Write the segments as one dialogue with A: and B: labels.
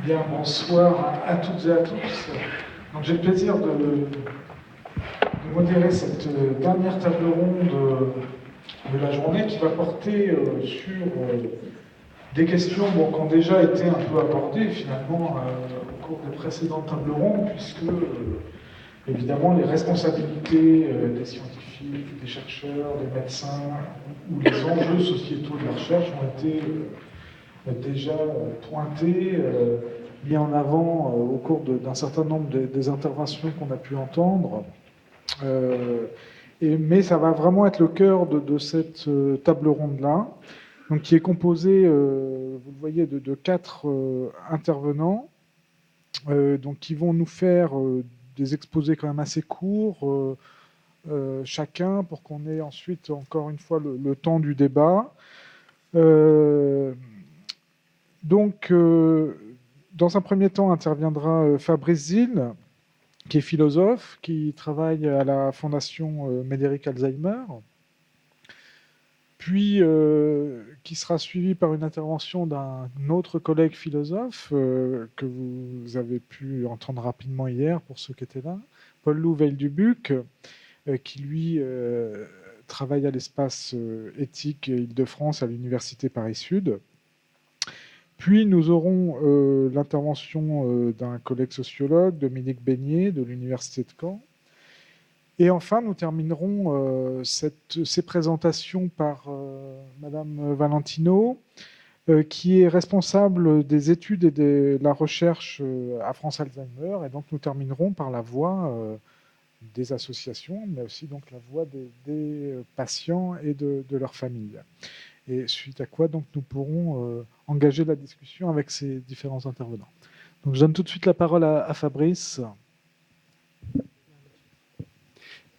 A: Bien, bonsoir à toutes et à tous. Donc, j'ai le plaisir de modérer cette dernière table ronde de la journée qui va porter sur des questions qui ont déjà été un peu abordées finalement au cours des précédentes tables rondes, puisque évidemment les responsabilités des scientifiques, des chercheurs, des médecins ou les enjeux sociétaux de la recherche ont été déjà pointés, mis en avant au cours d'un certain nombre des interventions qu'on a pu entendre. Mais ça va vraiment être le cœur de cette table ronde-là, donc qui est composée, vous le voyez, de 4 intervenants, donc qui vont nous faire des exposés quand même assez courts, chacun, pour qu'on ait ensuite, encore une fois, le temps du débat. Donc, dans un premier temps, interviendra Fabrice Zil, qui est philosophe, qui travaille à la Fondation Médéric Alzheimer, puis qui sera suivi par une intervention d'un autre collègue philosophe que vous avez pu entendre rapidement hier, pour ceux qui étaient là, Paul-Loup Veil-Dubuc, qui lui travaille à l'espace éthique Île-de-France à l'Université Paris-Sud. Puis nous aurons l'intervention d'un collègue sociologue, Dominique Beignet, de l'Université de Caen. Et enfin, nous terminerons ces présentations par Madame Valentino, qui est responsable des études et de la recherche à France Alzheimer. Et donc nous terminerons par la voix des associations, mais aussi donc la voix des patients et de leurs familles. Et suite à quoi donc nous pourrons engager la discussion avec ces différents intervenants. Donc je donne tout de suite la parole à Fabrice.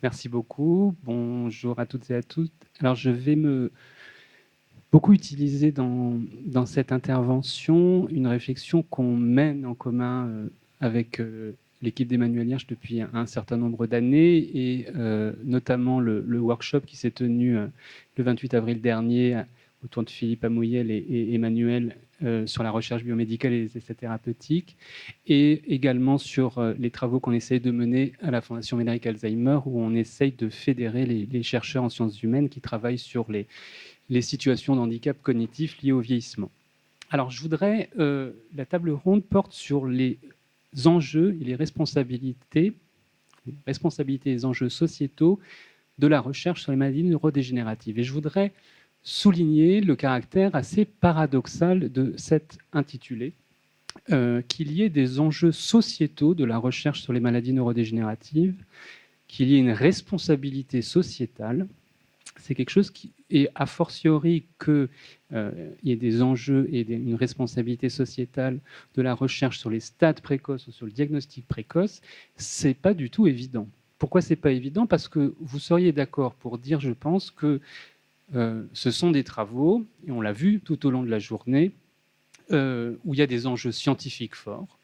B: Merci beaucoup. Bonjour à toutes et à tous. Alors je vais beaucoup utiliser dans cette intervention une réflexion qu'on mène en commun avec l'équipe d'Emmanuel Hirsch depuis un certain nombre d'années, et notamment le workshop qui s'est tenu le 28 avril dernier autour de Philippe Amouyel et Emmanuel sur la recherche biomédicale et les essais thérapeutiques, et également sur les travaux qu'on essaye de mener à la Fondation Médéric Alzheimer, où on essaye de fédérer les chercheurs en sciences humaines qui travaillent sur les situations de handicap cognitif liées au vieillissement. Alors, je voudrais, la table ronde porte sur les enjeux et les responsabilités et enjeux sociétaux de la recherche sur les maladies neurodégénératives. Et je voudrais souligner le caractère assez paradoxal de cet intitulé, qu'il y ait des enjeux sociétaux de la recherche sur les maladies neurodégénératives, qu'il y ait une responsabilité sociétale. C'est quelque chose qui est, a fortiori, qu'il y ait des enjeux et une responsabilité sociétale de la recherche sur les stades précoces ou sur le diagnostic précoce, c'est pas du tout évident. Pourquoi c'est pas évident? Parce que vous seriez d'accord pour dire, je pense, que ce sont des travaux, et on l'a vu tout au long de la journée, où il y a des enjeux scientifiques forts,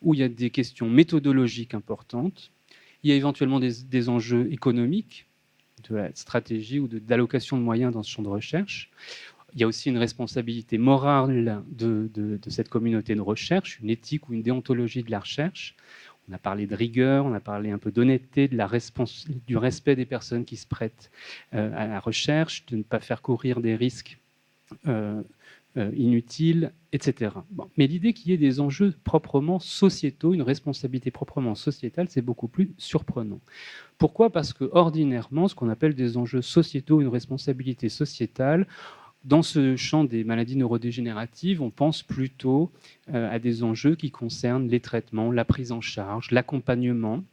B: où il y a des questions méthodologiques importantes, il y a éventuellement des enjeux économiques, de la stratégie ou d'allocation de moyens dans ce champ de recherche. Il y a aussi une responsabilité morale de cette communauté de recherche, une éthique ou une déontologie de la recherche. On a parlé de rigueur, on a parlé un peu d'honnêteté, du respect des personnes qui se prêtent à la recherche, de ne pas faire courir des risques inutiles, etc. Bon. Mais l'idée qu'il y ait des enjeux proprement sociétaux, une responsabilité proprement sociétale, c'est beaucoup plus surprenant. Pourquoi? Parce que ordinairement, ce qu'on appelle des enjeux sociétaux, une responsabilité sociétale, dans ce champ des maladies neurodégénératives, on pense plutôt à des enjeux qui concernent les traitements, la prise en charge, l'accompagnement.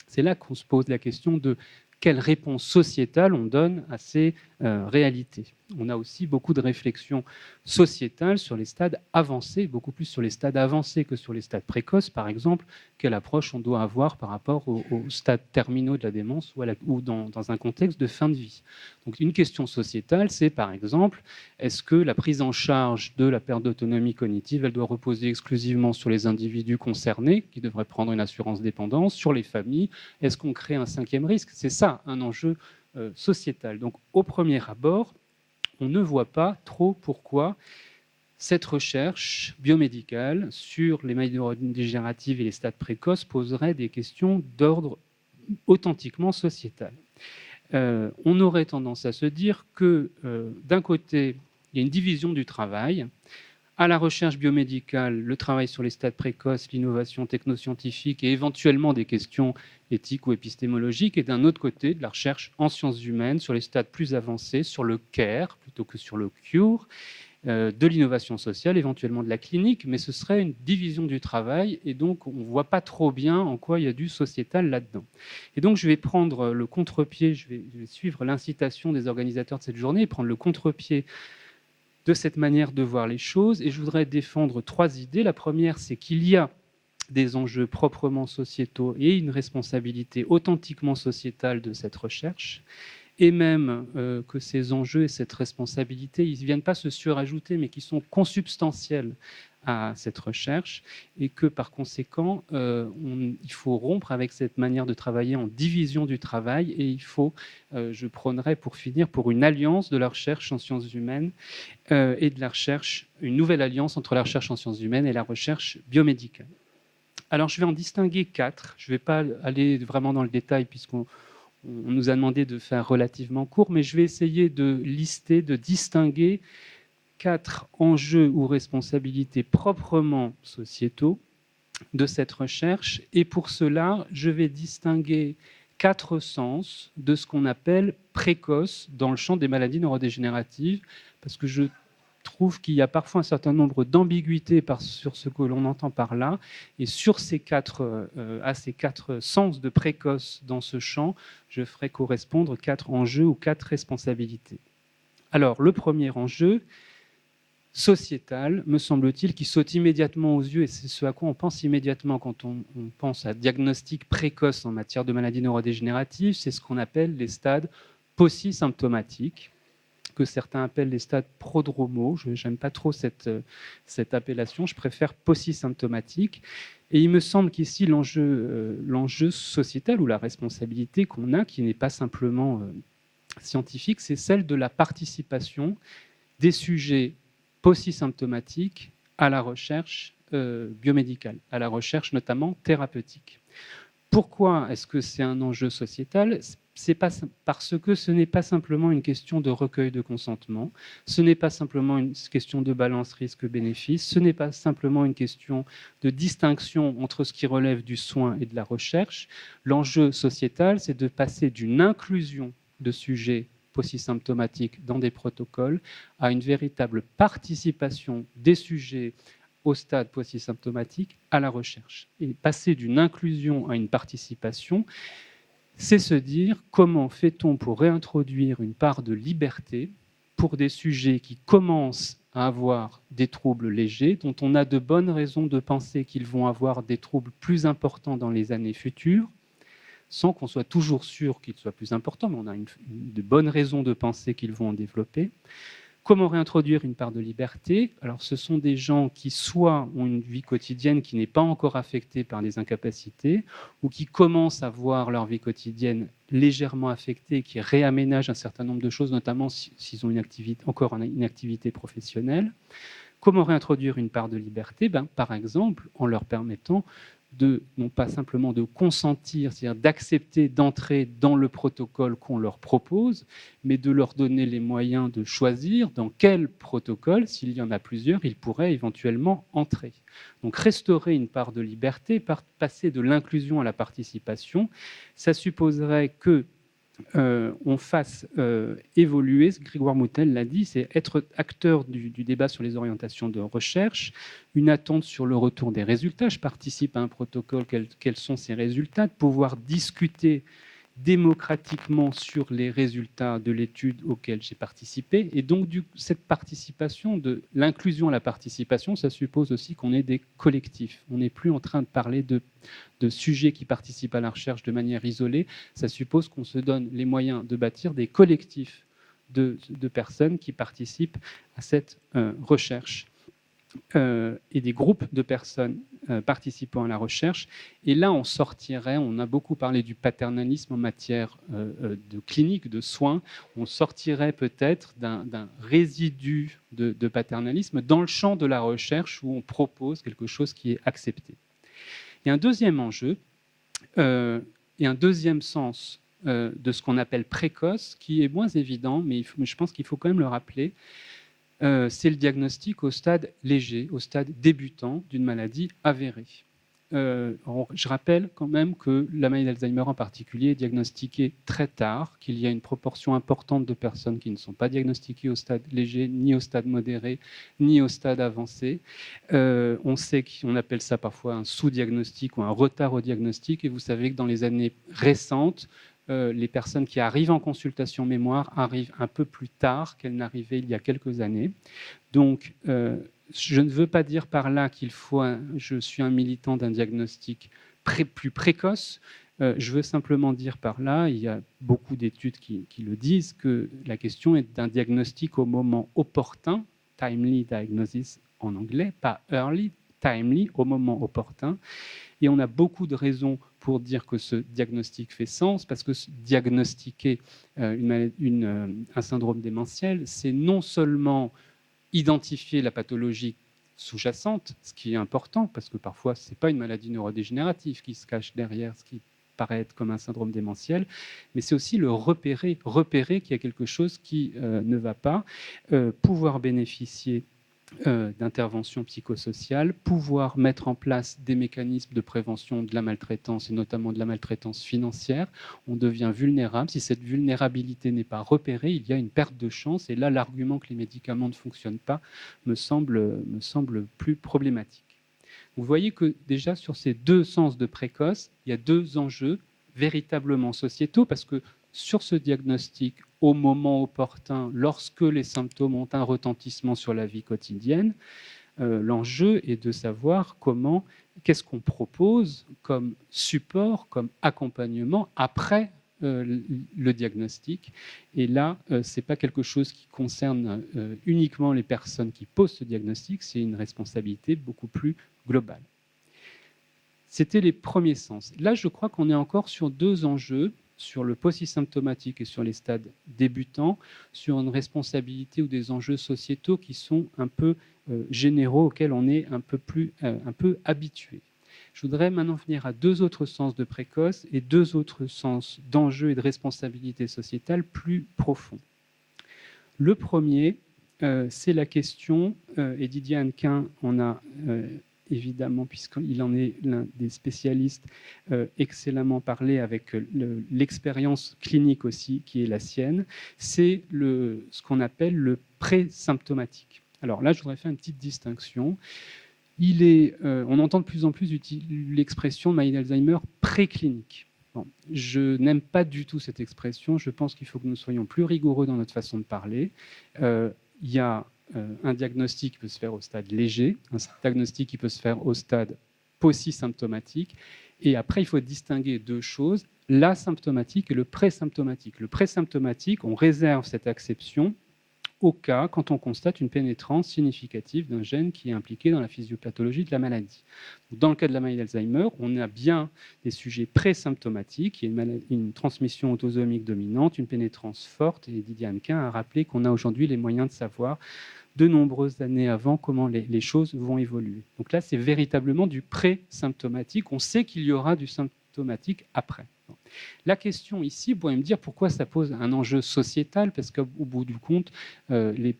B: C'est là qu'on se pose la question de quelle réponse sociétale on donne à ces réalités. On a aussi beaucoup de réflexions sociétales sur les stades avancés, beaucoup plus sur les stades avancés que sur les stades précoces, par exemple. Quelle approche on doit avoir par rapport aux stades terminaux de la démence ou dans un contexte de fin de vie. Donc une question sociétale, c'est par exemple, est-ce que la prise en charge de la perte d'autonomie cognitive, elle doit reposer exclusivement sur les individus concernés, qui devraient prendre une assurance dépendance, sur les familles? Est-ce qu'on crée un cinquième risque? C'est ça, un enjeu sociétal. Donc au premier abord, on ne voit pas trop pourquoi Cette recherche biomédicale sur les maladies neurodégénératives et les stades précoces poserait des questions d'ordre authentiquement sociétal. On aurait tendance à se dire que, d'un côté, il y a une division du travail. À la recherche biomédicale, le travail sur les stades précoces, l'innovation technoscientifique et éventuellement des questions éthiques ou épistémologiques, et d'un autre côté, de la recherche en sciences humaines sur les stades plus avancés, sur le care plutôt que sur le cure, de l'innovation sociale, éventuellement de la clinique, mais ce serait une division du travail, et donc on ne voit pas trop bien en quoi il y a du sociétal là-dedans. Et donc je vais prendre le contre-pied, je vais suivre l'incitation des organisateurs de cette journée, et prendre le contre-pied de cette manière de voir les choses, et je voudrais défendre 3 idées. La première, c'est qu'il y a des enjeux proprement sociétaux et une responsabilité authentiquement sociétale de cette recherche, et même que ces enjeux et cette responsabilité, ils ne viennent pas se surajouter, mais qui sont consubstantiels à cette recherche, et que par conséquent, il faut rompre avec cette manière de travailler en division du travail, et il faut, je prônerais pour finir, pour une alliance de la recherche en sciences humaines et de la recherche, une nouvelle alliance entre la recherche en sciences humaines et la recherche biomédicale. Alors je vais en distinguer 4, je ne vais pas aller vraiment dans le détail puisqu'on nous a demandé de faire relativement court, mais je vais essayer de lister, de distinguer 4 enjeux ou responsabilités proprement sociétaux de cette recherche. Et pour cela, je vais distinguer 4 sens de ce qu'on appelle précoce dans le champ des maladies neurodégénératives, parce que je trouve qu'il y a parfois un certain nombre d'ambiguïtés sur ce que l'on entend par là, et sur ces 4 sens de précoce dans ce champ, je ferai correspondre 4 enjeux ou 4 responsabilités. Alors, le premier enjeu, sociétal, me semble-t-il, qui saute immédiatement aux yeux, et c'est ce à quoi on pense immédiatement quand on pense à diagnostic précoce en matière de maladies neurodégénératives, c'est ce qu'on appelle les stades paucisymptomatiques, que certains appellent les stades prodromaux. Je n'aime pas trop cette appellation, je préfère paucisymptomatique. Et il me semble qu'ici, l'enjeu sociétal ou la responsabilité qu'on a, qui n'est pas simplement scientifique, c'est celle de la participation des sujets paucisymptomatiques à la recherche biomédicale, à la recherche notamment thérapeutique. Pourquoi est-ce que c'est un enjeu sociétal ? C'est parce que ce n'est pas simplement une question de recueil de consentement, ce n'est pas simplement une question de balance risque-bénéfice, ce n'est pas simplement une question de distinction entre ce qui relève du soin et de la recherche. L'enjeu sociétal, c'est de passer d'une inclusion de sujets paucisymptomatiques dans des protocoles à une véritable participation des sujets au stade paucisymptomatique à la recherche. Et passer d'une inclusion à une participation, c'est se dire comment fait-on pour réintroduire une part de liberté pour des sujets qui commencent à avoir des troubles légers, dont on a de bonnes raisons de penser qu'ils vont avoir des troubles plus importants dans les années futures, sans qu'on soit toujours sûr qu'ils soient plus importants, mais on a de bonnes raisons de penser qu'ils vont en développer. Comment réintroduire une part de liberté ? Alors, ce sont des gens qui soit ont une vie quotidienne qui n'est pas encore affectée par des incapacités, ou qui commencent à voir leur vie quotidienne légèrement affectée, qui réaménagent un certain nombre de choses, notamment s'ils ont encore une activité professionnelle. Comment réintroduire une part de liberté ? Par exemple, en leur permettant non pas simplement de consentir, c'est-à-dire d'accepter d'entrer dans le protocole qu'on leur propose, mais de leur donner les moyens de choisir dans quel protocole, s'il y en a plusieurs, ils pourraient éventuellement entrer. Donc restaurer une part de liberté, passer de l'inclusion à la participation, ça supposerait que on fasse évoluer, Grégoire Moutel l'a dit, c'est être acteur du débat sur les orientations de recherche, une attente sur le retour des résultats. Je participe à un protocole, quels sont ces résultats, de pouvoir discuter démocratiquement sur les résultats de l'étude auquel j'ai participé. Et donc, cette participation, de l'inclusion à la participation, ça suppose aussi qu'on ait des collectifs. On n'est plus en train de parler de sujets qui participent à la recherche de manière isolée. Ça suppose qu'on se donne les moyens de bâtir des collectifs de personnes qui participent à cette recherche. et des groupes de personnes participant à la recherche. Et là, on a beaucoup parlé du paternalisme en matière de clinique, de soins. On sortirait peut-être d'un résidu de paternalisme dans le champ de la recherche où on propose quelque chose qui est accepté. Il y a un deuxième enjeu et un deuxième sens de ce qu'on appelle précoce, qui est moins évident, mais je pense qu'il faut quand même le rappeler. C'est le diagnostic au stade léger, au stade débutant d'une maladie avérée. Je rappelle quand même que la maladie d'Alzheimer en particulier est diagnostiquée très tard, qu'il y a une proportion importante de personnes qui ne sont pas diagnostiquées au stade léger, ni au stade modéré, ni au stade avancé. On sait qu'on appelle ça parfois un sous-diagnostic ou un retard au diagnostic, et vous savez que dans les années récentes, les personnes qui arrivent en consultation mémoire arrivent un peu plus tard qu'elles n'arrivaient il y a quelques années. Donc, je ne veux pas dire par là je suis un militant d'un diagnostic plus précoce. Je veux simplement dire par là, il y a beaucoup d'études qui le disent, que la question est d'un diagnostic au moment opportun, timely diagnosis en anglais, pas early, timely, au moment opportun. Et on a beaucoup de raisons pour dire que ce diagnostic fait sens, parce que diagnostiquer un syndrome démentiel, c'est non seulement identifier la pathologie sous-jacente, ce qui est important, parce que parfois, ce n'est pas une maladie neurodégénérative qui se cache derrière ce qui paraît être comme un syndrome démentiel, mais c'est aussi le repérer qu'il y a quelque chose qui ne va pas, pouvoir bénéficier d'intervention psychosociale, pouvoir mettre en place des mécanismes de prévention de la maltraitance, et notamment de la maltraitance financière. On devient vulnérable. Si cette vulnérabilité n'est pas repérée, il y a une perte de chance. Et là, l'argument que les médicaments ne fonctionnent pas me semble plus problématique. Vous voyez que déjà, sur ces deux sens de précoce, il y a deux enjeux véritablement sociétaux, parce que sur ce diagnostic, au moment opportun, lorsque les symptômes ont un retentissement sur la vie quotidienne, l'enjeu est de savoir qu'est-ce qu'on propose comme support, comme accompagnement après le diagnostic. Et là, ce n'est pas quelque chose qui concerne uniquement les personnes qui posent ce diagnostic, c'est une responsabilité beaucoup plus globale. C'était les premiers sens. Là, je crois qu'on est encore sur deux enjeux, sur le post-symptomatique et sur les stades débutants, sur une responsabilité ou des enjeux sociétaux qui sont un peu généraux, auxquels on est un peu habitué. Je voudrais maintenant venir à deux autres sens de précoce et deux autres sens d'enjeux et de responsabilité sociétale plus profonds. Le premier, c'est la question, et Didier Hannequin en a évidemment, puisqu'il en est l'un des spécialistes, excellemment parlé avec l'expérience clinique aussi qui est la sienne, c'est ce qu'on appelle le pré-symptomatique. Alors là, je voudrais faire une petite distinction. On entend de plus en plus l'expression maladie d'Alzheimer préclinique. Bon, je n'aime pas du tout cette expression. Je pense qu'il faut que nous soyons plus rigoureux dans notre façon de parler. Il y a un diagnostic qui peut se faire au stade léger, un diagnostic qui peut se faire au stade post-symptomatique. Et après, il faut distinguer deux choses, l'asymptomatique et le présymptomatique. Le présymptomatique, on réserve cette acception au cas quand on constate une pénétrance significative d'un gène qui est impliqué dans la physiopathologie de la maladie. Dans le cas de la maladie d'Alzheimer, on a bien des sujets présymptomatiques, il y a une transmission autosomique dominante, une pénétrance forte, et Didier Hannequin a rappelé qu'on a aujourd'hui les moyens de savoir de nombreuses années avant comment les choses vont évoluer. Donc là, c'est véritablement du pré-symptomatique. On sait qu'il y aura du symptomatique après. La question ici, vous pourriez me dire pourquoi ça pose un enjeu sociétal, parce qu'au bout du compte, les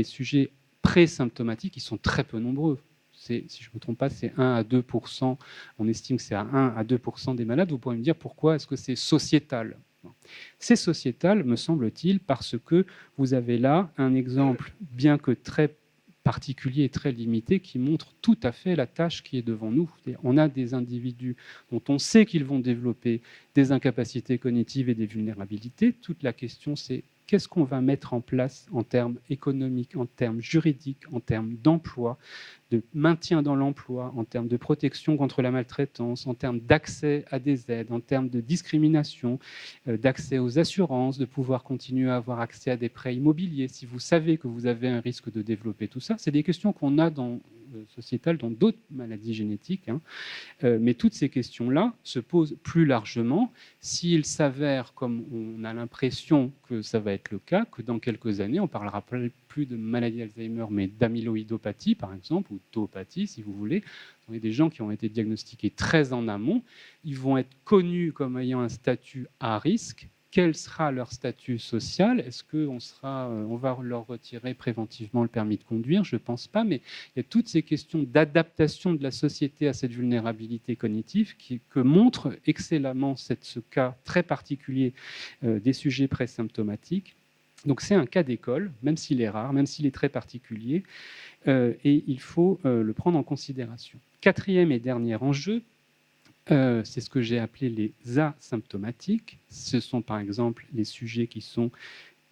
B: sujets pré-symptomatiques, ils sont très peu nombreux. Si je ne me trompe pas, c'est 1 à 2%. On estime que c'est à 1 à 2% des malades. Vous pourriez me dire pourquoi est-ce que c'est sociétal ? C'est sociétal, me semble-t-il, parce que vous avez là un exemple, bien que très particulier et très limité, qui montre tout à fait la tâche qui est devant nous. On a des individus dont on sait qu'ils vont développer des incapacités cognitives et des vulnérabilités. Toute la question, c'est qu'est-ce qu'on va mettre en place en termes économiques, en termes juridiques, en termes d'emploi, de maintien dans l'emploi, en termes de protection contre la maltraitance, en termes d'accès à des aides, en termes de discrimination, d'accès aux assurances, de pouvoir continuer à avoir accès à des prêts immobiliers. Si vous savez que vous avez un risque de développer tout ça, c'est des questions qu'on a dans sociétale dans d'autres maladies génétiques, hein. Mais toutes ces questions-là se posent plus largement s'il s'avère, comme on a l'impression que ça va être le cas, que dans quelques années, on ne parlera plus de maladie Alzheimer, mais d'amyloïdopathie, par exemple, ou tauopathie, si vous voulez. Il y a des gens qui ont été diagnostiqués très en amont. Ils vont être connus comme ayant un statut à risque. Quel sera leur statut social? Est-ce qu'on va leur retirer préventivement le permis de conduire? Je ne pense pas, mais il y a toutes ces questions d'adaptation de la société à cette vulnérabilité cognitive que montre excellemment ce cas très particulier des sujets présymptomatiques. Donc c'est un cas d'école, même s'il est rare, même s'il est très particulier, et il faut le prendre en considération. Quatrième et dernier enjeu, c'est ce que j'ai appelé les asymptomatiques. Ce sont par exemple les sujets qui sont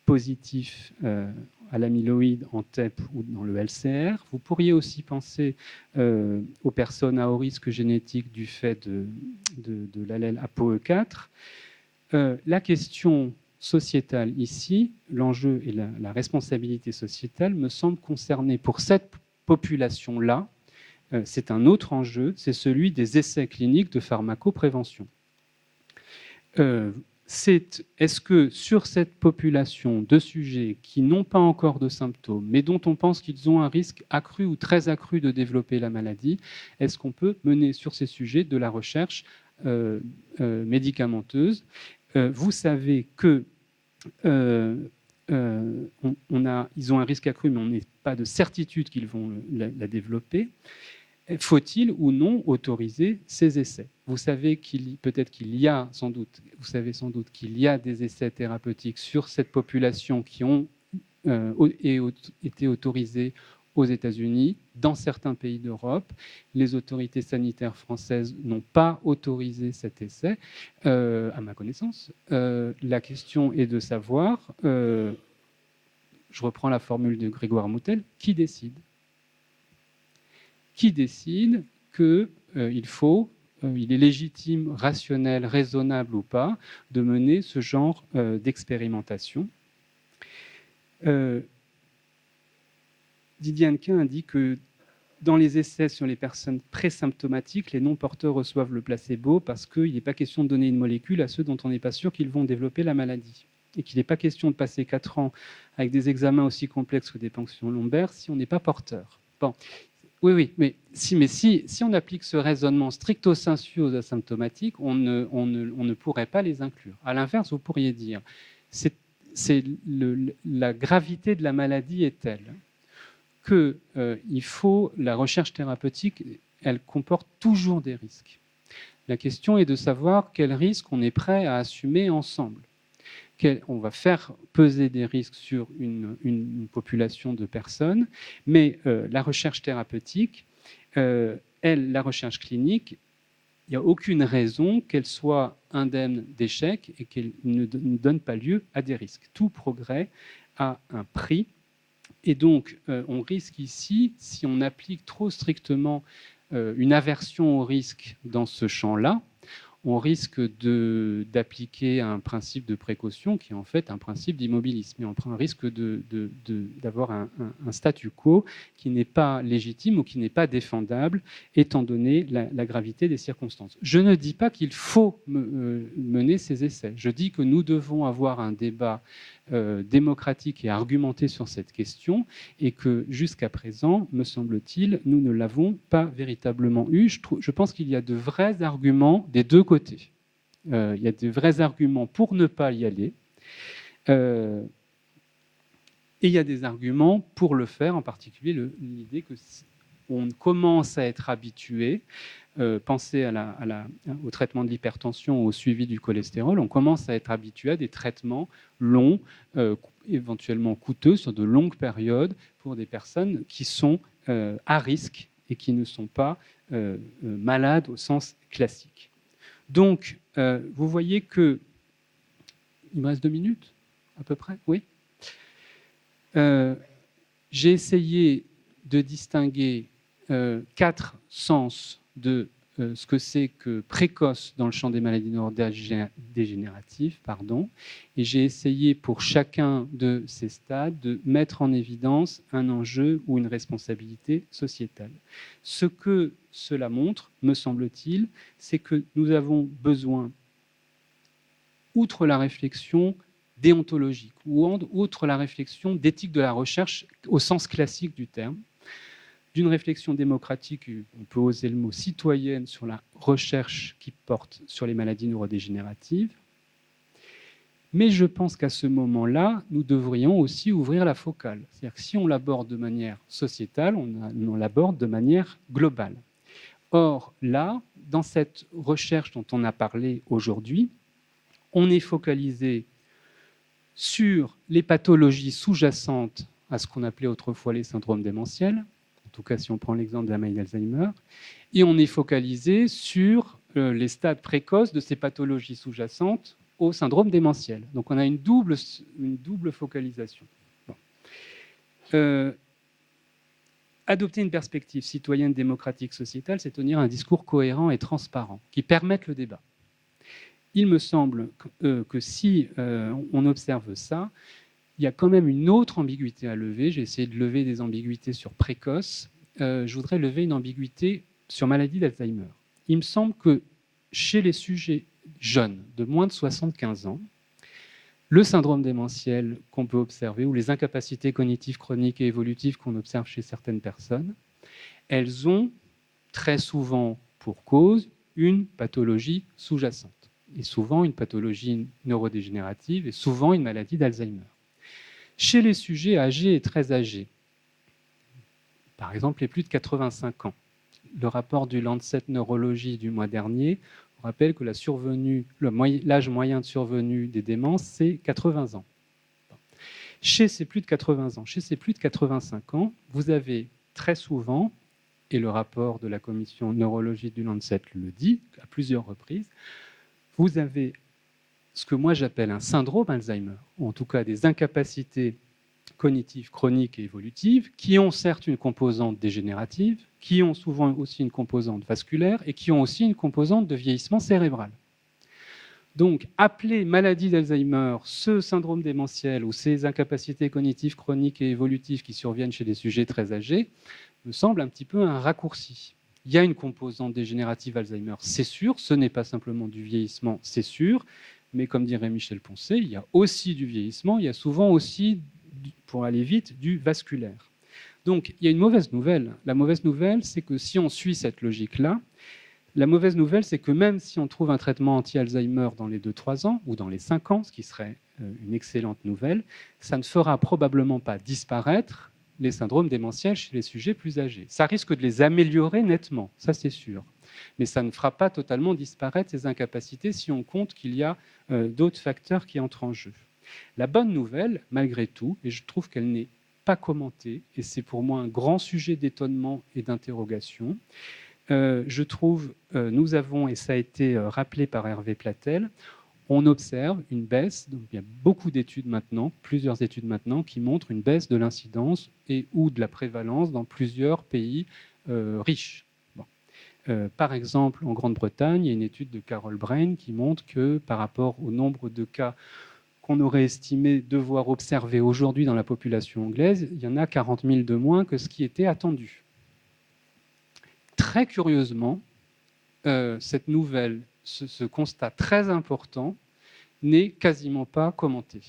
B: positifs à l'amyloïde en TEP ou dans le LCR. Vous pourriez aussi penser aux personnes à haut risque génétique du fait de l'allèle ApoE4. La question sociétale ici, l'enjeu et la responsabilité sociétale me semblent concernés pour cette population-là. C'est un autre enjeu, c'est celui des essais cliniques de pharmacoprévention. Est-ce que sur cette population de sujets qui n'ont pas encore de symptômes, mais dont on pense qu'ils ont un risque accru ou très accru de développer la maladie, est-ce qu'on peut mener sur ces sujets de la recherche médicamenteuse? Vous savez que ils ont un risque accru, mais on n'a pas de certitude qu'ils vont la développer. Faut-il ou non autoriser ces essais? Vous savez peut-être qu'il y a sans doute, vous savez sans doute qu'il y a des essais thérapeutiques sur cette population qui ont été autorisés aux États-Unis, dans certains pays d'Europe. Les autorités sanitaires françaises n'ont pas autorisé cet essai, à ma connaissance. La question est de savoir, je reprends la formule de Grégoire Moutel, qui décide? Qui décide qu'il il est légitime, rationnel, raisonnable ou pas, de mener ce genre d'expérimentation? Didier Hannequin indique que dans les essais sur les personnes présymptomatiques, les non-porteurs reçoivent le placebo parce qu'il n'est pas question de donner une molécule à ceux dont on n'est pas sûr qu'ils vont développer la maladie. Et qu'il n'est pas question de passer 4 ans avec des examens aussi complexes que des ponctions lombaires si on n'est pas porteur. Bon. Oui, mais si on applique ce raisonnement stricto sensu aux asymptomatiques, on ne pourrait pas les inclure. À l'inverse, vous pourriez dire, la gravité de la maladie est telle que la recherche thérapeutique, elle comporte toujours des risques. La question est de savoir quels risques on est prêt à assumer ensemble. On va faire peser des risques sur une population de personnes, mais la recherche thérapeutique, la recherche clinique, il n'y a aucune raison qu'elle soit indemne d'échec et qu'elle ne donne pas lieu à des risques. Tout progrès a un prix, et donc on risque ici, si on applique trop strictement une aversion au risque dans ce champ-là, on risque d'appliquer un principe de précaution qui est en fait un principe d'immobilisme. Et on risque d'avoir un statu quo qui n'est pas légitime ou qui n'est pas défendable, étant donné la gravité des circonstances. Je ne dis pas qu'il faut mener ces essais. Je dis que nous devons avoir un débat démocratique et argumenté sur cette question, et que jusqu'à présent, me semble-t-il, nous ne l'avons pas véritablement eu. Je pense qu'il y a de vrais arguments des deux côtés. Il y a de vrais arguments pour ne pas y aller, et il y a des arguments pour le faire, en particulier l'idée qu'on commence à être habitué. Pensez au traitement de l'hypertension, au suivi du cholestérol, on commence à être habitué à des traitements longs, éventuellement coûteux, sur de longues périodes, pour des personnes qui sont à risque et qui ne sont pas malades au sens classique. Donc, vous voyez que... Il me reste 2 minutes ? à peu près, oui. J'ai essayé de distinguer 4 sens de ce que c'est que précoce dans le champ des maladies neurodégénératives, et j'ai essayé pour chacun de ces stades de mettre en évidence un enjeu ou une responsabilité sociétale. Ce que cela montre, me semble-t-il, c'est que nous avons besoin, outre la réflexion déontologique, ou outre la réflexion d'éthique de la recherche au sens classique du terme, d'une réflexion démocratique, on peut oser le mot citoyenne, sur la recherche qui porte sur les maladies neurodégénératives. Mais je pense qu'à ce moment-là, nous devrions aussi ouvrir la focale. C'est-à-dire que si on l'aborde de manière sociétale, on l'aborde de manière globale. Or, là, dans cette recherche dont on a parlé aujourd'hui, on est focalisé sur les pathologies sous-jacentes à ce qu'on appelait autrefois les syndromes démentiels, en tout cas si on prend l'exemple de la maladie d'Alzheimer, et on est focalisé sur les stades précoces de ces pathologies sous-jacentes au syndrome démentiel. Donc on a une double focalisation. Bon. Adopter une perspective citoyenne, démocratique, sociétale, c'est tenir un discours cohérent et transparent, qui permette le débat. Il me semble que si on observe ça, il y a quand même une autre ambiguïté à lever. J'ai essayé de lever des ambiguïtés sur précoce. Je voudrais lever une ambiguïté sur maladie d'Alzheimer. Il me semble que chez les sujets jeunes de moins de 75 ans, le syndrome démentiel qu'on peut observer, ou les incapacités cognitives chroniques et évolutives qu'on observe chez certaines personnes, elles ont très souvent pour cause une pathologie sous-jacente, et souvent une pathologie neurodégénérative, et souvent une maladie d'Alzheimer. Chez les sujets âgés et très âgés, par exemple les plus de 85 ans, le rapport du Lancet Neurologie du mois dernier rappelle que l'âge moyen de survenue des démences, c'est 80 ans. Chez ces plus de 80 ans, chez ces plus de 85 ans, vous avez très souvent, et le rapport de la commission neurologie du Lancet le dit à plusieurs reprises, vous avez ce que moi j'appelle un syndrome Alzheimer, ou en tout cas des incapacités cognitives, chroniques et évolutives, qui ont certes une composante dégénérative, qui ont souvent aussi une composante vasculaire et qui ont aussi une composante de vieillissement cérébral. Donc, appeler maladie d'Alzheimer ce syndrome démentiel ou ces incapacités cognitives, chroniques et évolutives qui surviennent chez des sujets très âgés me semble un petit peu un raccourci. Il y a une composante dégénérative Alzheimer, c'est sûr, ce n'est pas simplement du vieillissement, c'est sûr, mais comme dirait Michel Poncet, il y a aussi du vieillissement, il y a souvent aussi, pour aller vite, du vasculaire. Donc, il y a une mauvaise nouvelle. La mauvaise nouvelle, c'est que si on suit cette logique-là, la mauvaise nouvelle, c'est que même si on trouve un traitement anti-Alzheimer dans les 2-3 ans ou dans les 5 ans, ce qui serait une excellente nouvelle, ça ne fera probablement pas disparaître les syndromes démentiels chez les sujets plus âgés. Ça risque de les améliorer nettement, ça c'est sûr. Mais ça ne fera pas totalement disparaître ces incapacités si on compte qu'il y a d'autres facteurs qui entrent en jeu. La bonne nouvelle, malgré tout, et je trouve qu'elle n'est pas commentée, et c'est pour moi un grand sujet d'étonnement et d'interrogation, je trouve, nous avons, et ça a été rappelé par Hervé Platel, on observe une baisse, donc il y a beaucoup d'études maintenant, plusieurs études maintenant, qui montrent une baisse de l'incidence et ou de la prévalence dans plusieurs pays riches. Bon. Par exemple, en Grande-Bretagne, il y a une étude de Carol Brain qui montre que par rapport au nombre de cas qu'on aurait estimé devoir observer aujourd'hui dans la population anglaise, il y en a 40 000 de moins que ce qui était attendu. Très curieusement, cette nouvelle, ce constat très important, n'est quasiment pas commenté.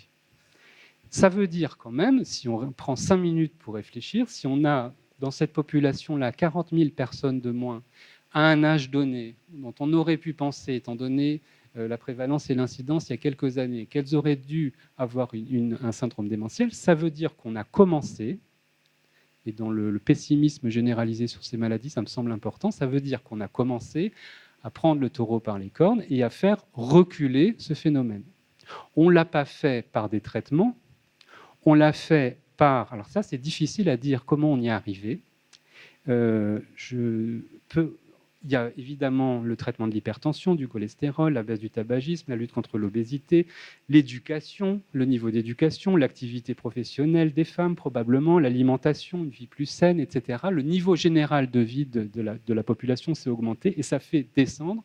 B: Ça veut dire quand même, si on prend 5 minutes pour réfléchir, si on a dans cette population-là 40 000 personnes de moins à un âge donné, dont on aurait pu penser, étant donné la prévalence et l'incidence il y a quelques années, qu'elles auraient dû avoir un syndrome démentiel, ça veut dire qu'on a commencé, et dans le pessimisme généralisé sur ces maladies, ça me semble important, ça veut dire qu'on a commencé à prendre le taureau par les cornes et à faire reculer ce phénomène. On ne l'a pas fait par des traitements, on l'a fait par... Alors ça, c'est difficile à dire comment on y est arrivé. Je peux il y a évidemment le traitement de l'hypertension, du cholestérol, la baisse du tabagisme, la lutte contre l'obésité, l'éducation, le niveau d'éducation, l'activité professionnelle des femmes probablement, l'alimentation, une vie plus saine, etc. Le niveau général de vie de la population s'est augmenté et ça fait descendre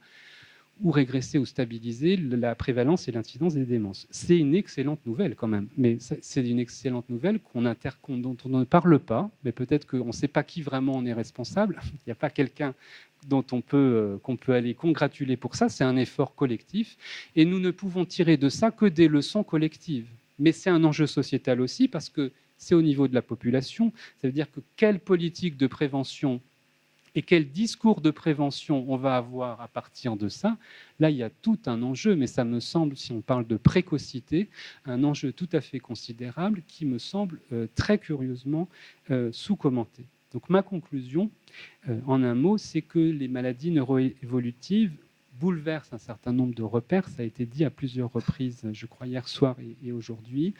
B: ou régresser ou stabiliser la prévalence et l'incidence des démences. C'est une excellente nouvelle quand même, mais c'est une excellente nouvelle dont on ne parle pas, mais peut-être qu'on ne sait pas qui vraiment en est responsable. Il n'y a pas quelqu'un qu'on peut aller congratuler pour ça, c'est un effort collectif, et nous ne pouvons tirer de ça que des leçons collectives. Mais c'est un enjeu sociétal aussi, parce que c'est au niveau de la population, ça veut dire que quelle politique de prévention et quel discours de prévention on va avoir à partir de ça, là, il y a tout un enjeu, mais ça me semble, si on parle de précocité, un enjeu tout à fait considérable qui me semble très curieusement sous-commenté. Donc ma conclusion, en un mot, c'est que les maladies neuroévolutives bouleversent un certain nombre de repères, ça a été dit à plusieurs reprises, je crois, hier soir et aujourd'hui.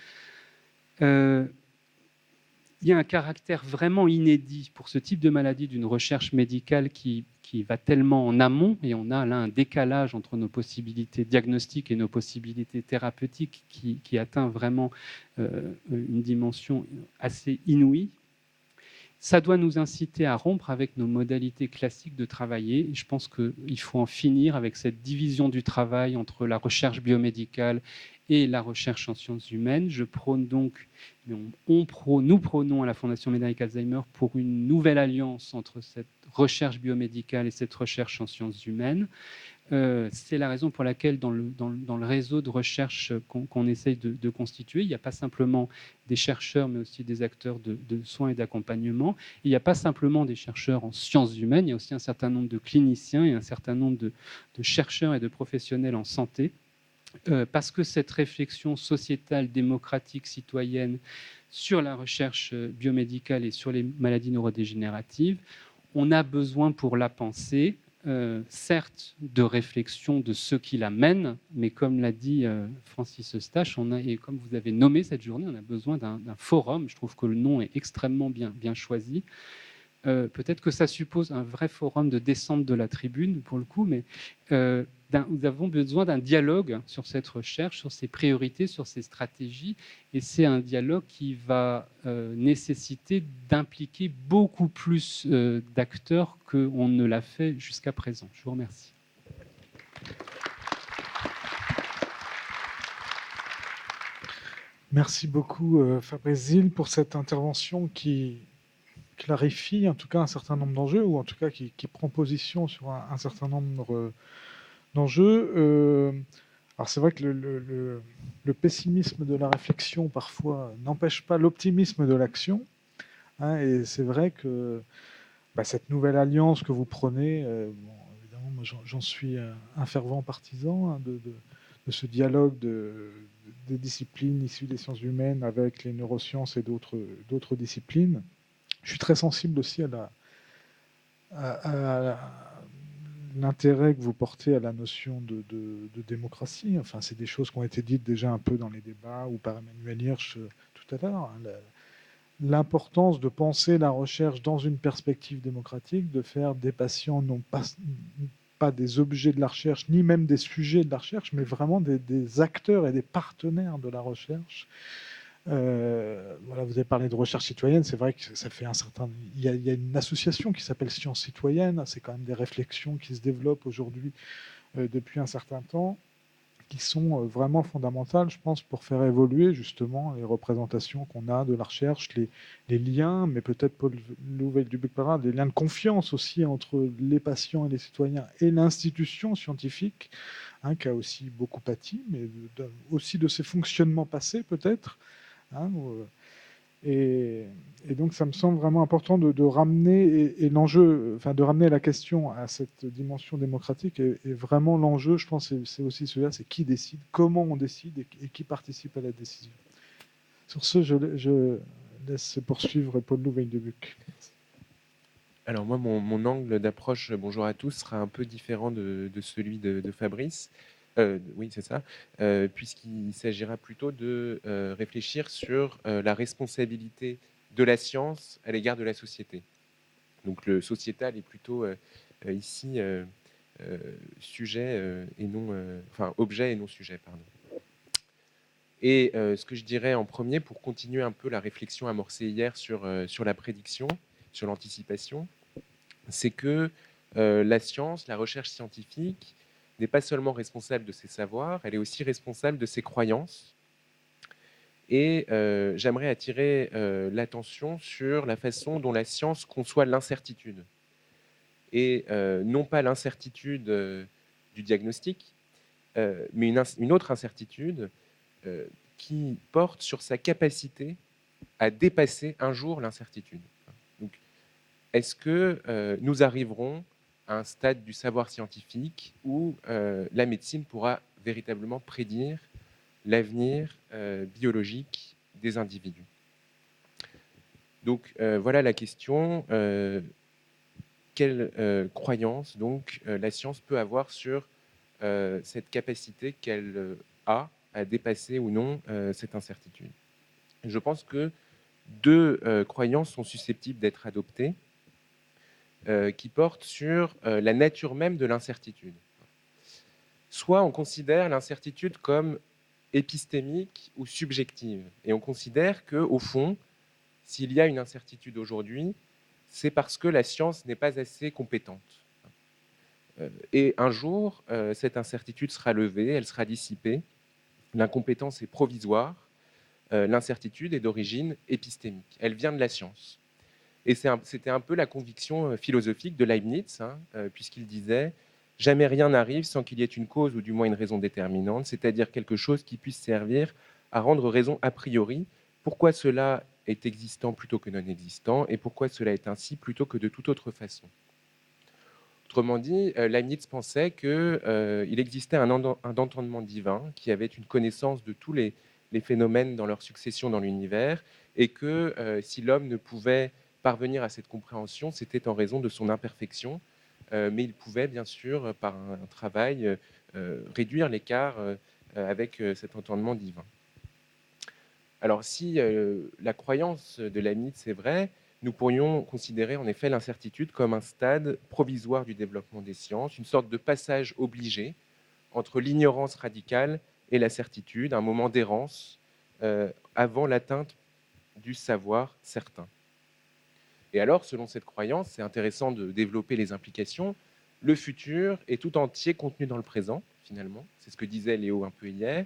B: Il y a un caractère vraiment inédit pour ce type de maladie d'une recherche médicale qui va tellement en amont, et on a là un décalage entre nos possibilités diagnostiques et nos possibilités thérapeutiques qui atteint vraiment une dimension assez inouïe. Ça doit nous inciter à rompre avec nos modalités classiques de travailler. Et je pense qu'il faut en finir avec cette division du travail entre la recherche biomédicale et la recherche en sciences humaines. Je prône donc, nous prônons à la Fondation Médéric Alzheimer pour une nouvelle alliance entre cette recherche biomédicale et cette recherche en sciences humaines. C'est la raison pour laquelle dans le réseau de recherche qu'on essaye de constituer, il n'y a pas simplement des chercheurs, mais aussi des acteurs de soins et d'accompagnement. Il n'y a pas simplement des chercheurs en sciences humaines, il y a aussi un certain nombre de cliniciens et un certain nombre de chercheurs et de professionnels en santé, parce que cette réflexion sociétale, démocratique, citoyenne sur la recherche biomédicale et sur les maladies neurodégénératives, on a besoin pour la penser, certes, de réflexion de ceux qui la mènent, mais comme l'a dit Francis Eustache, et comme vous avez nommé cette journée, on a besoin d'un forum. Je trouve que le nom est extrêmement bien choisi. Peut-être que ça suppose un vrai forum de descente de la tribune, pour le coup, mais nous avons besoin d'un dialogue sur cette recherche, sur ses priorités, sur ses stratégies, et c'est un dialogue qui va nécessiter d'impliquer beaucoup plus d'acteurs qu'on ne l'a fait jusqu'à présent. Je vous remercie.
A: Merci beaucoup Fabrice Zil pour cette intervention qui clarifie en tout cas un certain nombre d'enjeux, ou en tout cas qui prend position sur un certain nombre d'enjeux. Alors c'est vrai que le pessimisme de la réflexion parfois n'empêche pas l'optimisme de l'action, hein, et c'est vrai que cette nouvelle alliance que vous prenez, évidemment moi, j'en suis un fervent partisan, hein, de ce dialogue des disciplines issues des sciences humaines avec les neurosciences et d'autres disciplines. Je suis très sensible aussi à l'intérêt que vous portez à la notion de démocratie. Enfin, c'est des choses qui ont été dites déjà un peu dans les débats ou par Emmanuel Hirsch tout à l'heure. Hein, l'importance de penser la recherche dans une perspective démocratique, de faire des patients non pas des objets de la recherche, ni même des sujets de la recherche, mais vraiment des acteurs et des partenaires de la recherche. Voilà, vous avez parlé de recherche citoyenne, c'est vrai que ça fait un certain... Il y a une association qui s'appelle Sciences Citoyennes, c'est quand même des réflexions qui se développent aujourd'hui depuis un certain temps, qui sont vraiment fondamentales, je pense, pour faire évoluer justement les représentations qu'on a de la recherche, les liens, mais peut-être Paul Louvel-Dubuc-Parra, des liens de confiance aussi entre les patients et les citoyens et l'institution scientifique, hein, qui a aussi beaucoup pâti, mais aussi de ses fonctionnements passés peut-être. Hein, et donc, ça me semble vraiment important de ramener, et l'enjeu, enfin, de ramener la question à cette dimension démocratique. Et vraiment, l'enjeu, je pense, c'est aussi celui-là, c'est qui décide, comment on décide et qui participe à la décision. Sur ce, je laisse poursuivre Paul Louvel-Dubuc.
C: Alors moi, mon angle d'approche, bonjour à tous, sera un peu différent de celui de Fabrice. Oui, c'est ça, puisqu'il s'agira plutôt de réfléchir sur la responsabilité de la science à l'égard de la société. Donc le sociétal est plutôt ici sujet et non, enfin objet et non sujet, pardon. Et ce que je dirais en premier, pour continuer un peu la réflexion amorcée hier sur la prédiction, sur l'anticipation, c'est que la science, la recherche scientifique, n'est pas seulement responsable de ses savoirs, elle est aussi responsable de ses croyances. Et j'aimerais attirer l'attention sur la façon dont la science conçoit l'incertitude. Et non pas l'incertitude du diagnostic, mais une autre incertitude qui porte sur sa capacité à dépasser un jour l'incertitude. Donc, est-ce que nous arriverons à un stade du savoir scientifique où la médecine pourra véritablement prédire l'avenir biologique des individus? Donc voilà la question. Quelle croyance donc la science peut avoir sur cette capacité qu'elle a à dépasser ou non cette incertitude? Je pense que deux croyances sont susceptibles d'être adoptées qui portent sur la nature même de l'incertitude. Soit on considère l'incertitude comme épistémique ou subjective, et on considère qu'au fond, s'il y a une incertitude aujourd'hui, c'est parce que la science n'est pas assez compétente. Et un jour, cette incertitude sera levée, elle sera dissipée. L'incompétence est provisoire, l'incertitude est d'origine épistémique, elle vient de la science. Et c'était un peu la conviction philosophique de Leibniz, puisqu'il disait « Jamais rien n'arrive sans qu'il y ait une cause ou du moins une raison déterminante, c'est-à-dire quelque chose qui puisse servir à rendre raison a priori. Pourquoi cela est existant plutôt que non existant et pourquoi cela est ainsi plutôt que de toute autre façon ?» Autrement dit, Leibniz pensait qu'il existait un entendement divin qui avait une connaissance de tous les phénomènes dans leur succession dans l'univers et que si l'homme ne pouvait parvenir à cette compréhension, c'était en raison de son imperfection, mais il pouvait bien sûr, par un travail, réduire l'écart avec cet entendement divin. Alors si la croyance de Leibniz est vraie, nous pourrions considérer en effet l'incertitude comme un stade provisoire du développement des sciences, une sorte de passage obligé entre l'ignorance radicale et la certitude, un moment d'errance avant l'atteinte du savoir certain. Et alors, selon cette croyance, c'est intéressant de développer les implications, le futur est tout entier contenu dans le présent, finalement, c'est ce que disait Léo un peu hier.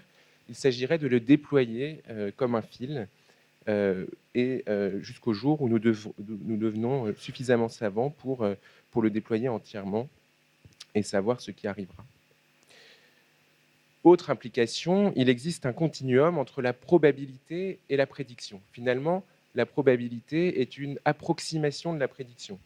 C: Il s'agirait de le déployer comme un fil, et jusqu'au jour où nous devenons suffisamment savants pour le déployer entièrement et savoir ce qui arrivera. Autre implication, il existe un continuum entre la probabilité et la prédiction. Finalement, la probabilité est une approximation de la prédiction.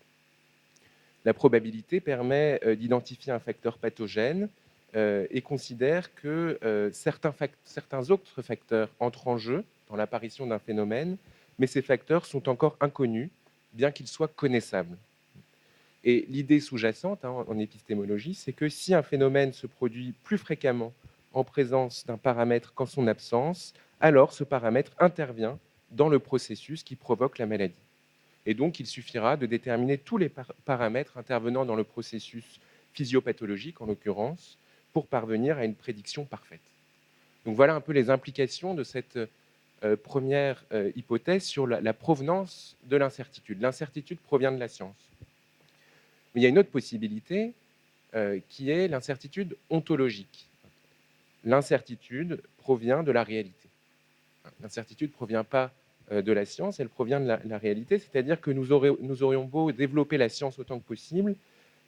C: La probabilité permet d'identifier un facteur pathogène et considère que certains autres facteurs entrent en jeu dans l'apparition d'un phénomène, mais ces facteurs sont encore inconnus, bien qu'ils soient connaissables. Et l'idée sous-jacente en épistémologie, c'est que si un phénomène se produit plus fréquemment en présence d'un paramètre qu'en son absence, alors ce paramètre intervient dans le processus qui provoque la maladie. Et donc, il suffira de déterminer tous les paramètres intervenant dans le processus physiopathologique, en l'occurrence, pour parvenir à une prédiction parfaite. Donc voilà un peu les implications de cette première hypothèse sur la provenance de l'incertitude. L'incertitude provient de la science. Mais il y a une autre possibilité qui est l'incertitude ontologique. L'incertitude provient de la réalité. L'incertitude ne provient pas de la science, elle provient de la réalité, c'est-à-dire que nous aurions beau développer la science autant que possible,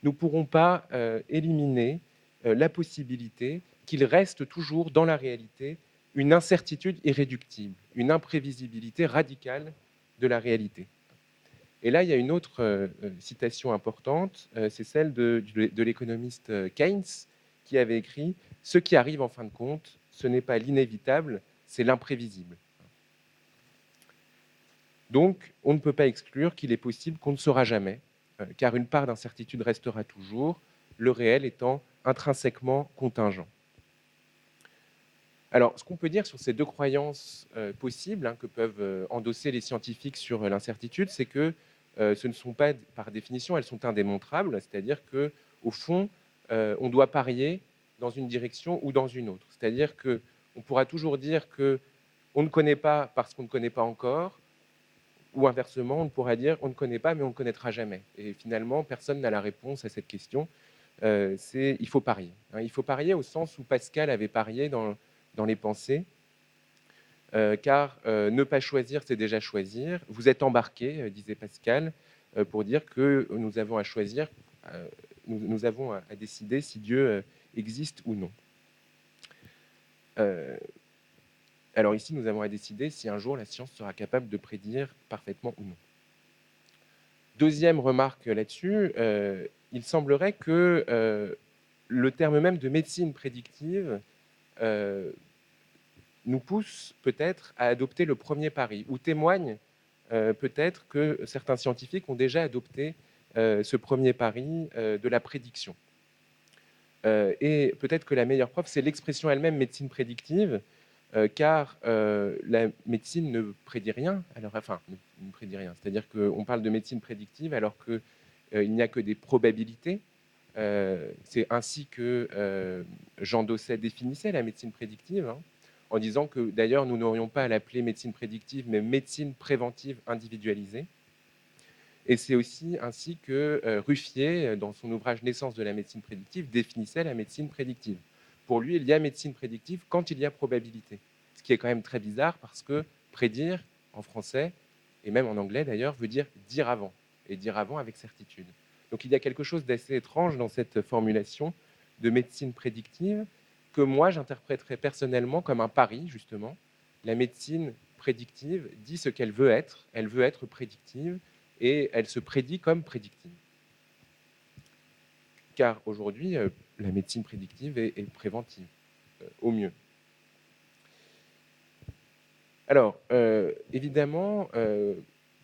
C: nous ne pourrons pas éliminer la possibilité qu'il reste toujours dans la réalité une incertitude irréductible, une imprévisibilité radicale de la réalité. Et là, il y a une autre citation importante, c'est celle de l'économiste Keynes, qui avait écrit « Ce qui arrive en fin de compte, ce n'est pas l'inévitable, c'est l'imprévisible ». Donc, on ne peut pas exclure qu'il est possible qu'on ne saura jamais, car une part d'incertitude restera toujours, le réel étant intrinsèquement contingent. Alors, ce qu'on peut dire sur ces deux croyances possibles que peuvent endosser les scientifiques sur l'incertitude, c'est que ce ne sont pas, par définition, elles sont indémontrables, c'est-à-dire qu'au fond, on doit parier dans une direction ou dans une autre. C'est-à-dire qu'on pourra toujours dire qu'on ne connaît pas parce qu'on ne connaît pas encore, ou inversement, on pourra dire on ne connaît pas, mais on ne connaîtra jamais. Et finalement, personne n'a la réponse à cette question. Il faut parier. Il faut parier au sens où Pascal avait parié dans les pensées, car ne pas choisir, c'est déjà choisir. Vous êtes embarqué, disait Pascal, pour dire que nous avons à choisir, nous avons à décider si Dieu existe ou non. Alors ici, nous avons à décider si un jour la science sera capable de prédire parfaitement ou non. Deuxième remarque là-dessus, il semblerait que le terme même de médecine prédictive nous pousse peut-être à adopter le premier pari, ou témoigne peut-être que certains scientifiques ont déjà adopté ce premier pari de la prédiction. Et peut-être que la meilleure preuve, c'est l'expression elle-même médecine prédictive, car la médecine ne prédit rien. Ne prédit rien. C'est-à-dire qu'on parle de médecine prédictive alors qu'il n'y a que des probabilités. C'est ainsi que Jean Dosset définissait la médecine prédictive, en disant que d'ailleurs nous n'aurions pas à l'appeler médecine prédictive, mais médecine préventive individualisée. Et c'est aussi ainsi que Ruffier, dans son ouvrage Naissance de la médecine prédictive, définissait la médecine prédictive. Pour lui, il y a médecine prédictive quand il y a probabilité. Ce qui est quand même très bizarre parce que prédire, en français, et même en anglais d'ailleurs, veut dire dire avant, et dire avant avec certitude. Donc il y a quelque chose d'assez étrange dans cette formulation de médecine prédictive que moi j'interpréterais personnellement comme un pari, justement. La médecine prédictive dit ce qu'elle veut être prédictive, et elle se prédit comme prédictive. Car aujourd'hui, la médecine prédictive est préventive, au mieux. Alors, évidemment,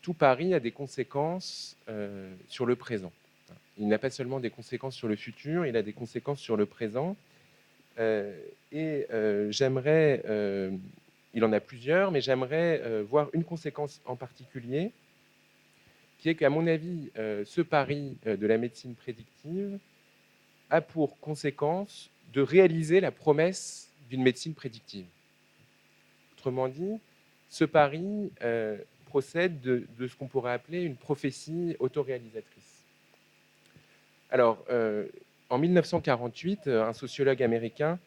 C: tout pari a des conséquences sur le présent. Il n'a pas seulement des conséquences sur le futur, il a des conséquences sur le présent. J'aimerais, il en a plusieurs, mais j'aimerais voir une conséquence en particulier, qui est qu'à mon avis, ce pari de la médecine prédictive a pour conséquence de réaliser la promesse d'une médecine prédictive. Autrement dit, ce pari procède de ce qu'on pourrait appeler une prophétie autoréalisatrice. Alors, en 1948, un sociologue américain,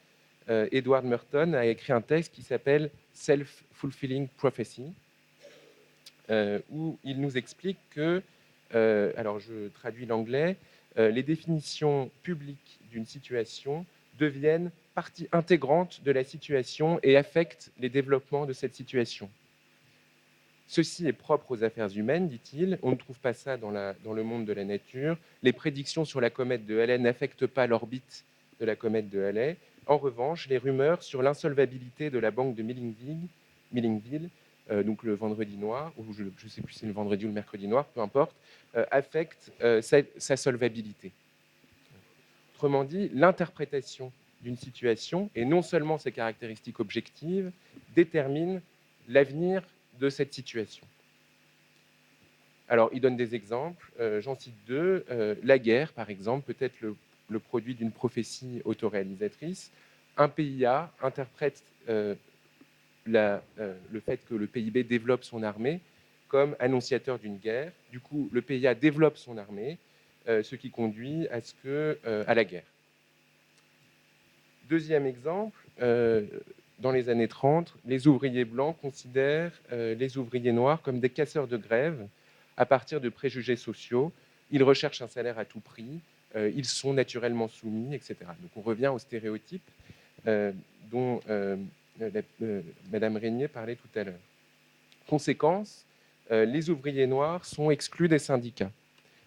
C: Edward Merton, a écrit un texte qui s'appelle « Self-Fulfilling Prophecy », où il nous explique que, alors je traduis l'anglais, les définitions publiques d'une situation deviennent partie intégrante de la situation et affectent les développements de cette situation. Ceci est propre aux affaires humaines, dit-il. On ne trouve pas ça dans le monde de la nature. Les prédictions sur la comète de Halley n'affectent pas l'orbite de la comète de Halley. En revanche, les rumeurs sur l'insolvabilité de la banque de Millingville, donc le vendredi noir, ou je ne sais plus si c'est le vendredi ou le mercredi noir, peu importe, affectent sa solvabilité. Autrement dit, l'interprétation d'une situation, et non seulement ses caractéristiques objectives, détermine l'avenir de cette situation. Alors, il donne des exemples, j'en cite deux. La guerre, par exemple, peut être le produit d'une prophétie autoréalisatrice. Un PIA interprète le fait que le PIB développe son armée comme annonciateur d'une guerre. Du coup, le PIA développe son armée, ce qui conduit à la guerre. Deuxième exemple, dans les années 30, les ouvriers blancs considèrent les ouvriers noirs comme des casseurs de grève à partir de préjugés sociaux. Ils recherchent un salaire à tout prix, ils sont naturellement soumis, etc. Donc on revient aux stéréotypes dont Madame Régnier parlait tout à l'heure. Conséquence, les ouvriers noirs sont exclus des syndicats.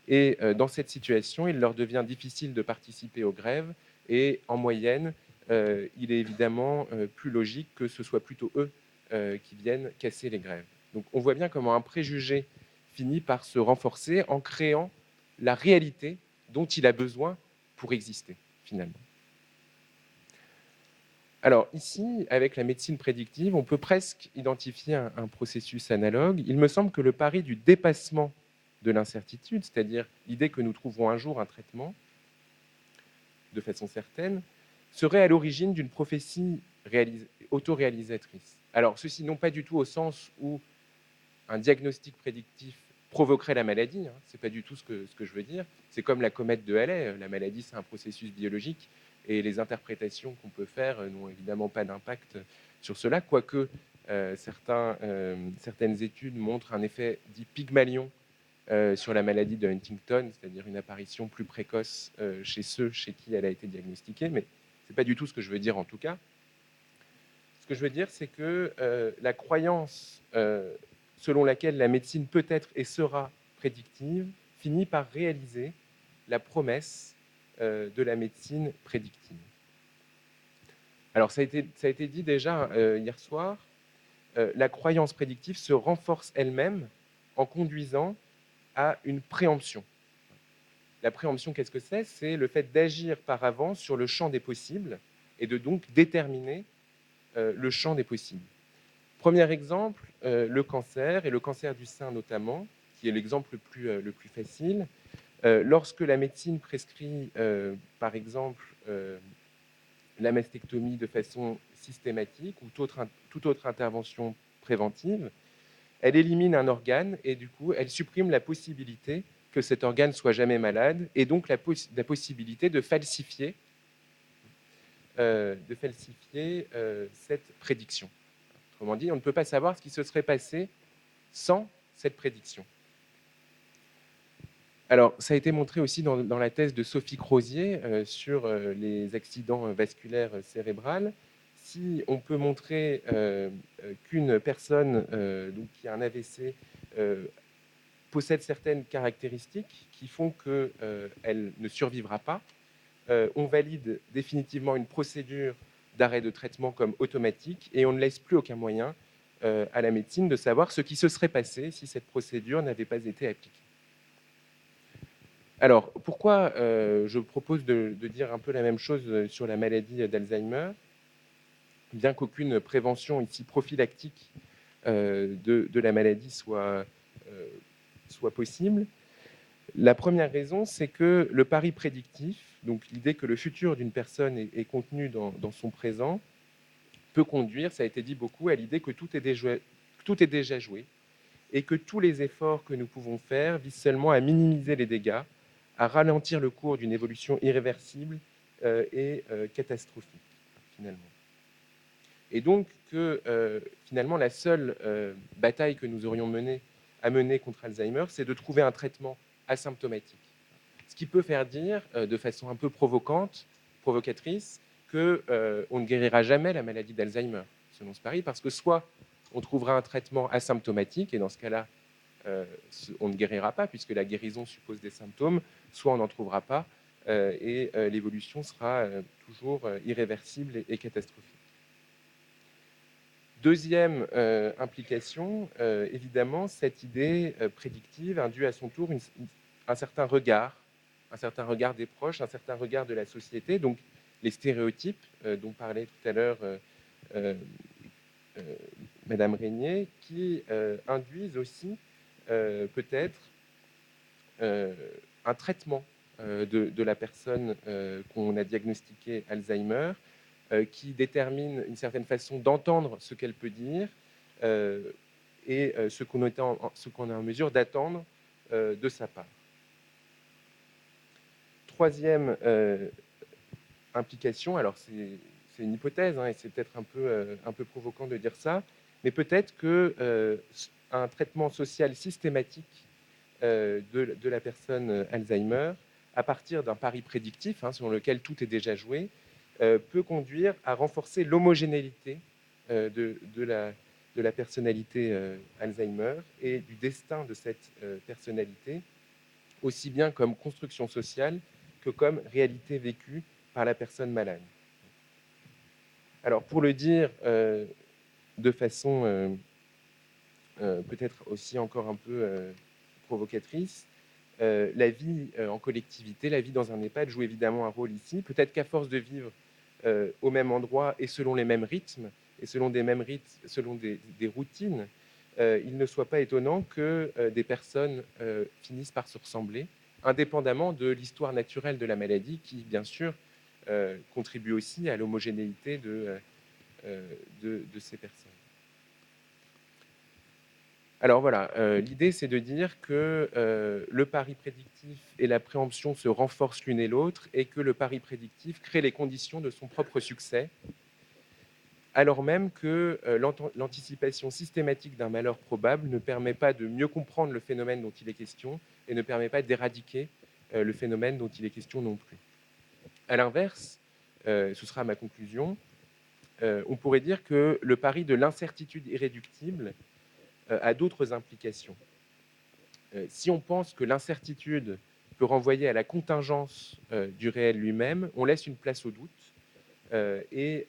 C: Et dans cette situation, il leur devient difficile de participer aux grèves et en moyenne, il est évidemment plus logique que ce soit plutôt eux qui viennent casser les grèves. Donc on voit bien comment un préjugé finit par se renforcer en créant la réalité dont il a besoin pour exister, finalement. Alors ici, avec la médecine prédictive, on peut presque identifier un processus analogue. Il me semble que le pari du dépassement de l'incertitude, c'est-à-dire l'idée que nous trouverons un jour un traitement, de façon certaine, serait à l'origine d'une prophétie autoréalisatrice. Alors, ceci non pas du tout au sens où un diagnostic prédictif provoquerait la maladie, hein, ce n'est pas du tout ce que je veux dire. C'est comme la comète de Halley, la maladie c'est un processus biologique, et les interprétations qu'on peut faire n'ont évidemment pas d'impact sur cela, quoique certaines études montrent un effet dit Pygmalion sur la maladie de Huntington, c'est-à-dire une apparition plus précoce chez ceux chez qui elle a été diagnostiquée, mais ce n'est pas du tout ce que je veux dire en tout cas. Ce que je veux dire, c'est que la croyance selon laquelle la médecine peut être et sera prédictive finit par réaliser la promesse de la médecine prédictive. Alors, ça a été dit déjà hier soir, la croyance prédictive se renforce elle-même en conduisant à une préemption. La préemption, qu'est-ce que c'est? C'est le fait d'agir par avance sur le champ des possibles et de donc déterminer le champ des possibles. Premier exemple, le cancer, et le cancer du sein notamment, qui est l'exemple le plus facile. Lorsque la médecine prescrit, par exemple, la mastectomie de façon systématique ou toute autre intervention préventive, elle élimine un organe et du coup, elle supprime la possibilité que cet organe soit jamais malade et donc la possibilité de falsifier cette prédiction. Autrement dit, on ne peut pas savoir ce qui se serait passé sans cette prédiction. Alors, ça a été montré aussi dans la thèse de Sophie Crozier sur les accidents vasculaires cérébrales. Si on peut montrer qu'une personne donc, qui a un AVC possède certaines caractéristiques qui font qu'elle ne survivra pas, on valide définitivement une procédure d'arrêt de traitement comme automatique et on ne laisse plus aucun moyen à la médecine de savoir ce qui se serait passé si cette procédure n'avait pas été appliquée. Alors, pourquoi je propose de dire un peu la même chose sur la maladie d'Alzheimer, bien qu'aucune prévention ici prophylactique de la maladie soit possible. La première raison, c'est que le pari prédictif, donc l'idée que le futur d'une personne est contenu dans son présent, peut conduire, ça a été dit beaucoup, à l'idée que tout est déjà joué et que tous les efforts que nous pouvons faire visent seulement à minimiser les dégâts, à ralentir le cours d'une évolution irréversible et catastrophique, finalement. Et donc que finalement la seule bataille que nous aurions à mener contre Alzheimer, c'est de trouver un traitement asymptomatique. Ce qui peut faire dire, de façon un peu provocatrice, qu'on ne guérira jamais la maladie d'Alzheimer, selon ce pari, parce que soit on trouvera un traitement asymptomatique, et dans ce cas-là, on ne guérira pas, puisque la guérison suppose des symptômes, soit on n'en trouvera pas, et l'évolution sera toujours irréversible et catastrophique. Deuxième implication, évidemment, cette idée prédictive induit à son tour un certain regard des proches, un certain regard de la société, donc les stéréotypes dont parlait tout à l'heure Madame Régnier, qui induisent aussi peut-être un traitement de la personne qu'on a diagnostiquée Alzheimer, qui détermine une certaine façon d'entendre ce qu'elle peut dire et ce qu'on est en mesure d'attendre de sa part. Troisième implication, alors c'est une hypothèse, hein, et c'est peut-être un peu provoquant de dire ça, mais peut-être qu'un traitement social systématique de la personne Alzheimer, à partir d'un pari prédictif, hein, selon lequel tout est déjà joué, peut conduire à renforcer l'homogénéité de la personnalité Alzheimer et du destin de cette personnalité, aussi bien comme construction sociale que comme réalité vécue par la personne malade. Alors, pour le dire de façon peut-être aussi encore un peu provocatrice, la vie en collectivité, la vie dans un EHPAD joue évidemment un rôle ici. Peut-être qu'à force de vivre au même endroit et selon les mêmes rythmes, et selon des routines, il ne soit pas étonnant que des personnes finissent par se ressembler, indépendamment de l'histoire naturelle de la maladie, qui, bien sûr, contribue aussi à l'homogénéité de ces personnes. Alors voilà, l'idée, c'est de dire que le pari prédictif et la préemption se renforcent l'une et l'autre, et que le pari prédictif crée les conditions de son propre succès, alors même que l'anticipation systématique d'un malheur probable ne permet pas de mieux comprendre le phénomène dont il est question et ne permet pas d'éradiquer le phénomène dont il est question non plus. À l'inverse, ce sera ma conclusion, on pourrait dire que le pari de l'incertitude irréductible a d'autres implications. Si on pense que l'incertitude peut renvoyer à la contingence du réel lui-même, on laisse une place au doute, et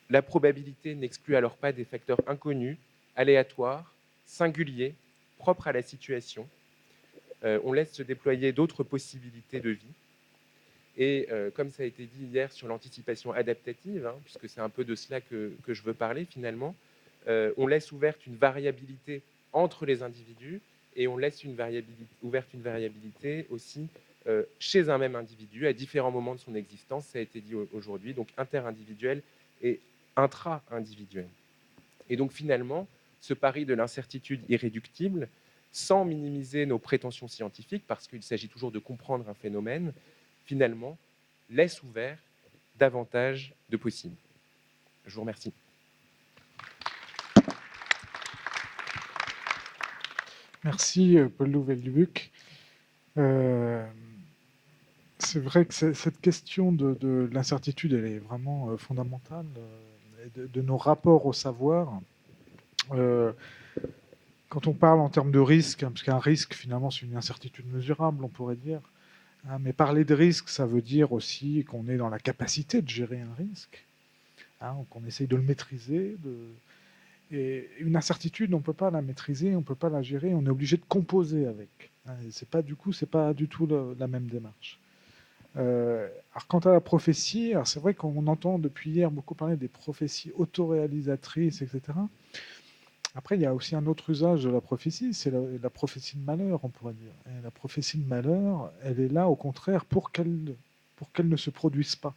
C: la probabilité n'exclut alors pas des facteurs inconnus, aléatoires, singuliers, propres à la situation. On laisse se déployer d'autres possibilités de vie. Et comme ça a été dit hier sur l'anticipation adaptative, hein, puisque c'est un peu de cela que je veux parler finalement, on laisse ouverte une variabilité entre les individus, et on laisse ouverte une variabilité aussi chez un même individu à différents moments de son existence, ça a été dit aujourd'hui, donc interindividuel et intra-individuel. Et donc finalement, ce pari de l'incertitude irréductible, sans minimiser nos prétentions scientifiques, parce qu'il s'agit toujours de comprendre un phénomène, finalement, laisse ouvert davantage de possibles. Je vous remercie.
A: Merci, Paul Louvel-Dubuc. C'est vrai que cette question de l'incertitude, elle est vraiment fondamentale, de nos rapports au savoir. Quand on parle en termes de risque, hein, parce qu'un risque, finalement, c'est une incertitude mesurable, on pourrait dire. Hein, mais parler de risque, ça veut dire aussi qu'on est dans la capacité de gérer un risque, hein, qu'on essaye de le maîtriser. Et une incertitude, on ne peut pas la maîtriser, on ne peut pas la gérer, on est obligé de composer avec. Hein, c'est pas du tout la même démarche. Alors quant à la prophétie, c'est vrai qu'on entend depuis hier beaucoup parler des prophéties autoréalisatrices, etc. Après, il y a aussi un autre usage de la prophétie, c'est la prophétie de malheur, on pourrait dire. Et la prophétie de malheur, elle est là, au contraire, pour qu'elle ne se produise pas.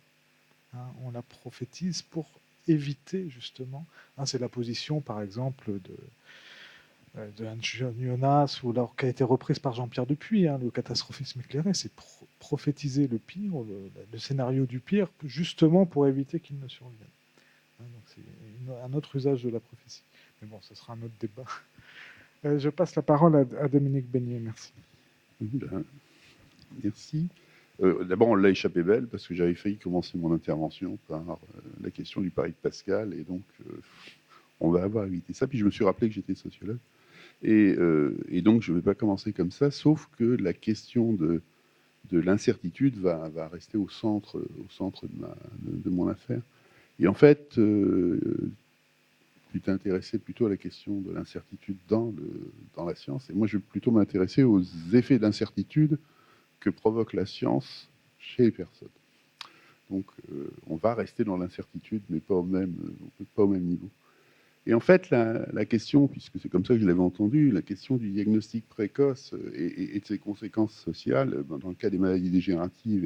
A: Hein, on la prophétise pour éviter, justement. Hein, c'est la position, par exemple, de Hans Jonas, ou alors qui a été reprise par Jean-Pierre Dupuy, hein, le catastrophisme éclairé, c'est prophétiser le pire, le scénario du pire, justement pour éviter qu'il ne survienne. Hein, donc c'est un autre usage de la prophétie. Mais bon, ce sera un autre débat. Je passe la parole à Dominique Beignet, merci.
D: Merci. D'abord, on l'a échappé belle, parce que j'avais failli commencer mon intervention par la question du pari de Pascal, et donc on va avoir évité ça. Puis je me suis rappelé que j'étais sociologue, et donc je ne vais pas commencer comme ça, sauf que la question de l'incertitude va rester au centre de mon affaire. Et en fait, tu t'es intéressé plutôt à la question de l'incertitude dans la science, et moi je vais plutôt m'intéresser aux effets d'incertitude que provoque la science chez les personnes. Donc on va rester dans l'incertitude, mais pas au même niveau. Et en fait, la question, puisque c'est comme ça que je l'avais entendu, la question du diagnostic précoce et de ses conséquences sociales, dans le cas des maladies dégénératives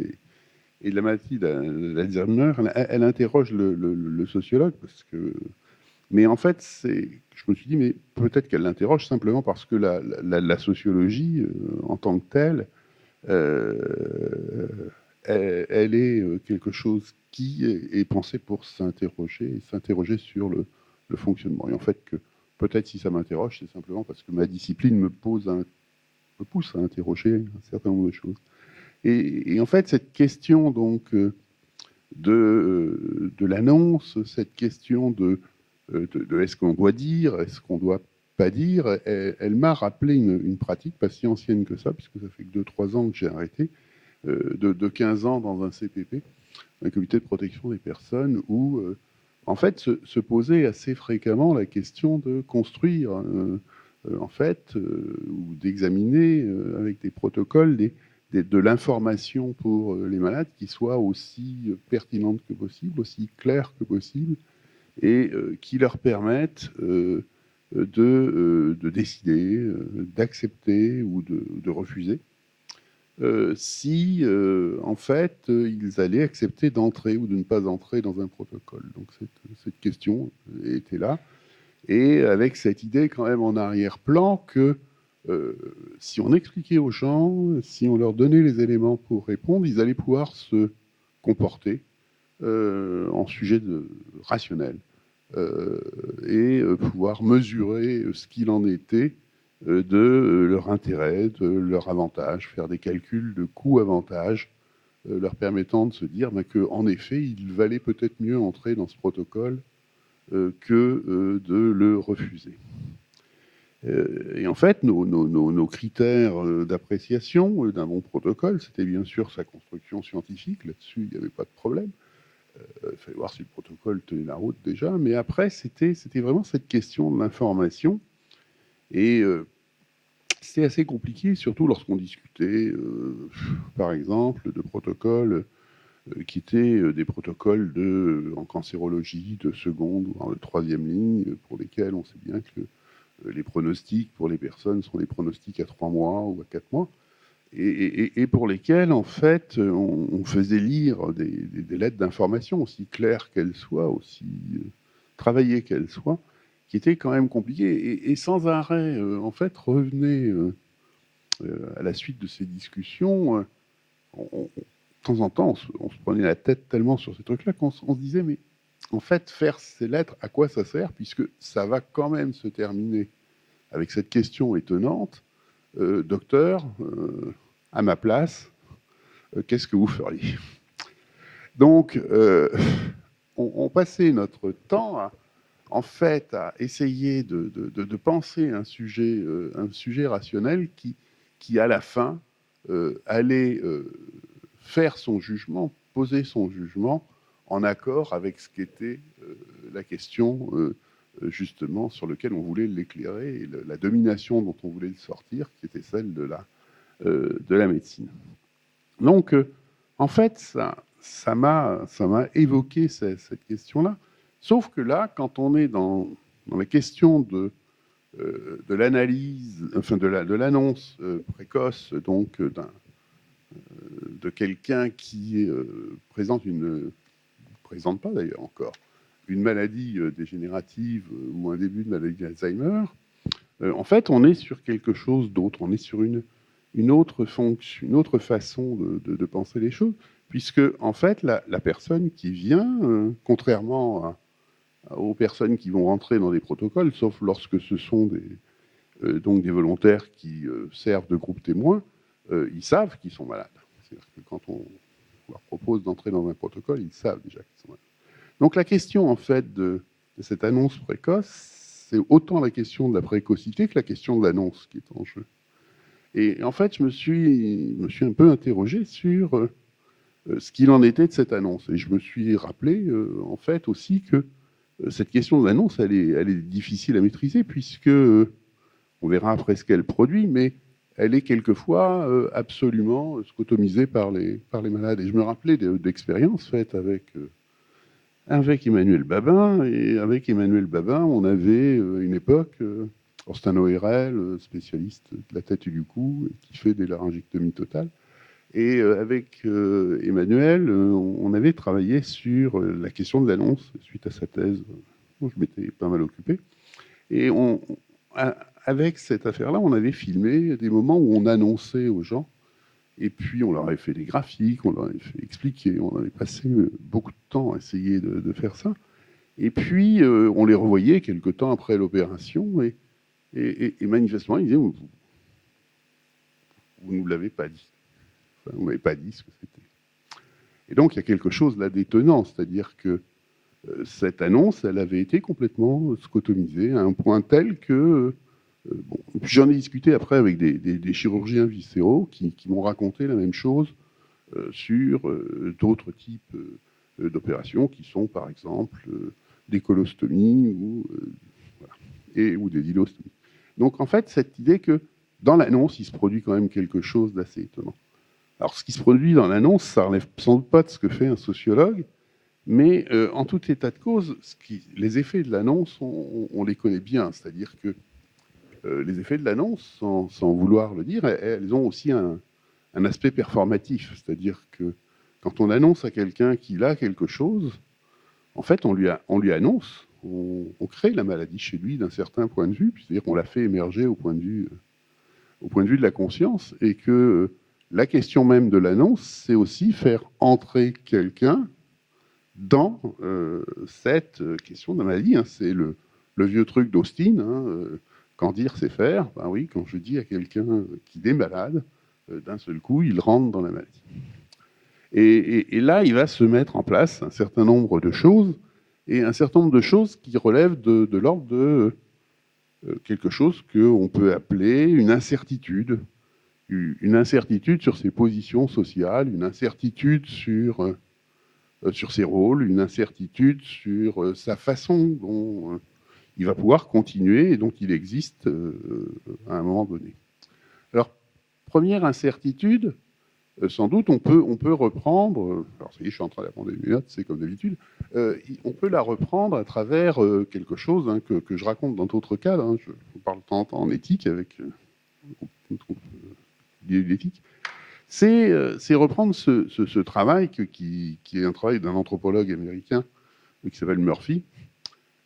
D: et de la maladie d'Alzheimer, elle interroge le sociologue, parce que... Mais en fait, je me suis dit, mais peut-être qu'elle l'interroge simplement parce que la sociologie, en tant que telle, elle est quelque chose qui est pensé pour s'interroger sur le fonctionnement. Et en fait, que peut-être si ça m'interroge, c'est simplement parce que ma discipline me pousse à interroger un certain nombre de choses. Et en fait, cette question donc de l'annonce, cette question de est-ce qu'on doit dire, est-ce qu'on doit pas dire, elle m'a rappelé une pratique pas si ancienne que ça, puisque ça fait que 2-3 ans que j'ai arrêté, de 15 ans dans un CPP, un comité de protection des personnes, où en fait se posait assez fréquemment la question de construire en fait, ou d'examiner avec des protocoles de l'information pour les malades qui soit aussi pertinente que possible, aussi claire que possible, et qui leur permettent de décider, d'accepter ou de refuser, si en fait ils allaient accepter d'entrer ou de ne pas entrer dans un protocole. Donc cette question était là, et avec cette idée quand même en arrière-plan que si on expliquait aux gens, si on leur donnait les éléments pour répondre, ils allaient pouvoir se comporter en sujet rationnel et pouvoir mesurer ce qu'il en était de leur intérêt, de leur avantage, faire des calculs de coût-avantage leur permettant de se dire qu'en effet, il valait peut-être mieux entrer dans ce protocole que de le refuser. Et en fait, nos critères d'appréciation d'un bon protocole, c'était bien sûr sa construction scientifique. Là-dessus, il n'y avait pas de problème. Il fallait voir si le protocole tenait la route déjà. Mais après, c'était vraiment cette question de l'information. Et c'était assez compliqué, surtout lorsqu'on discutait, par exemple, de protocoles qui étaient des protocoles en cancérologie de seconde ou de troisième ligne, pour lesquels on sait bien que les pronostics pour les personnes sont des pronostics à 3 mois ou à 4 mois, et pour lesquels, en fait, on faisait lire des lettres d'information, aussi claires qu'elles soient, aussi travaillées qu'elles soient, qui étaient quand même compliquées, et sans arrêt, en fait, revenait à la suite de ces discussions, de temps en temps, on se prenait la tête tellement sur ces trucs-là qu'on se disait, mais en fait, faire ces lettres, à quoi ça sert? Puisque ça va quand même se terminer avec cette question étonnante. Docteur, à ma place, qu'est-ce que vous feriez? Donc, on passait notre temps en fait, à essayer de penser un sujet rationnel qui à la fin, allait faire son jugement, poser son jugement en accord avec ce qu'était la question justement sur laquelle on voulait l'éclairer et la domination dont on voulait le sortir, qui était celle de la médecine. Donc, en fait, ça m'a évoqué cette question-là. Sauf que là, quand on est dans la question de l'analyse, enfin de l'annonce précoce, donc de quelqu'un qui présente pas d'ailleurs encore, une maladie dégénérative ou un début de maladie d'Alzheimer, en fait, on est sur quelque chose d'autre. On est sur une autre fonction, une autre façon de penser les choses, puisque en fait, la personne qui vient, contrairement aux personnes qui vont rentrer dans des protocoles, sauf lorsque ce sont donc des volontaires qui servent de groupe témoin, ils savent qu'ils sont malades. C'est-à-dire que quand on leur propose d'entrer dans un protocole, ils savent déjà qu'ils sont malades. Donc la question, en fait, de cette annonce précoce, c'est autant la question de la précocité que la question de l'annonce qui est en jeu. Et en fait, je me suis un peu interrogé sur ce qu'il en était de cette annonce. Et je me suis rappelé, en fait, aussi que cette question de l'annonce, elle est difficile à maîtriser, puisque on verra après ce qu'elle produit, mais elle est quelquefois absolument scotomisée par les malades. Et je me rappelais d'expériences faites avec Emmanuel Babin. Et avec Emmanuel Babin, on avait une époque, c'est un ORL spécialiste de la tête et du cou, qui fait des laryngectomies totales. Et avec Emmanuel, on avait travaillé sur la question de l'annonce suite à sa thèse. Je m'étais pas mal occupé. Et avec cette affaire-là, on avait filmé des moments où on annonçait aux gens, et puis on leur avait fait des graphiques, on leur avait fait expliquer, on avait passé beaucoup de temps à essayer de faire ça. Et puis on les revoyait quelque temps après l'opération, et manifestement, ils disaient, vous ne nous l'avez pas dit. Enfin, vous ne m'avez pas dit ce que c'était. Et donc, il y a quelque chose là d'étonnant, c'est-à-dire que cette annonce, elle avait été complètement scotomisée à un point tel que... bon, j'en ai discuté après avec des chirurgiens viscéraux qui m'ont raconté la même chose sur d'autres types d'opérations qui sont, par exemple, des colostomies voilà, ou des iléostomies. Donc, en fait, cette idée que dans l'annonce, il se produit quand même quelque chose d'assez étonnant. Alors, ce qui se produit dans l'annonce, ça ne relève sans doute pas de ce que fait un sociologue, Mais en tout état de cause, les effets de l'annonce, on les connaît bien. C'est-à-dire que les effets de l'annonce, sans vouloir le dire, elles ont aussi un aspect performatif. C'est-à-dire que quand on annonce à quelqu'un qu'il a quelque chose, en fait, on lui annonce, on crée la maladie chez lui d'un certain point de vue, c'est-à-dire qu'on la fait émerger au point de vue de la conscience, et que la question même de l'annonce, c'est aussi faire entrer quelqu'un dans cette question de la maladie. C'est le vieux truc d'Austin, quand dire c'est faire. Ben oui, quand je dis à quelqu'un qu'il est malade, d'un seul coup, il rentre dans la maladie. Et là, il va se mettre en place un certain nombre de choses, et un certain nombre de choses qui relèvent de l'ordre de quelque chose qu'on peut appeler une incertitude sur ses positions sociales, une incertitude sur ses rôles, une incertitude sur sa façon dont il va pouvoir continuer et dont il existe à un moment donné. Alors, première incertitude, sans doute, on peut reprendre, alors ça y est, je suis en train d'apprendre des notes, c'est comme d'habitude, on peut la reprendre à travers quelque chose que je raconte dans d'autres cadres. Je parle de temps en temps en éthique avec l'idée d'éthique. C'est reprendre ce travail qui est un travail d'un anthropologue américain qui s'appelle Murphy.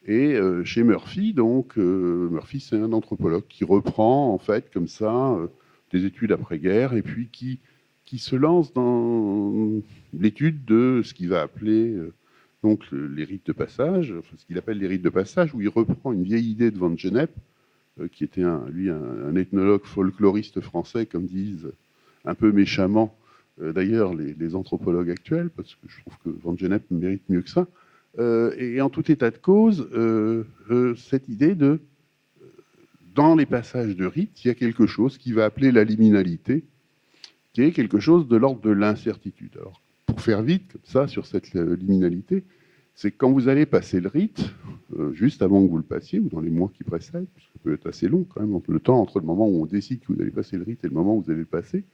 D: Et chez Murphy, donc, Murphy, c'est un anthropologue qui reprend, en fait, comme ça, des études après-guerre, et puis qui se lance dans l'étude de ce qu'il va appeler donc les rites de passage, enfin, ce qu'il appelle les rites de passage, où il reprend une vieille idée de Van Gennep, qui était un ethnologue folkloriste français, comme disent un peu méchamment d'ailleurs les anthropologues actuels, parce que je trouve que Van Gennep mérite mieux que ça. Et en tout état de cause, cette idée de dans les passages de rites, il y a quelque chose qui va appeler la liminalité, qui est quelque chose de l'ordre de l'incertitude. Alors, pour faire vite, comme ça, sur cette liminalité, c'est que quand vous allez passer le rite, juste avant que vous le passiez, ou dans les mois qui précèdent, parce que ça peut être assez long quand même, le temps entre le moment où on décide que vous allez passer le rite et le moment où vous allez le passer,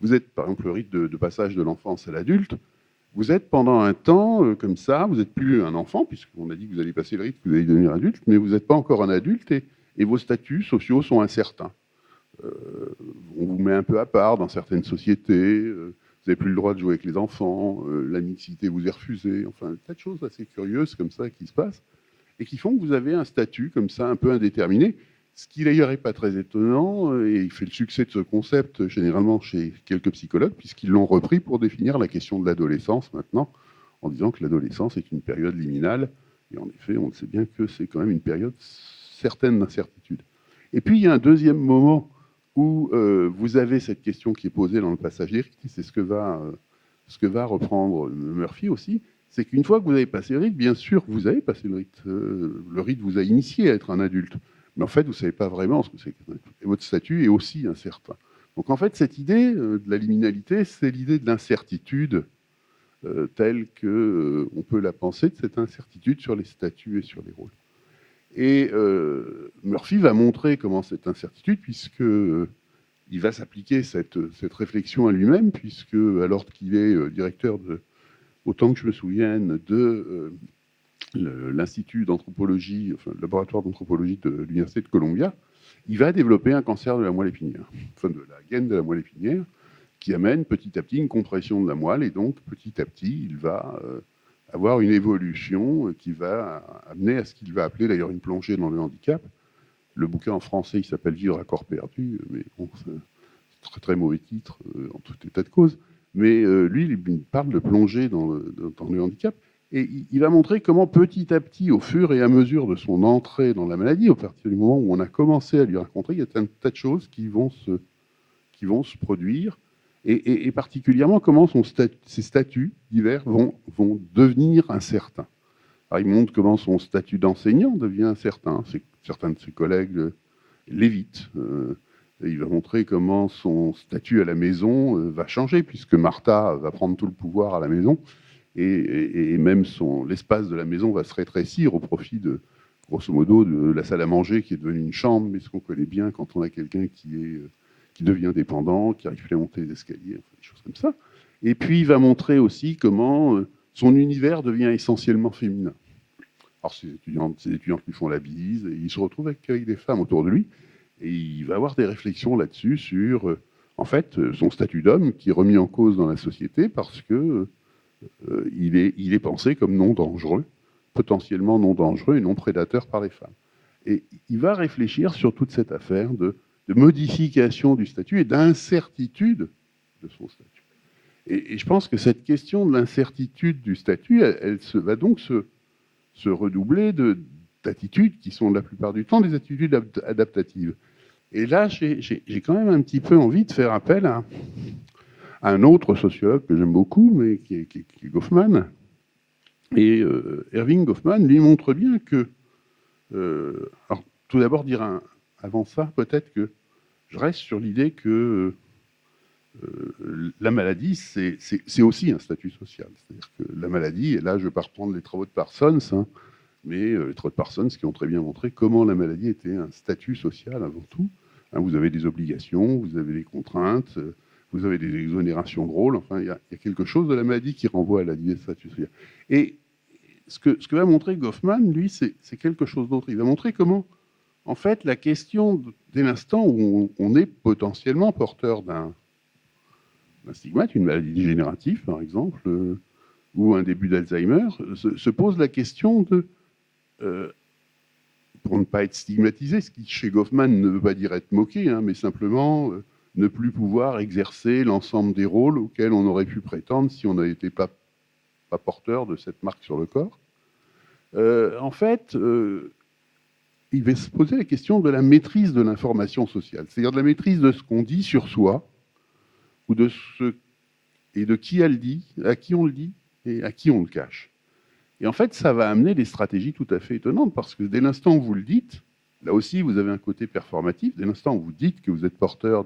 D: vous êtes, par exemple, le rite de passage de l'enfance à l'adulte, vous êtes pendant un temps comme ça, vous n'êtes plus un enfant, puisqu'on a dit que vous allez passer le rite, que vous allez devenir adulte, mais vous n'êtes pas encore un adulte, et vos statuts sociaux sont incertains. On vous met un peu à part dans certaines sociétés, vous n'avez plus le droit de jouer avec les enfants, la mixité vous est refusée, enfin, des tas de choses assez curieuses comme ça qui se passent, et qui font que vous avez un statut comme ça un peu indéterminé, ce qui d'ailleurs n'est pas très étonnant, et il fait le succès de ce concept généralement chez quelques psychologues, puisqu'ils l'ont repris pour définir la question de l'adolescence maintenant, en disant que l'adolescence est une période liminale, et en effet, on le sait bien que c'est quand même une période certaine d'incertitude. Et puis il y a un deuxième moment où vous avez cette question qui est posée dans le passage des rites, et c'est ce que va reprendre Murphy aussi, c'est qu'une fois que vous avez passé le rite, bien sûr, vous avez passé le rite. Le rite vous a initié à être un adulte. Mais en fait, vous ne savez pas vraiment ce que c'est. Et votre statut est aussi incertain. Donc en fait, cette idée de la liminalité, c'est l'idée de l'incertitude telle qu'on peut la penser, de cette incertitude sur les statuts et sur les rôles. Et Murphy va montrer comment cette incertitude, puisque il va s'appliquer cette réflexion à lui-même, puisque alors qu'il est directeur autant que je me souvienne, de l'Institut d'anthropologie, enfin le laboratoire d'anthropologie de l'Université de Columbia, il va développer un cancer de la moelle épinière, enfin de la gaine de la moelle épinière, qui amène petit à petit une compression de la moelle, et donc petit à petit, il va avoir une évolution qui va amener à ce qu'il va appeler d'ailleurs une plongée dans le handicap. Le bouquin en français, il s'appelle Vivre à corps perdu, mais bon, c'est un très très mauvais titre en tout état de cause. Mais lui, il parle de plongée dans le handicap, et il va montrer comment petit à petit, au fur et à mesure de son entrée dans la maladie, au partir du moment où on a commencé à lui raconter, il y a un tas de choses qui vont se produire, et particulièrement comment ses statuts divers vont devenir incertains. Alors, il montre comment son statut d'enseignant devient incertain. Certains de ses collègues l'évitent. Il va montrer comment son statut à la maison va changer, puisque Martha va prendre tout le pouvoir à la maison, et même l'espace de la maison va se rétrécir au profit grosso modo, de la salle à manger qui est devenue une chambre, mais ce qu'on connaît bien quand on a quelqu'un qui devient dépendant, qui arrive plus à monter les escaliers, enfin, des choses comme ça. Et puis il va montrer aussi comment son univers devient essentiellement féminin. Alors, ses étudiantes lui font la bise, et il se retrouve avec des femmes autour de lui, et il va avoir des réflexions là-dessus sur, en fait, son statut d'homme qui est remis en cause dans la société parce que il est pensé comme non dangereux, potentiellement non dangereux et non prédateur par les femmes. Et il va réfléchir sur toute cette affaire de modification du statut et d'incertitude de son statut. Et je pense que cette question de l'incertitude du statut, elle va donc se redoubler d'attitudes qui sont la plupart du temps des attitudes adaptatives. Et là, j'ai quand même un petit peu envie de faire appel à un autre sociologue que j'aime beaucoup, mais qui est Goffman. Et Erving Goffman lui montre bien que... alors, tout d'abord, dire avant ça, peut-être que je reste sur l'idée que la maladie, c'est aussi un statut social. C'est-à-dire que la maladie, et là, je ne vais pas reprendre les travaux de Parsons, hein, mais les travaux de Parsons qui ont très bien montré comment la maladie était un statut social avant tout. Hein, vous avez des obligations, vous avez des contraintes, vous avez des exonérations de rôle. Enfin, il y a quelque chose de la maladie qui renvoie à la vie statut social. Et ce que va montrer Goffman, lui, c'est quelque chose d'autre. Il va montrer comment, en fait, la question, dès l'instant où on est potentiellement porteur d'un stigmate, une maladie dégénérative, par exemple, ou un début d'Alzheimer, se pose la question de, pour ne pas être stigmatisé, ce qui chez Goffman ne veut pas dire être moqué, hein, mais simplement ne plus pouvoir exercer l'ensemble des rôles auxquels on aurait pu prétendre si on n'avait été pas porteur de cette marque sur le corps. En fait, il va se poser la question de la maîtrise de l'information sociale, c'est-à-dire de la maîtrise de ce qu'on dit sur soi, ou et de qui elle dit, à qui on le dit, et à qui on le cache. Et en fait, ça va amener des stratégies tout à fait étonnantes, parce que dès l'instant où vous le dites, là aussi, vous avez un côté performatif, dès l'instant où vous dites que vous êtes porteur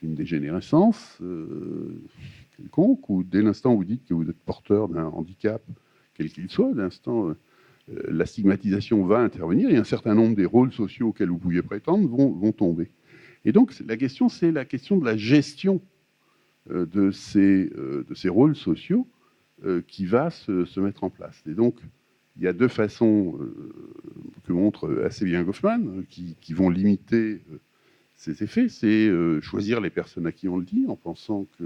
D: d'une dégénérescence quelconque, ou dès l'instant où vous dites que vous êtes porteur d'un handicap, quel qu'il soit, dès l'instant, la stigmatisation va intervenir, et un certain nombre des rôles sociaux auxquels vous pouviez prétendre vont tomber. Et donc, la question, c'est la question de la gestion de ces rôles sociaux qui va se mettre en place. Et donc, il y a deux façons que montre assez bien Goffman, qui vont limiter ces effets. C'est choisir les personnes à qui on le dit, en pensant que,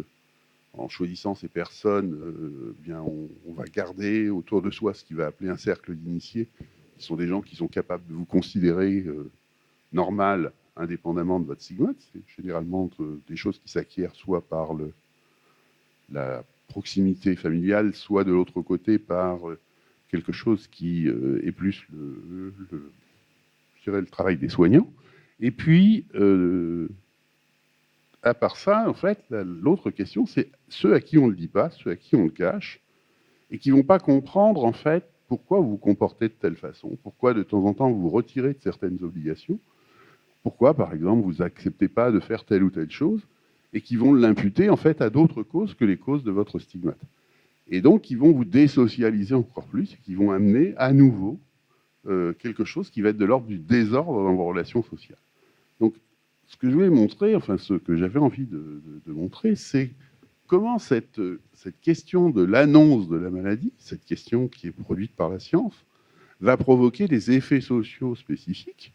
D: en choisissant ces personnes, bien, on va garder autour de soi ce qu'il va appeler un cercle d'initiés, qui sont des gens qui sont capables de vous considérer normal, indépendamment de votre stigmate. C'est généralement des choses qui s'acquièrent soit par la proximité familiale, soit de l'autre côté par quelque chose qui est plus je dirais, le travail des soignants. Et puis, à part ça, en fait, l'autre question, c'est ceux à qui on ne le dit pas, ceux à qui on le cache, et qui ne vont pas comprendre, en fait, pourquoi vous vous comportez de telle façon, pourquoi de temps en temps vous vous retirez de certaines obligations, pourquoi, par exemple, vous n'acceptez pas de faire telle ou telle chose, et qui vont l'imputer, en fait, à d'autres causes que les causes de votre stigmate. Et donc, ils vont vous désocialiser encore plus, et qui vont amener à nouveau quelque chose qui va être de l'ordre du désordre dans vos relations sociales. Donc, ce que je voulais montrer, enfin, ce que j'avais envie de montrer, c'est comment cette question de l'annonce de la maladie, cette question qui est produite par la science, va provoquer des effets sociaux spécifiques,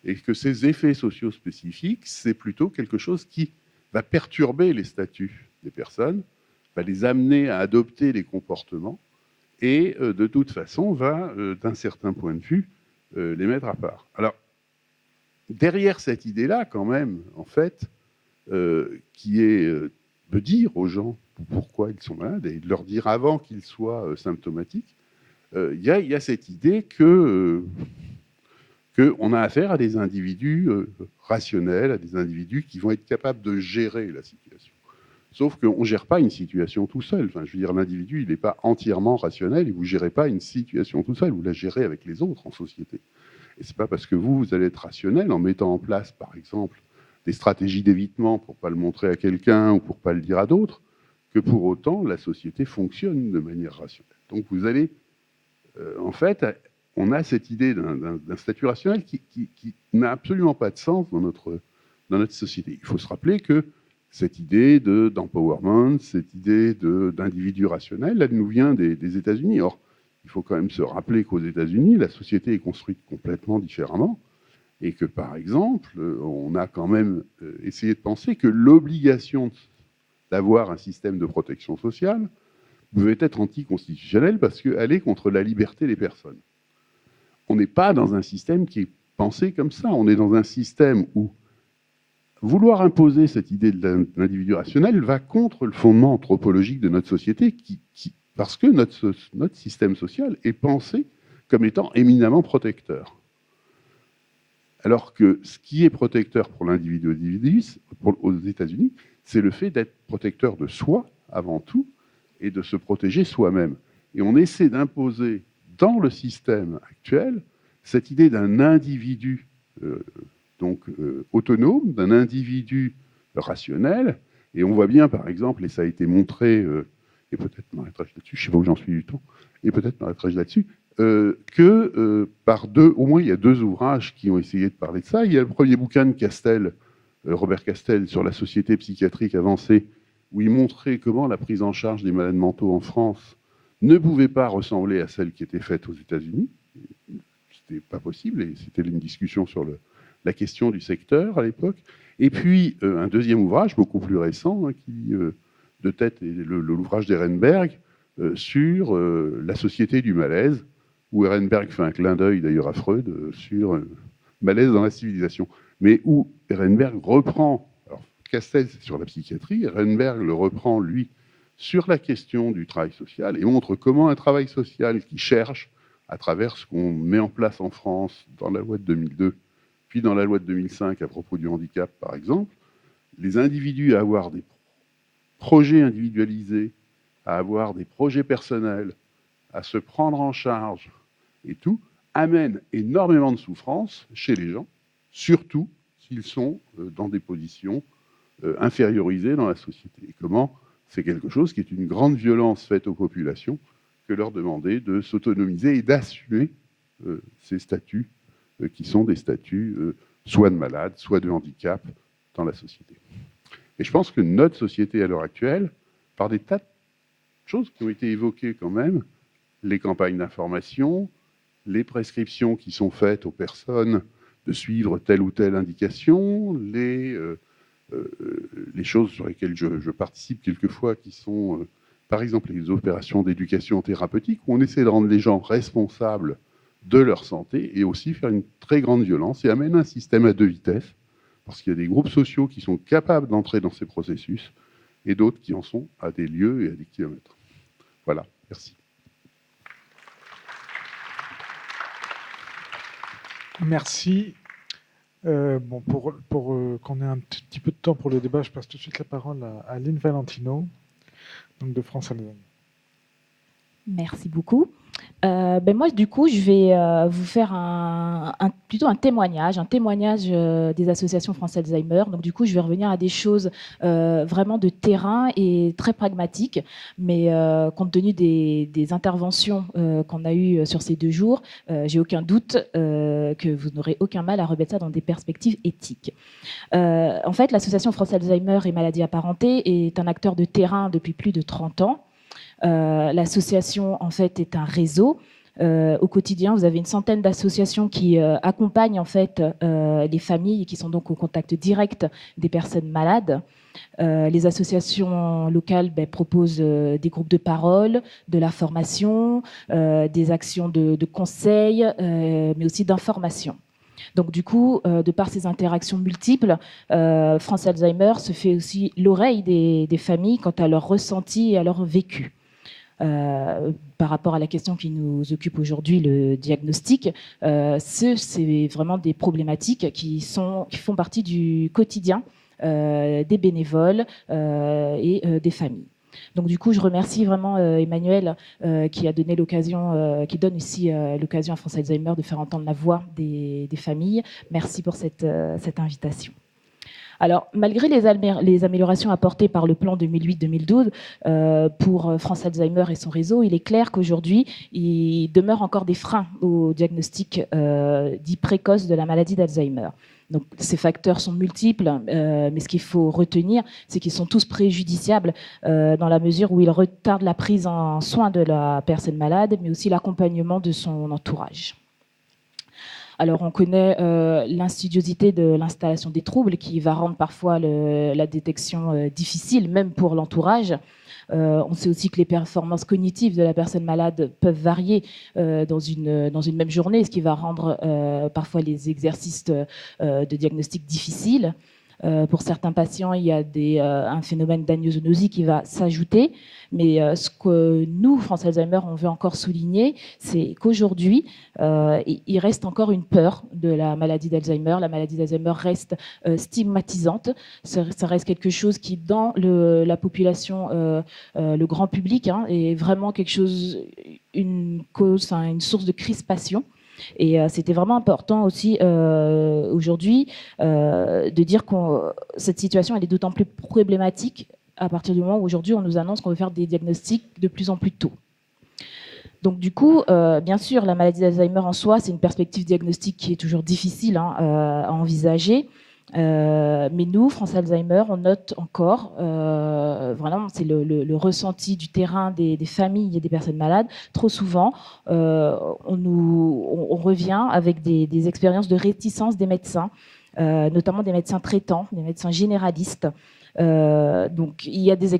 D: et que ces effets sociaux spécifiques, c'est plutôt quelque chose qui va perturber les statuts des personnes, va les amener à adopter des comportements, et de toute façon va, d'un certain point de vue, les mettre à part. Alors, derrière cette idée-là, quand même, en fait, qui est de dire aux gens pourquoi ils sont malades, et de leur dire avant qu'ils soient symptomatiques, il y a cette idée qu'on a affaire à des individus rationnels, à des individus qui vont être capables de gérer la situation. Sauf qu'on ne gère pas une situation tout seul. Enfin, je veux dire, l'individu, il n'est pas entièrement rationnel, et vous ne gérez pas une situation tout seul, vous la gérez avec les autres en société. Et ce n'est pas parce que vous allez être rationnel en mettant en place, par exemple, des stratégies d'évitement pour ne pas le montrer à quelqu'un ou pour ne pas le dire à d'autres, que pour autant, la société fonctionne de manière rationnelle. Donc vous allez, en fait, on a cette idée d'un statut rationnel qui n'a absolument pas de sens dans notre société. Il faut se rappeler que Cette idée d'empowerment, cette idée d'individu rationnel, elle nous vient des États-Unis. Or, il faut quand même se rappeler qu'aux États-Unis, la société est construite complètement différemment et que, par exemple, on a quand même essayé de penser que l'obligation d'avoir un système de protection sociale pouvait être anticonstitutionnelle parce qu'elle allait contre la liberté des personnes. On n'est pas dans un système qui est pensé comme ça. On est dans un système où vouloir imposer cette idée de l'individu rationnel va contre le fondement anthropologique de notre société, parce que notre système social est pensé comme étant éminemment protecteur. Alors que ce qui est protecteur pour l'individu aux États-Unis, c'est le fait d'être protecteur de soi, avant tout, et de se protéger soi-même. Et on essaie d'imposer dans le système actuel cette idée d'un individu autonome, d'un individu rationnel. Et on voit bien, par exemple, et ça a été montré, et peut-être m'arrêterai-je là-dessus, je ne sais pas où j'en suis du temps, et peut-être m'arrêterai-je là-dessus, au moins il y a 2 ouvrages qui ont essayé de parler de ça. Il y a le premier bouquin de Castel, Robert Castel, sur la société psychiatrique avancée, où il montrait comment la prise en charge des malades mentaux en France ne pouvait pas ressembler à celle qui était faite aux États-Unis. C'était pas possible, et c'était une discussion sur la question du secteur à l'époque. Et puis un deuxième ouvrage, beaucoup plus récent, qui de tête est l'ouvrage d'Ehrenberg sur la société du malaise, où Ehrenberg fait un clin d'œil d'ailleurs à Freud sur malaise dans la civilisation, mais où Ehrenberg reprend, alors Castel c'est sur la psychiatrie, Ehrenberg le reprend lui sur la question du travail social et montre comment un travail social qui cherche, à travers ce qu'on met en place en France dans la loi de 2002, puis dans la loi de 2005 à propos du handicap par exemple, les individus à avoir des projets individualisés, à avoir des projets personnels, à se prendre en charge et tout, amène énormément de souffrance chez les gens, surtout s'ils sont dans des positions infériorisées dans la société. Et comment c'est quelque chose qui est une grande violence faite aux populations que leur demander de s'autonomiser et d'assumer ces statuts qui sont des statuts soit de malade, soit de handicap dans la société. Et je pense que notre société à l'heure actuelle, par des tas de choses qui ont été évoquées quand même, les campagnes d'information, les prescriptions qui sont faites aux personnes de suivre telle ou telle indication, les choses sur lesquelles je participe quelquefois, qui sont, par exemple, les opérations d'éducation thérapeutique, où on essaie de rendre les gens responsables de leur santé et aussi faire une très grande violence et amène un système à 2 vitesses, parce qu'il y a des groupes sociaux qui sont capables d'entrer dans ces processus et d'autres qui en sont à des lieues et à des kilomètres. Voilà, merci.
A: Merci. Pour qu'on ait un petit peu de temps pour le débat, je passe tout de suite la parole à Lynn Valentino, donc de France Alzheimer.
E: Merci beaucoup. Moi, du coup, je vais vous faire plutôt un témoignage des associations France Alzheimer. Donc, du coup, je vais revenir à des choses vraiment de terrain et très pragmatiques, mais compte tenu des interventions qu'on a eues sur ces 2 jours, j'ai aucun doute que vous n'aurez aucun mal à remettre ça dans des perspectives éthiques. En fait, l'association France Alzheimer et maladies apparentées est un acteur de terrain depuis plus de 30 ans. L'association, en fait, est un réseau. Au quotidien, vous avez une centaine d'associations qui accompagnent en fait les familles qui sont donc au contact direct des personnes malades. Les associations locales proposent des groupes de parole, de la formation, des actions de conseil, mais aussi d'information. Donc du coup, de par ces interactions multiples, France Alzheimer se fait aussi l'oreille des familles quant à leur ressenti et à leur vécu. Par rapport à la question qui nous occupe aujourd'hui, le diagnostic, c'est vraiment des problématiques qui font partie du quotidien des bénévoles et des familles. Donc du coup, je remercie vraiment Emmanuel qui a donné l'occasion, qui donne ici l'occasion à France Alzheimer de faire entendre la voix des familles. Merci pour cette invitation. Alors, malgré les améliorations apportées par le plan 2008-2012 pour France Alzheimer et son réseau, il est clair qu'aujourd'hui, il demeure encore des freins au diagnostic dit précoce de la maladie d'Alzheimer. Donc ces facteurs sont multiples, mais ce qu'il faut retenir, c'est qu'ils sont tous préjudiciables dans la mesure où ils retardent la prise en soin de la personne malade, mais aussi l'accompagnement de son entourage. Alors on connaît l'insidiosité de l'installation des troubles qui va rendre parfois la détection difficile, même pour l'entourage. On sait aussi que les performances cognitives de la personne malade peuvent varier dans une même journée, ce qui va rendre parfois les exercices de diagnostic difficiles. Pour certains patients, il y a un phénomène d'agnose qui va s'ajouter. Mais ce que nous, France Alzheimer, on veut encore souligner, c'est qu'aujourd'hui, il reste encore une peur de la maladie d'Alzheimer. La maladie d'Alzheimer reste stigmatisante. Ça reste quelque chose qui, dans la population, le grand public, est vraiment quelque chose, une cause, une source de crispation. Et c'était vraiment important aussi aujourd'hui de dire que cette situation elle est d'autant plus problématique à partir du moment où aujourd'hui on nous annonce qu'on veut faire des diagnostics de plus en plus tôt. Donc du coup, bien sûr, la maladie d'Alzheimer en soi, c'est une perspective diagnostique qui est toujours difficile à envisager. Mais nous, France Alzheimer, on note encore, vraiment, c'est le ressenti du terrain des familles et des personnes malades. Trop souvent, on revient avec des expériences de réticence des médecins, notamment des médecins traitants, des médecins généralistes. Donc, il y a des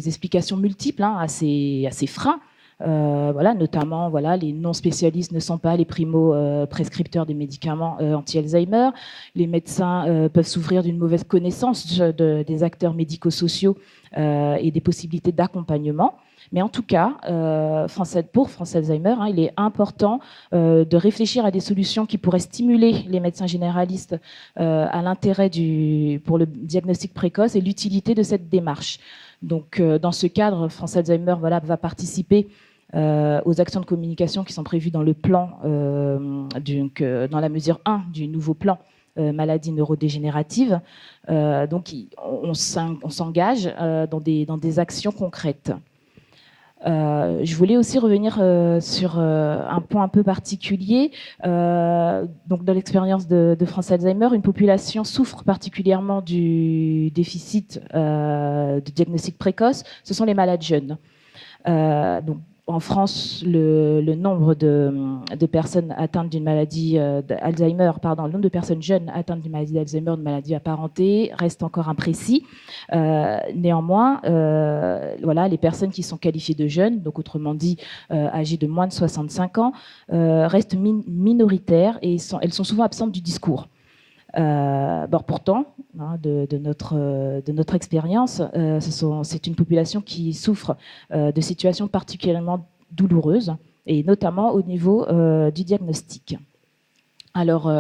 E: explications multiples à ces freins. Notamment, les non-spécialistes ne sont pas les primo-prescripteurs des médicaments anti-Alzheimer. Les médecins peuvent souffrir d'une mauvaise connaissance des acteurs médico-sociaux et des possibilités d'accompagnement. Mais en tout cas, pour France Alzheimer, il est important de réfléchir à des solutions qui pourraient stimuler les médecins généralistes à l'intérêt pour le diagnostic précoce et l'utilité de cette démarche. Donc, dans ce cadre, France Alzheimer va participer aux actions de communication qui sont prévues dans le plan, dans la mesure 1 du nouveau plan maladie neurodégénérative. Donc, on s'engage dans des actions concrètes. Je voulais aussi revenir sur un point un peu particulier. Donc, dans l'expérience de France Alzheimer, une population souffre particulièrement du déficit de diagnostic précoce. Ce sont les malades jeunes. Donc, en France, le nombre de personnes atteintes d'une maladie d'Alzheimer, le nombre de personnes jeunes atteintes d'une maladie d'Alzheimer, d'une maladie apparentée, reste encore imprécis. Néanmoins, les personnes qui sont qualifiées de jeunes, donc autrement dit âgées de moins de 65 ans, restent minoritaires et elles sont souvent absentes du discours. Pourtant, de notre expérience, c'est une population qui souffre de situations particulièrement douloureuses, et notamment au niveau du diagnostic. Alors,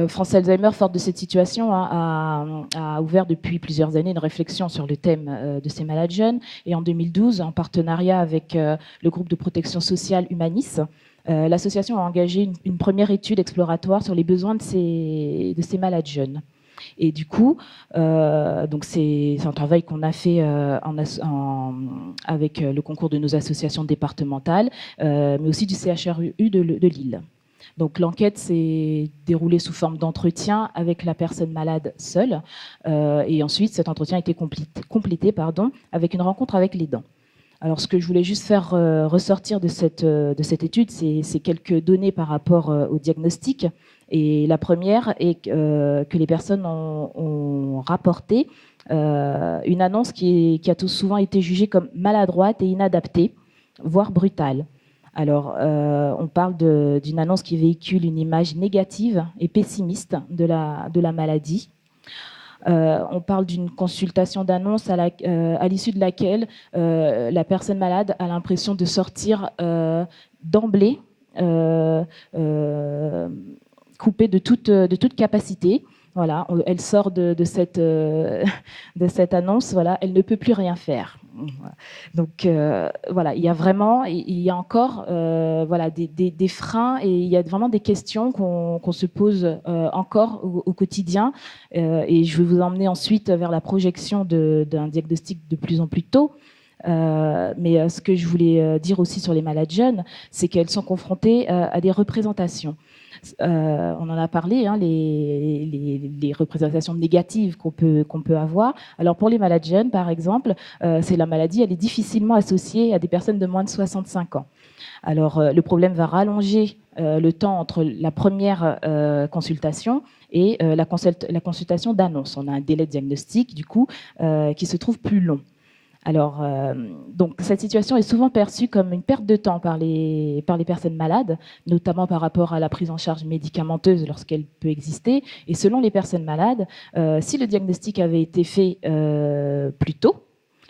E: France Alzheimer, forte de cette situation, a ouvert depuis plusieurs années une réflexion sur le thème de ces malades jeunes. Et en 2012, en partenariat avec le groupe de protection sociale Humanis, l'association a engagé une première étude exploratoire sur les besoins de ces malades jeunes. Et du coup, donc c'est un travail qu'on a fait avec le concours de nos associations départementales, mais aussi du CHRU de Lille. Donc l'enquête s'est déroulée sous forme d'entretien avec la personne malade seule, et ensuite cet entretien a été complété avec une rencontre avec l'aidant. Alors, ce que je voulais juste faire ressortir de cette étude, c'est quelques données par rapport au diagnostic. Et la première est que les personnes ont rapporté une annonce qui a tout souvent été jugée comme maladroite et inadaptée, voire brutale. Alors, on parle d'une annonce qui véhicule une image négative et pessimiste de la maladie. On parle d'une consultation d'annonce à l'issue de laquelle la personne malade a l'impression de sortir d'emblée coupée de toute capacité. Voilà, elle sort de cette annonce. Voilà, elle ne peut plus rien faire. Donc il y a vraiment, il y a encore des freins, et il y a vraiment des questions qu'on se pose encore au quotidien, et je vais vous emmener ensuite vers la projection d'un diagnostic de plus en plus tôt. Mais ce que je voulais dire aussi sur les malades jeunes, c'est qu'elles sont confrontées à des représentations. On en a parlé, hein, les représentations négatives qu'on peut avoir. Alors pour les malades jeunes, par exemple, c'est la maladie, elle est difficilement associée à des personnes de moins de 65 ans. Alors le problème va rallonger le temps entre la première consultation et la consultation d'annonce. On a un délai de diagnostic, du coup, qui se trouve plus long. Alors, donc, cette situation est souvent perçue comme une perte de temps par les personnes malades, notamment par rapport à la prise en charge médicamenteuse lorsqu'elle peut exister. Et selon les personnes malades, si le diagnostic avait été fait plus tôt,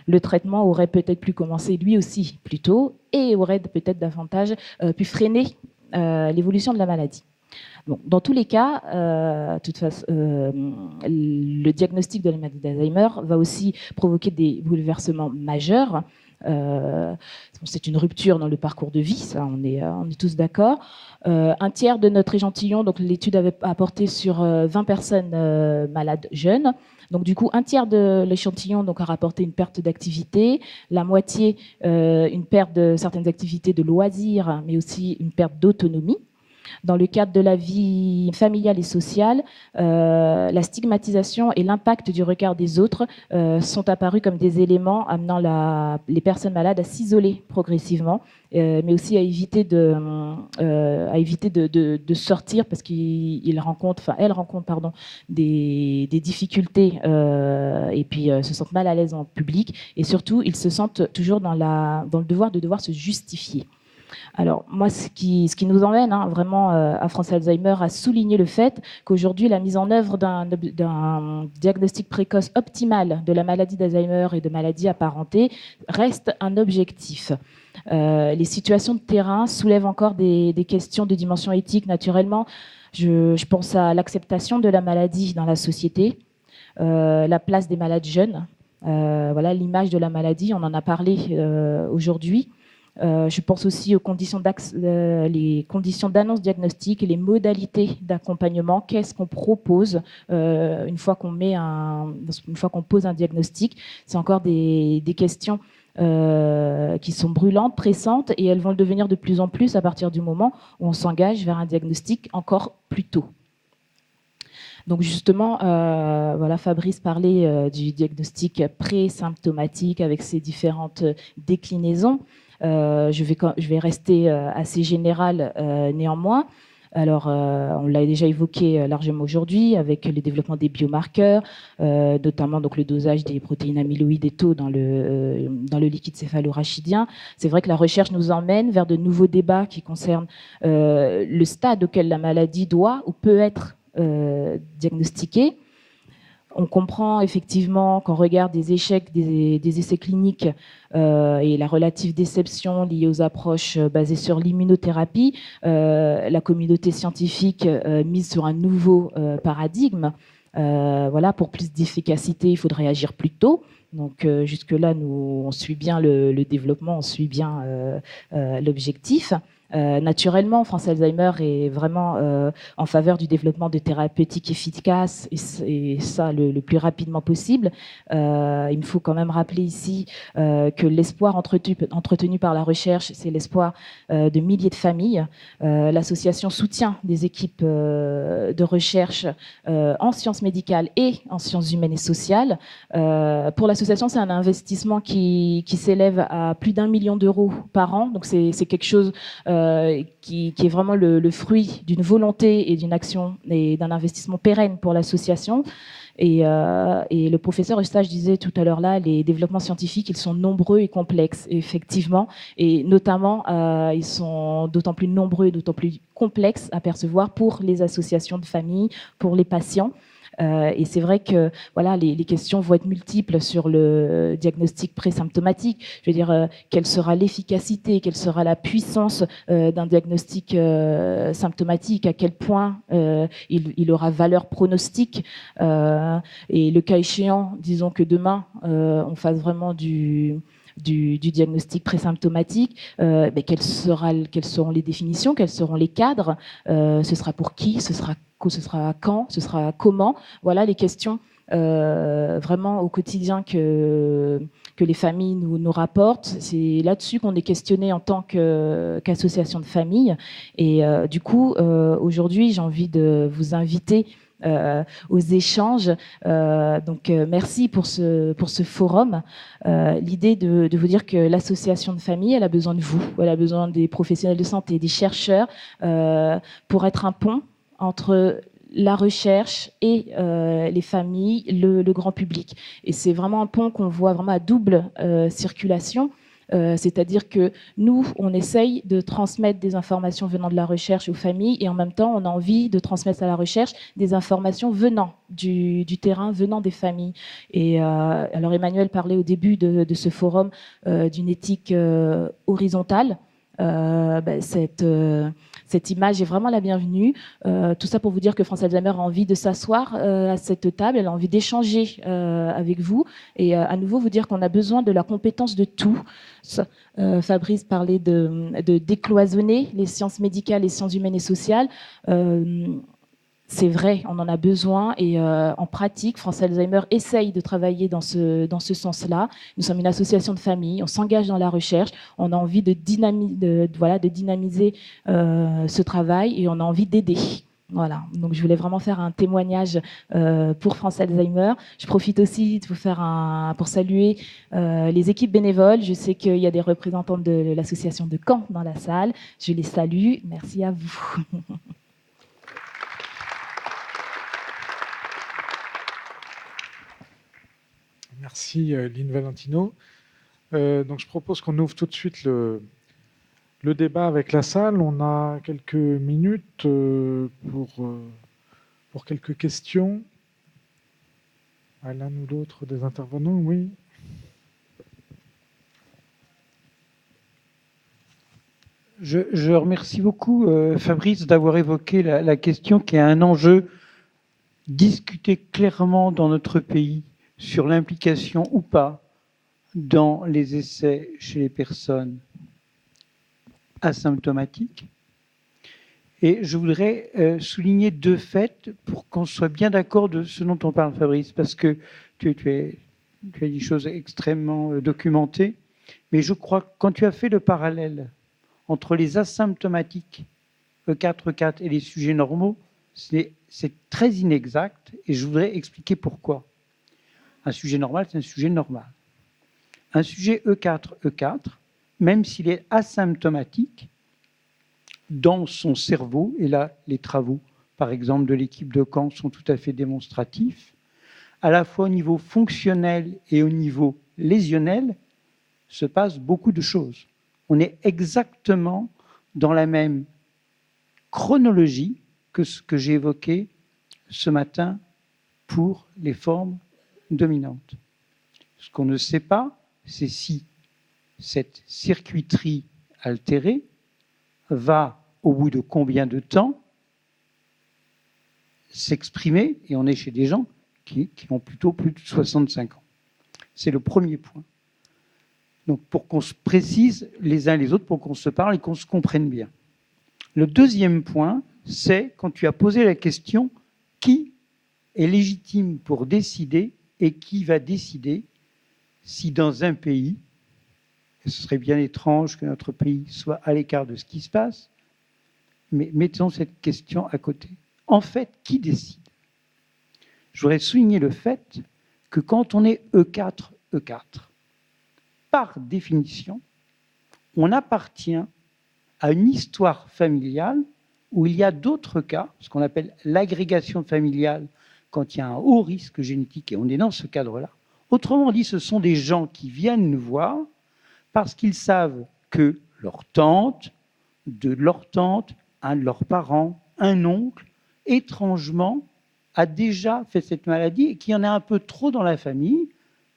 E: le traitement aurait peut-être pu commencer lui aussi plus tôt et aurait peut-être davantage pu freiner l'évolution de la maladie. Bon, dans tous les cas, le diagnostic de la maladie d'Alzheimer va aussi provoquer des bouleversements majeurs. C'est une rupture dans le parcours de vie, ça, on est tous d'accord. Un tiers de notre échantillon, donc l'étude avait apporté sur 20 personnes malades jeunes. Donc du coup, un tiers de l'échantillon donc, a rapporté une perte d'activité, la moitié une perte de certaines activités de loisirs, mais aussi une perte d'autonomie. Dans le cadre de la vie familiale et sociale, la stigmatisation et l'impact du regard des autres sont apparus comme des éléments amenant les personnes malades à s'isoler progressivement, mais aussi à éviter de sortir parce qu'elles rencontrent des difficultés et puis se sentent mal à l'aise en public et surtout ils se sentent toujours dans le devoir se justifier. Alors moi, ce qui nous emmène vraiment à France Alzheimer à souligner le fait qu'aujourd'hui, la mise en œuvre d'un diagnostic précoce optimal de la maladie d'Alzheimer et de maladies apparentées reste un objectif. Les situations de terrain soulèvent encore des questions de dimension éthique naturellement. Je pense à l'acceptation de la maladie dans la société, la place des malades jeunes, voilà l'image de la maladie, on en a parlé aujourd'hui. Je pense aussi aux les conditions d'annonce diagnostique et les modalités d'accompagnement. Qu'est-ce qu'on propose une fois qu'on pose un diagnostic? C'est encore des questions qui sont brûlantes, pressantes, et elles vont le devenir de plus en plus à partir du moment où on s'engage vers un diagnostic encore plus tôt. Donc justement, voilà, Fabrice parlait du diagnostic pré-symptomatique avec ses différentes déclinaisons. Je vais rester assez général néanmoins. Alors, on l'a déjà évoqué largement aujourd'hui avec le développement des biomarqueurs, notamment donc le dosage des protéines amyloïdes et taux dans le liquide céphalorachidien. C'est vrai que la recherche nous emmène vers de nouveaux débats qui concernent le stade auquel la maladie doit ou peut être diagnostiquée. On comprend effectivement qu'on regarde des échecs des essais cliniques et la relative déception liée aux approches basées sur l'immunothérapie, la communauté scientifique mise sur un nouveau paradigme. Voilà, pour plus d'efficacité, il faudrait agir plus tôt. Donc jusque-là, nous, on suit bien le développement, on suit bien l'objectif. Naturellement, France Alzheimer est vraiment en faveur du développement de thérapeutiques efficaces et ça le plus rapidement possible. Il me faut quand même rappeler ici que l'espoir entretenu par la recherche, c'est l'espoir de milliers de familles. L'association soutient des équipes de recherche en sciences médicales et en sciences humaines et sociales. Pour l'association, c'est un investissement qui s'élève à plus d'1 million d'euros par an. Donc c'est quelque chose qui est vraiment le fruit d'une volonté et d'une action et d'un investissement pérenne pour l'association. Et le professeur Eustache disait tout à l'heure là, les développements scientifiques, ils sont nombreux et complexes, effectivement. Et notamment, ils sont d'autant plus nombreux et d'autant plus complexes à percevoir pour les associations de familles, pour les patients. Et c'est vrai que voilà, les questions vont être multiples sur le diagnostic présymptomatique. Je veux dire, quelle sera l'efficacité, quelle sera la puissance d'un diagnostic symptomatique, à quel point il aura valeur pronostique. Et le cas échéant, disons que demain, on fasse vraiment du diagnostic présymptomatique, quelles seront les définitions, quels seront les cadres, ce sera pour qui, ce sera ce sera quand, ce sera comment. Voilà les questions vraiment au quotidien que les familles nous rapportent. C'est là-dessus qu'on est questionné en tant qu'association de famille. Et du coup, aujourd'hui, j'ai envie de vous inviter aux échanges. Donc, merci pour ce forum. L'idée de vous dire que l'association de famille, elle a besoin de vous, elle a besoin des professionnels de santé, des chercheurs, pour être un pont entre la recherche et les familles, le grand public. Et c'est vraiment un pont qu'on voit vraiment à double circulation. C'est-à-dire que nous, on essaye de transmettre des informations venant de la recherche aux familles et en même temps, on a envie de transmettre à la recherche des informations venant du terrain, venant des familles. Et alors Emmanuel parlait au début de ce forum d'une éthique horizontale. Cette image est vraiment la bienvenue. Tout ça pour vous dire que France Alzheimer a envie de s'asseoir à cette table, elle a envie d'échanger avec vous et à nouveau vous dire qu'on a besoin de la compétence de tous. Fabrice parlait de décloisonner les sciences médicales, les sciences humaines et sociales. C'est vrai, on en a besoin et en pratique, France Alzheimer essaye de travailler dans ce sens-là. Nous sommes une association de famille, on s'engage dans la recherche, on a envie de dynamiser ce travail et on a envie d'aider. Voilà, donc je voulais vraiment faire un témoignage pour France Alzheimer. Je profite aussi de vous faire pour saluer les équipes bénévoles. Je sais qu'il y a des représentants de l'association de Caen dans la salle. Je les salue. Merci à vous.
A: Merci Lynn Valentino. Donc je propose qu'on ouvre tout de suite le débat avec la salle. On a quelques minutes pour quelques questions à l'un ou l'autre des intervenants. Oui.
F: Je remercie beaucoup Fabrice d'avoir évoqué la question qui est un enjeu discuté clairement dans notre pays sur l'implication ou pas dans les essais chez les personnes asymptomatiques. Et je voudrais souligner deux faits pour qu'on soit bien d'accord de ce dont on parle, Fabrice, parce que tu as dit des choses extrêmement documentées, mais je crois que quand tu as fait le parallèle entre les asymptomatiques E4, E4 et les sujets normaux, c'est très inexact et je voudrais expliquer pourquoi. Un sujet normal, c'est un sujet normal. Un sujet E4, E4, même s'il est asymptomatique, dans son cerveau, et là, les travaux, par exemple, de l'équipe de Caen sont tout à fait démonstratifs, à la fois au niveau fonctionnel et au niveau lésionnel, se passe beaucoup de choses. On est exactement dans la même chronologie que ce que j'ai évoqué ce matin pour les formes dominantes. Ce qu'on ne sait pas, c'est si cette circuiterie altérée va, au bout de combien de temps, s'exprimer, et on est chez des gens qui ont plutôt plus de 65 ans. C'est le premier point. Donc, pour qu'on se précise les uns les autres, pour qu'on se parle et qu'on se comprenne bien. Le deuxième point, c'est quand tu as posé la question, qui est légitime pour décider et qui va décider si dans un pays, et ce serait bien étrange que notre pays soit à l'écart de ce qui se passe, mais mettons cette question à côté. En fait, qui décide? Je voudrais souligner le fait que quand on est E4, E4, par définition, on appartient à une histoire familiale où il y a d'autres cas, ce qu'on appelle l'agrégation familiale, quand il y a un haut risque génétique, et on est dans ce cadre-là. Autrement dit, ce sont des gens qui viennent nous voir parce qu'ils savent que leur tante, un de leurs parents, un oncle, étrangement, a déjà fait cette maladie et qu'il y en a un peu trop dans la famille,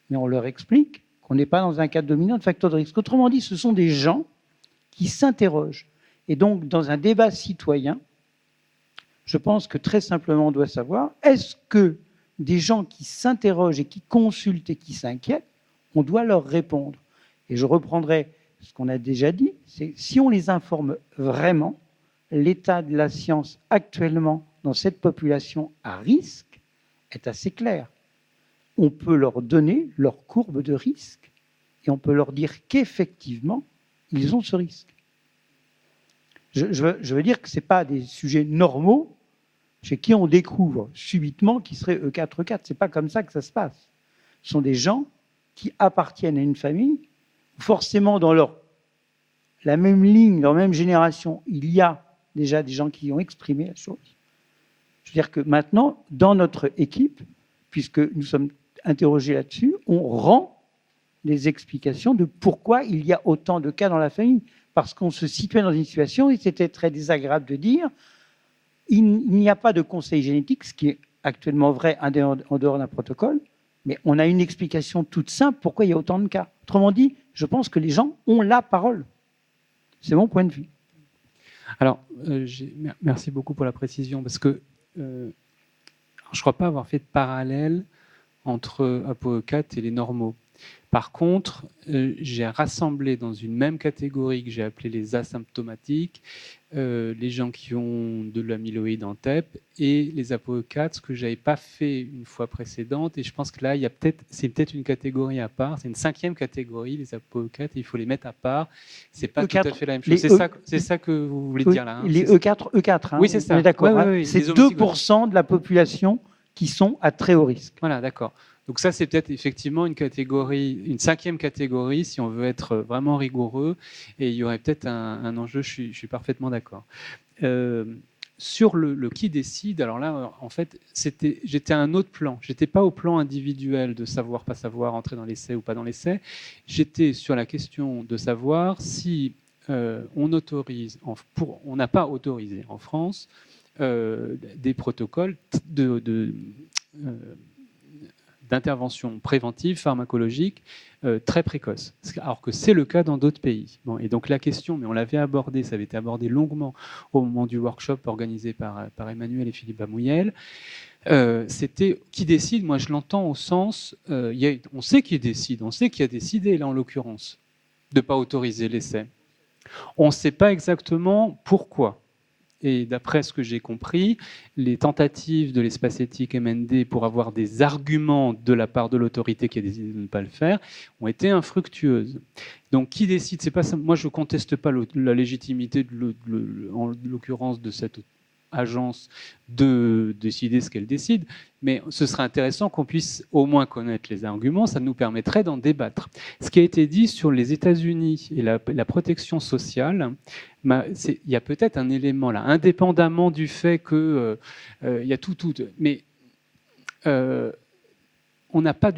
F: mais on leur explique qu'on n'est pas dans un cadre dominant de facteur de risque. Autrement dit, ce sont des gens qui s'interrogent. Et donc, dans un débat citoyen, je pense que très simplement, on doit savoir, est-ce que des gens qui s'interrogent et qui consultent et qui s'inquiètent, on doit leur répondre? Et je reprendrai ce qu'on a déjà dit, c'est si on les informe vraiment, l'état de la science actuellement dans cette population à risque est assez clair. On peut leur donner leur courbe de risque et on peut leur dire qu'effectivement, ils ont ce risque. Je veux dire que ce n'est pas des sujets normaux chez qui on découvre subitement qu'ils seraient E4, E4. Ce n'est pas comme ça que ça se passe. Ce sont des gens qui appartiennent à une famille, forcément dans la même ligne, dans la même génération, il y a déjà des gens qui ont exprimé la chose. Je veux dire que maintenant, dans notre équipe, puisque nous sommes interrogés là-dessus, on rend des explications de pourquoi il y a autant de cas dans la famille. Parce qu'on se situait dans une situation, et c'était très désagréable de dire, il n'y a pas de conseil génétique, ce qui est actuellement vrai en dehors d'un protocole, mais on a une explication toute simple pourquoi il y a autant de cas. Autrement dit, je pense que les gens ont la parole. C'est mon point de vue.
B: Alors, merci beaucoup pour la précision, parce que je ne crois pas avoir fait de parallèle entre ApoE4 et les normaux. Par contre, j'ai rassemblé dans une même catégorie que j'ai appelée les asymptomatiques, les gens qui ont de l'amyloïde en TEP et les ApoE4, ce que je n'avais pas fait une fois précédente. Et je pense que là, c'est peut-être une catégorie à part. C'est une 5e catégorie, les ApoE4, et il faut les mettre à part. Ce n'est pas tout à fait la même chose. C'est ça que vous voulez dire là. Hein,
F: les E4, hein,
B: oui, c'est ça.
F: On est d'accord.
B: Ouais, ouais,
F: c'est 2% de la population qui sont à très haut risque.
B: Voilà, d'accord. Donc ça, c'est peut-être effectivement une 5e catégorie, si on veut être vraiment rigoureux, et il y aurait peut-être un enjeu, je suis parfaitement d'accord. Sur le qui décide, alors là, en fait, j'étais à un autre plan. J'étais pas au plan individuel de savoir, pas savoir, entrer dans l'essai ou pas dans l'essai. J'étais sur la question de savoir si on autorise, on n'a pas autorisé en France des protocoles d'intervention préventive pharmacologique très précoce, alors que c'est le cas dans d'autres pays. Bon, et donc la question, mais on l'avait abordé, ça avait été abordé longuement au moment du workshop organisé par Emmanuel et Philippe Bamouyel, c'était qui décide. Moi, je l'entends au sens, on sait qui décide, on sait qui a décidé, là en l'occurrence, de ne pas autoriser l'essai. On ne sait pas exactement pourquoi. Et d'après ce que j'ai compris, les tentatives de l'espace éthique MND pour avoir des arguments de la part de l'autorité qui a décidé de ne pas le faire ont été infructueuses. Donc, qui décide? C'est pas ça. Moi, je ne conteste pas la légitimité, en l'occurrence, de cette agence de décider ce qu'elle décide, mais ce serait intéressant qu'on puisse au moins connaître les arguments, ça nous permettrait d'en débattre. Ce qui a été dit sur les États-Unis et la protection sociale, il y a peut-être un élément là, indépendamment du fait que il y a tout, mais on n'a pas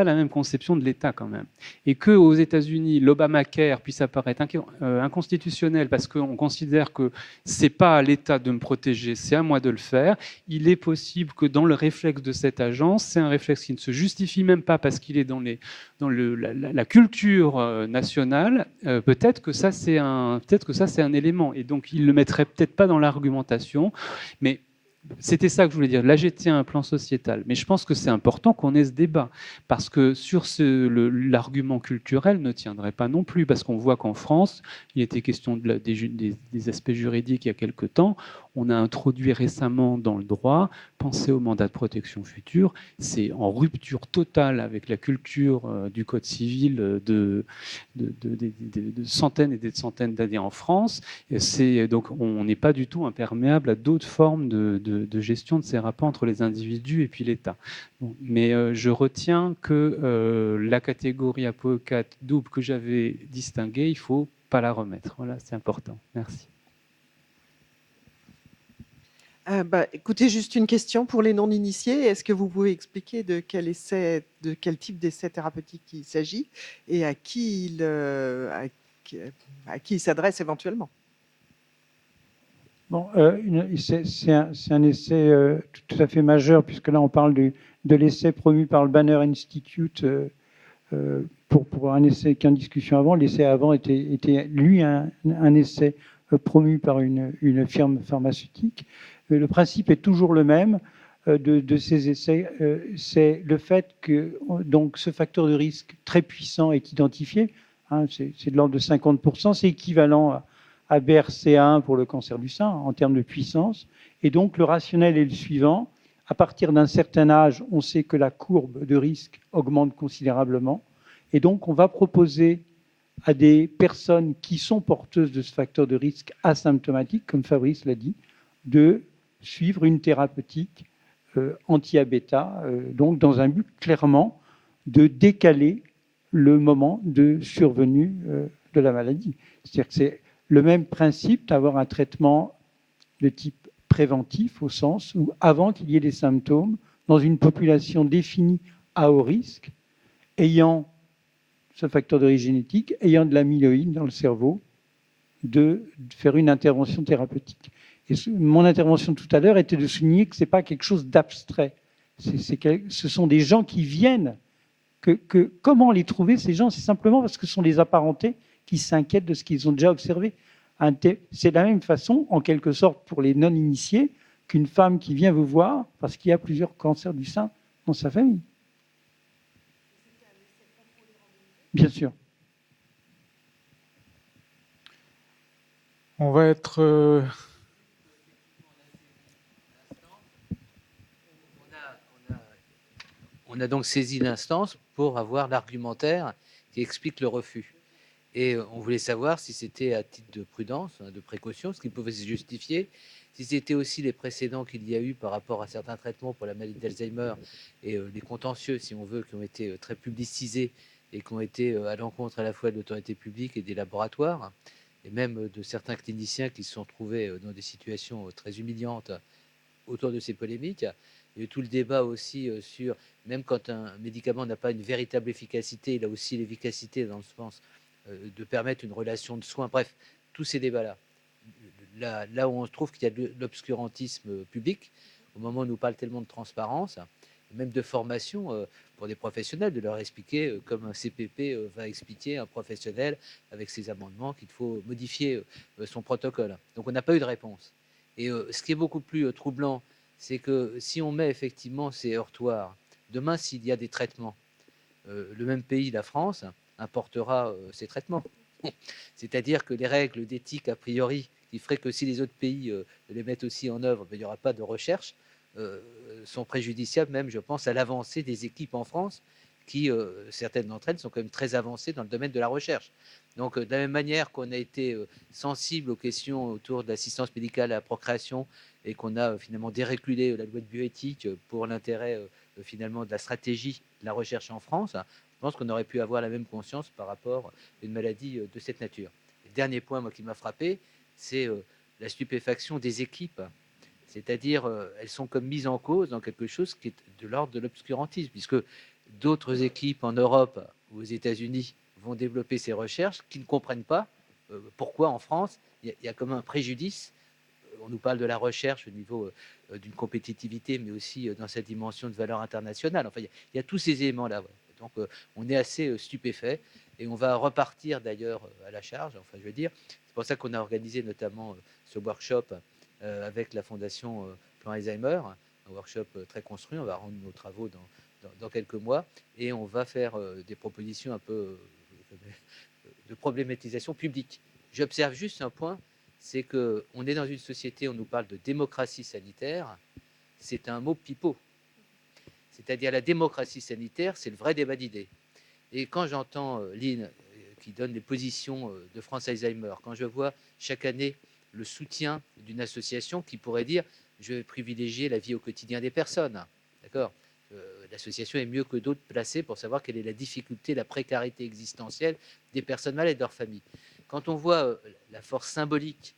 B: la même conception de l'État quand même. Et qu'aux États-Unis, l'Obamacare puisse apparaître inconstitutionnel parce qu'on considère que ce n'est pas à l'État de me protéger, c'est à moi de le faire. Il est possible que dans le réflexe de cette agence, c'est un réflexe qui ne se justifie même pas parce qu'il est dans la culture nationale, peut-être que ça c'est un élément. Et donc il ne le mettrait peut-être pas dans l'argumentation, mais c'était ça que je voulais dire. Là, j'étais à un plan sociétal. Mais je pense que c'est important qu'on ait ce débat. Parce que sur l'argument culturel ne tiendrait pas non plus. Parce qu'on voit qu'en France, il était question des aspects juridiques il y a quelque temps. On a introduit récemment dans le droit, penser au mandat de protection future. C'est en rupture totale avec la culture du Code civil de centaines et des centaines d'années en France. Donc, on n'est pas du tout imperméable à d'autres formes de gestion de ces rapports entre les individus et puis l'État. Bon, mais je retiens que la catégorie ApoE4 double que j'avais distinguée, il ne faut pas la remettre. Voilà, c'est important. Merci.
G: Écoutez, juste une question pour les non-initiés. Est-ce que vous pouvez expliquer de quel type d'essai thérapeutique il s'agit et à qui il s'adresse éventuellement?
F: Bon, c'est un essai tout à fait majeur, puisque là on parle de l'essai promu par le Banner Institute pour un essai qui est en discussion avant. L'essai avant était lui un essai promu par une firme pharmaceutique. Le principe est toujours le même de ces essais. C'est le fait que donc, ce facteur de risque très puissant est identifié. Hein, c'est de l'ordre de 50%. C'est équivalent à BRCA1 pour le cancer du sein, en termes de puissance. Et donc, le rationnel est le suivant. À partir d'un certain âge, on sait que la courbe de risque augmente considérablement. Et donc, on va proposer à des personnes qui sont porteuses de ce facteur de risque asymptomatique, comme Fabrice l'a dit, de suivre une thérapeutique anti-A-bêta, donc dans un but clairement de décaler le moment de survenue de la maladie. C'est-à-dire que c'est le même principe d'avoir un traitement de type préventif, au sens où, avant qu'il y ait des symptômes, dans une population définie à haut risque, ayant ce facteur d'origine génétique, ayant de l'amyloïde dans le cerveau, de faire une intervention thérapeutique. Et mon intervention tout à l'heure était de souligner que ce n'est pas quelque chose d'abstrait. Ce sont des gens qui viennent. Comment les trouver, ces gens? C'est simplement parce que ce sont des apparentés qui s'inquiètent de ce qu'ils ont déjà observé. C'est de la même façon, en quelque sorte, pour les non-initiés, qu'une femme qui vient vous voir parce qu'il y a plusieurs cancers du sein dans sa famille. Bien sûr.
A: On va être...
H: On a donc saisi l'instance pour avoir l'argumentaire qui explique le refus. Et on voulait savoir si c'était à titre de prudence, de précaution, ce qui pouvait se justifier, si c'était aussi les précédents qu'il y a eu par rapport à certains traitements pour la maladie d'Alzheimer et les contentieux, si on veut, qui ont été très publicisés et qui ont été à l'encontre à la fois de l'autorité publique et des laboratoires, et même de certains cliniciens qui se sont trouvés dans des situations très humiliantes autour de ces polémiques. Il y a eu tout le débat aussi sur, même quand un médicament n'a pas une véritable efficacité, il a aussi l'efficacité dans le sens de permettre une relation de soins. Bref, tous ces débats-là. Là où on se trouve qu'il y a de l'obscurantisme public, au moment où on nous parle tellement de transparence, même de formation pour des professionnels, de leur expliquer comme un CPP va expliquer un professionnel avec ses amendements qu'il faut modifier son protocole. Donc on n'a pas eu de réponse. Et ce qui est beaucoup plus troublant, c'est que si on met effectivement ces heurtoirs, demain s'il y a des traitements, le même pays, la France, importera ces traitements. C'est-à-dire que les règles d'éthique a priori, qui feraient que si les autres pays les mettent aussi en œuvre, il n'y aura pas de recherche, sont préjudiciables même, je pense, à l'avancée des équipes en France, qui, certaines d'entre elles, sont quand même très avancées dans le domaine de la recherche. Donc, de la même manière qu'on a été sensible aux questions autour de l'assistance médicale à la procréation et qu'on a finalement dérégulé la loi de bioéthique pour l'intérêt finalement de la stratégie de la recherche en France, je pense qu'on aurait pu avoir la même conscience par rapport à une maladie de cette nature. Le dernier point, moi, qui m'a frappé, c'est la stupéfaction des équipes. C'est-à-dire, elles sont comme mises en cause dans quelque chose qui est de l'ordre de l'obscurantisme, puisque d'autres équipes en Europe ou aux États-Unis vont développer ces recherches qui ne comprennent pas pourquoi en France, il y a comme un préjudice. On nous parle de la recherche au niveau d'une compétitivité, mais aussi dans sa dimension de valeur internationale. Enfin, il y a tous ces éléments-là. Ouais. Donc, on est assez stupéfait et on va repartir d'ailleurs à la charge. Enfin, je veux dire, c'est pour ça qu'on a organisé notamment ce workshop avec la Fondation Plan Alzheimer, un workshop très construit. On va rendre nos travaux dans quelques mois et on va faire des propositions un peu de problématisation publique. J'observe juste un point, c'est qu'on est dans une société, on nous parle de démocratie sanitaire, c'est un mot pipeau. C'est-à-dire la démocratie sanitaire, c'est le vrai débat d'idées. Et quand j'entends Lynn qui donne les positions de France Alzheimer, quand je vois chaque année le soutien d'une association qui pourrait dire « je vais privilégier la vie au quotidien des personnes », d'accord ? L'association est mieux que d'autres placée pour savoir quelle est la difficulté, la précarité existentielle des personnes malades et de leurs familles. Quand on voit la force symbolique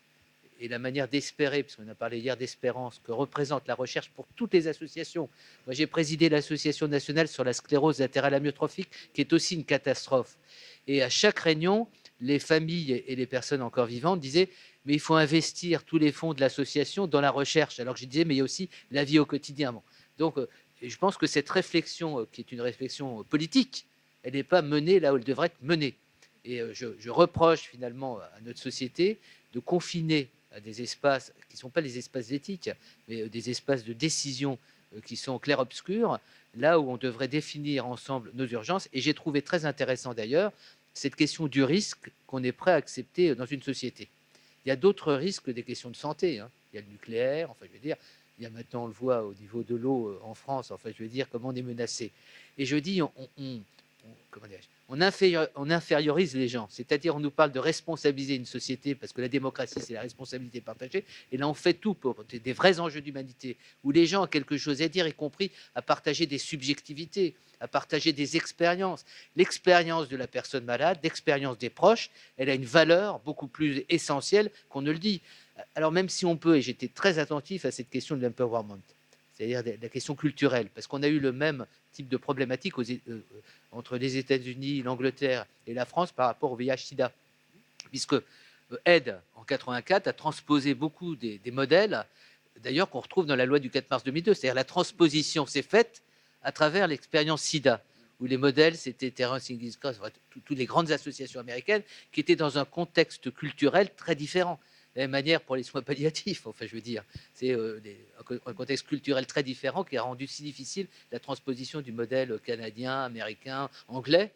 H: et la manière d'espérer, puisqu'on a parlé hier d'espérance, que représente la recherche pour toutes les associations. Moi, j'ai présidé l'Association nationale sur la sclérose latérale amyotrophique, qui est aussi une catastrophe. Et à chaque réunion, les familles et les personnes encore vivantes disaient « mais il faut investir tous les fonds de l'association dans la recherche ». Alors que je disais « mais il y a aussi la vie au quotidien ». Bon. Donc, je pense que cette réflexion, qui est une réflexion politique, elle n'est pas menée là où elle devrait être menée. Et je reproche finalement à notre société de confiner à des espaces qui ne sont pas les espaces éthiques, mais des espaces de décision qui sont clair-obscurs, là où on devrait définir ensemble nos urgences. Et j'ai trouvé très intéressant d'ailleurs cette question du risque qu'on est prêt à accepter dans une société. Il y a d'autres risques que des questions de santé, hein. Il y a le nucléaire, enfin, je veux dire, il y a maintenant, on le voit au niveau de l'eau en France, enfin, je veux dire, comment on est menacé. Et je dis, comment dirais-je, on infériorise les gens, c'est-à-dire on nous parle de responsabiliser une société, parce que la démocratie, c'est la responsabilité partagée, et là, on fait tout pour des vrais enjeux d'humanité, où les gens ont quelque chose à dire, y compris à partager des subjectivités, à partager des expériences. L'expérience de la personne malade, l'expérience des proches, elle a une valeur beaucoup plus essentielle qu'on ne le dit. Alors même si on peut, et j'étais très attentif à cette question de l'empowerment, c'est-à-dire la question culturelle, parce qu'on a eu le même type de problématique entre les États-Unis, l'Angleterre et la France par rapport au VIH-Sida, puisque Aide, en 84, a transposé beaucoup des modèles, d'ailleurs, qu'on retrouve dans la loi du 4 mars 2002, c'est-à-dire la transposition s'est faite à travers l'expérience SIDA, où les modèles, c'était Terence Higgins, toutes les grandes associations américaines, qui étaient dans un contexte culturel très différent. De la même manière pour les soins palliatifs, enfin, je veux dire, c'est un contexte culturel très différent qui a rendu si difficile la transposition du modèle canadien, américain, anglais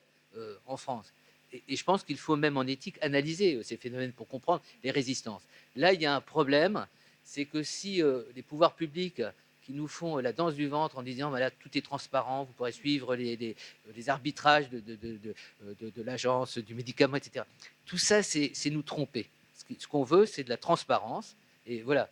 H: en France. Et je pense qu'il faut même en éthique analyser ces phénomènes pour comprendre les résistances. Là, il y a un problème, c'est que si les pouvoirs publics qui nous font la danse du ventre en disant voilà, tout est transparent, vous pourrez suivre les arbitrages de l'agence du médicament, etc. Tout ça, c'est nous tromper. Ce qu'on veut, c'est de la transparence. Et voilà,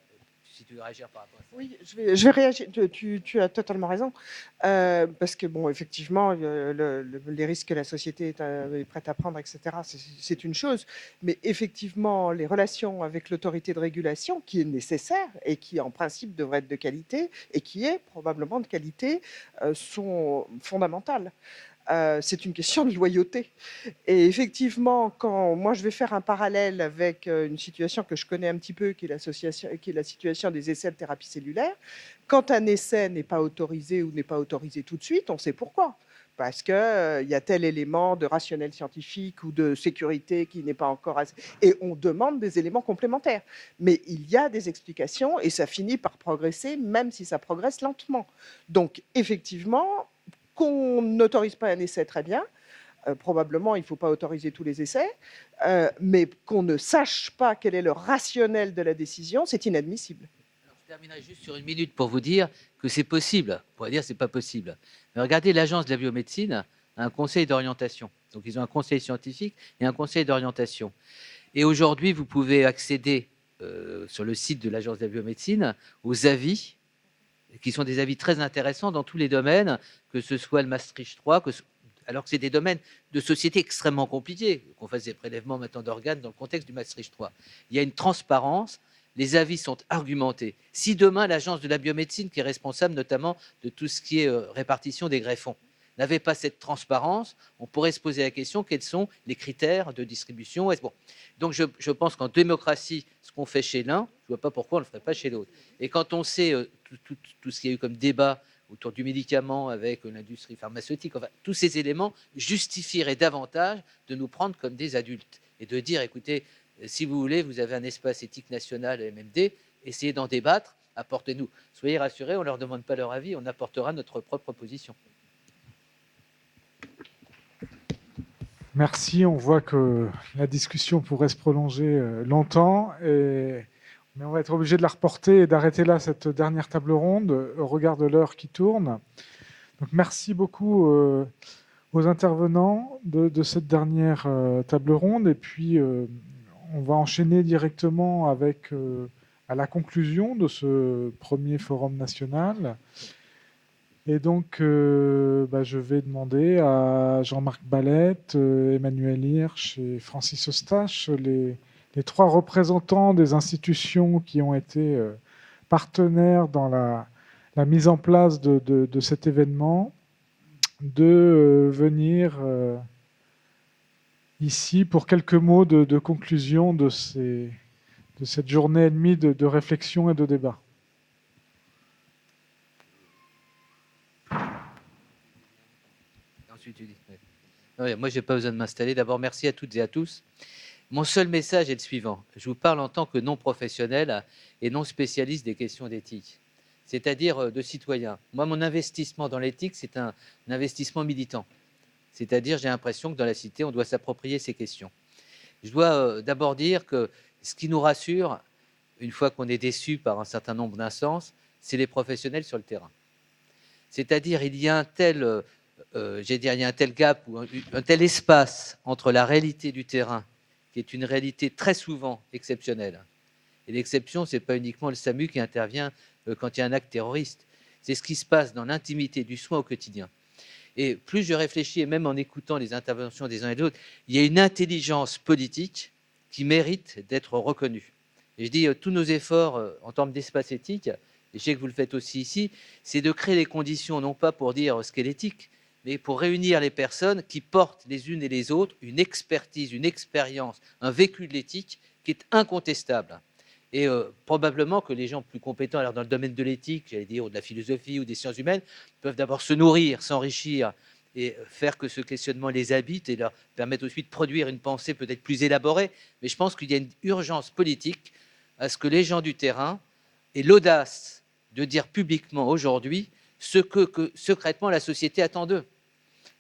H: si tu veux réagir par rapport à ça.
G: Oui, je vais réagir. Tu as totalement raison. Parce que, bon, effectivement, les risques que la société est prête à prendre, etc., c'est une chose. Mais effectivement, les relations avec l'autorité de régulation, qui est nécessaire et qui, en principe, devrait être de qualité, et qui est probablement de qualité, sont fondamentales. C'est une question de loyauté. Et effectivement, quand moi je vais faire un parallèle avec une situation que je connais un petit peu, qui est la situation des essais de thérapie cellulaire, quand un essai n'est pas autorisé ou n'est pas autorisé tout de suite, on sait pourquoi. Parce qu'il y a tel élément de rationnel scientifique ou de sécurité qui n'est pas encore assez... Et on demande des éléments complémentaires. Mais il y a des explications et ça finit par progresser, même si ça progresse lentement. Donc, effectivement, qu'on n'autorise pas un essai, très bien. Probablement, il ne faut pas autoriser tous les essais. Mais qu'on ne sache pas quel est le rationnel de la décision, c'est inadmissible.
H: Alors, je terminerai juste sur une minute pour vous dire que c'est possible. On pourrait dire que ce n'est pas possible. Mais regardez, l'Agence de la biomédecine a un conseil d'orientation. Donc, ils ont un conseil scientifique et un conseil d'orientation. Et aujourd'hui, vous pouvez accéder sur le site de l'Agence de la biomédecine aux avis qui sont des avis très intéressants dans tous les domaines, que ce soit le Maastricht 3, alors que c'est des domaines de société extrêmement compliqués, qu'on fasse des prélèvements maintenant d'organes dans le contexte du Maastricht 3. Il y a une transparence, les avis sont argumentés. Si demain, l'Agence de la biomédecine, qui est responsable notamment de tout ce qui est répartition des greffons, n'avait pas cette transparence, on pourrait se poser la question, quels sont les critères de distribution. Bon. Donc je pense qu'en démocratie, ce qu'on fait chez l'un, je ne vois pas pourquoi on ne le ferait pas chez l'autre. Et quand on sait tout ce qu'il y a eu comme débat autour du médicament avec l'industrie pharmaceutique, enfin, tous ces éléments justifieraient davantage de nous prendre comme des adultes et de dire, écoutez, si vous voulez, vous avez un espace éthique national à MMD, essayez d'en débattre, apportez-nous. Soyez rassurés, on ne leur demande pas leur avis, on apportera notre propre position.
A: Merci, on voit que la discussion pourrait se prolonger longtemps, mais on va être obligé de la reporter et d'arrêter là cette dernière table ronde au regard de l'heure qui tourne. Donc, merci beaucoup aux intervenants de cette dernière table ronde, et puis on va enchaîner directement avec à la conclusion de ce premier forum national. Et donc, je vais demander à Jean-Marc Ballette, Emmanuel Hirsch et Francis Eustache, les trois représentants des institutions qui ont été partenaires dans la mise en place de cet événement, de venir ici pour quelques mots de conclusion de cette journée et demie de réflexion et de débat.
H: Non, moi, je n'ai pas besoin de m'installer. D'abord, merci à toutes et à tous. Mon seul message est le suivant. Je vous parle en tant que non-professionnel et non spécialiste des questions d'éthique, c'est-à-dire de citoyen. Moi, mon investissement dans l'éthique, c'est un investissement militant. C'est-à-dire, j'ai l'impression que dans la cité, on doit s'approprier ces questions. Je dois d'abord dire que Ce qui nous rassure, une fois qu'on est déçu par un certain nombre d'instances, c'est les professionnels sur le terrain. C'est-à-dire, il y a un tel, il y a un tel gap ou un tel espace entre la réalité du terrain, qui est une réalité très souvent exceptionnelle. Et l'exception, ce n'est pas uniquement le SAMU qui intervient quand il y a un acte terroriste. C'est ce qui se passe dans l'intimité du soin au quotidien. Et plus je réfléchis, et même en écoutant les interventions des uns et des autres, il y a une intelligence politique qui mérite d'être reconnue. Et je dis, tous nos efforts en termes d'espace éthique, et je sais que vous le faites aussi ici, c'est de créer les conditions, non pas pour dire ce qu'est l'éthique, mais pour réunir les personnes qui portent les unes et les autres une expertise, une expérience, un vécu de l'éthique qui est incontestable. Et probablement que les gens plus compétents alors dans le domaine de l'éthique, j'allais dire, ou de la philosophie ou des sciences humaines, peuvent d'abord se nourrir, s'enrichir et faire que ce questionnement les habite et leur permette aussi de produire une pensée peut-être plus élaborée. Mais je pense qu'il y a une urgence politique à ce que les gens du terrain aient l'audace de dire publiquement aujourd'hui ce que secrètement la société attend d'eux.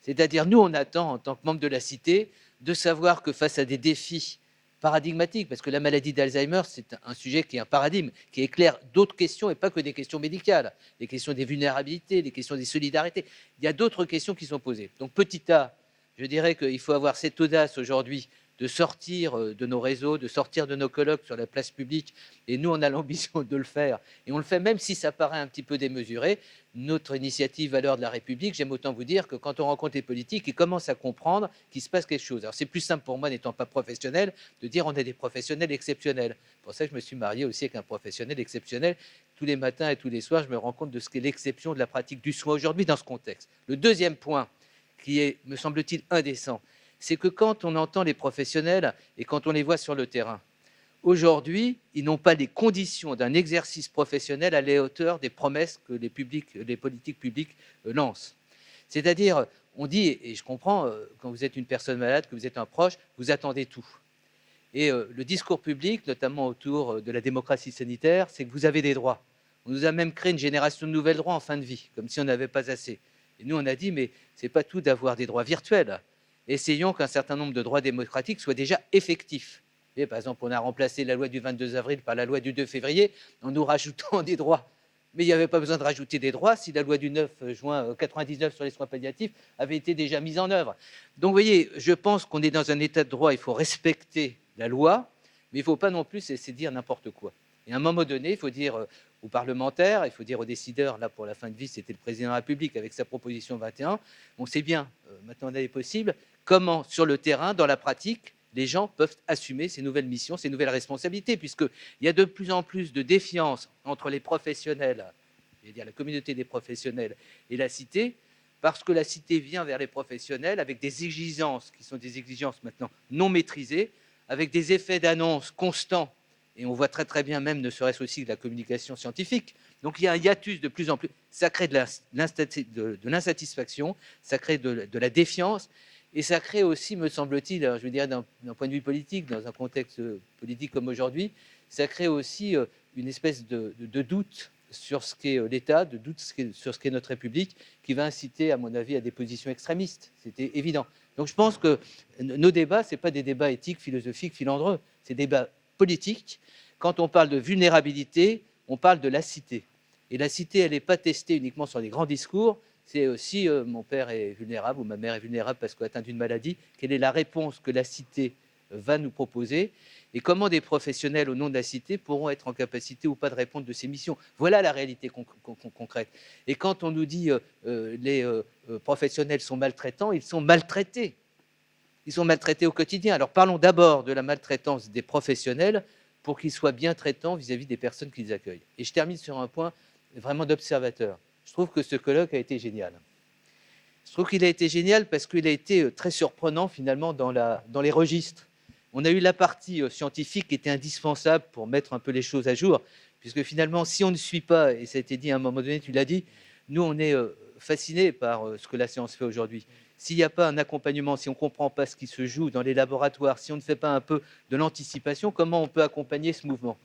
H: C'est-à-dire, nous, on attend, en tant que membre de la cité, de savoir que face à des défis paradigmatiques, parce que la maladie d'Alzheimer, c'est un sujet qui est un paradigme, qui éclaire d'autres questions et pas que des questions médicales, les questions des vulnérabilités, les questions des solidarités. Il y a d'autres questions qui sont posées. Donc, petit a, je dirais qu'il faut avoir cette audace aujourd'hui de sortir de nos réseaux, de sortir de nos colloques sur la place publique. Et nous, on a l'ambition de le faire. Et on le fait même si ça paraît un petit peu démesuré. Notre initiative Valeurs de la République, j'aime autant vous dire que quand on rencontre les politiques, ils commencent à comprendre qu'il se passe quelque chose. Alors c'est plus simple pour moi, n'étant pas professionnel, de dire on est des professionnels exceptionnels. C'est pour ça que je me suis marié aussi avec un professionnel exceptionnel. Tous les matins et tous les soirs, je me rends compte de ce qu'est l'exception de la pratique du soin aujourd'hui dans ce contexte. Le deuxième point, qui est, me semble-t-il, indécent, c'est que quand on entend les professionnels et quand on les voit sur le terrain, aujourd'hui, ils n'ont pas les conditions d'un exercice professionnel à la hauteur des promesses que les politiques publiques lancent. C'est-à-dire, on dit, et je comprends, quand vous êtes une personne malade, que vous êtes un proche, vous attendez tout. Et le discours public, notamment autour de la démocratie sanitaire, c'est que vous avez des droits. On nous a même créé une génération de nouvelles droits en fin de vie, comme si on n'avait pas assez. Et nous, on a dit, mais ce n'est pas tout d'avoir des droits virtuels. Essayons qu'un certain nombre de droits démocratiques soient déjà effectifs. Et par exemple, on a remplacé la loi du 22 avril par la loi du 2 février en nous rajoutant des droits. Mais il n'y avait pas besoin de rajouter des droits si la loi du 9 juin 1999 sur les soins palliatifs avait été déjà mise en œuvre. Donc, vous voyez, je pense qu'on est dans un état de droit, il faut respecter la loi, mais il ne faut pas non plus essayer de dire n'importe quoi. Et à un moment donné, il faut dire aux parlementaires, il faut dire aux décideurs, là pour la fin de vie, c'était le président de la République avec sa proposition 21, on sait bien, maintenant on est possible, comment sur le terrain, dans la pratique, les gens peuvent assumer ces nouvelles missions, ces nouvelles responsabilités, puisqu'il y a de plus en plus de défiance entre les professionnels, c'est-à-dire la communauté des professionnels et la cité, parce que la cité vient vers les professionnels avec des exigences qui sont des exigences maintenant non maîtrisées, avec des effets d'annonce constants, et on voit très très bien même, ne serait-ce aussi de la communication scientifique. Donc il y a un hiatus de plus en plus, ça crée de l'insatisfaction, ça crée de la défiance, et ça crée aussi, me semble-t-il, je veux dire d'un point de vue politique, dans un contexte politique comme aujourd'hui, ça crée aussi une espèce de doute sur ce qu'est l'État, de doute sur ce qu'est notre République, qui va inciter, à mon avis, à des positions extrémistes. C'était évident. Donc je pense que nos débats, ce n'est pas des débats éthiques, philosophiques, filandreux, c'est des débats politiques. Quand on parle de vulnérabilité, on parle de la cité. Et la cité, elle n'est pas testée uniquement sur les grands discours, c'est aussi mon père est vulnérable ou ma mère est vulnérable parce qu'elle est atteinte d'une maladie. Quelle est la réponse que la cité va nous proposer et comment des professionnels au nom de la cité pourront être en capacité ou pas de répondre de ces missions. Voilà la réalité concrète. Et quand on nous dit les professionnels sont maltraitants, ils sont maltraités. Ils sont maltraités au quotidien. Alors parlons d'abord de la maltraitance des professionnels pour qu'ils soient bien traitants vis-à-vis des personnes qu'ils accueillent. Et je termine sur un point vraiment d'observateur. Je trouve que ce colloque a été génial. Je trouve qu'il a été génial parce qu'il a été très surprenant finalement dans les registres. On a eu la partie scientifique qui était indispensable pour mettre un peu les choses à jour, puisque finalement, si on ne suit pas, et ça a été dit à un moment donné, tu l'as dit, nous on est fascinés par ce que la science fait aujourd'hui. S'il n'y a pas un accompagnement, si on ne comprend pas ce qui se joue dans les laboratoires, si on ne fait pas un peu de l'anticipation, comment on peut accompagner ce mouvement?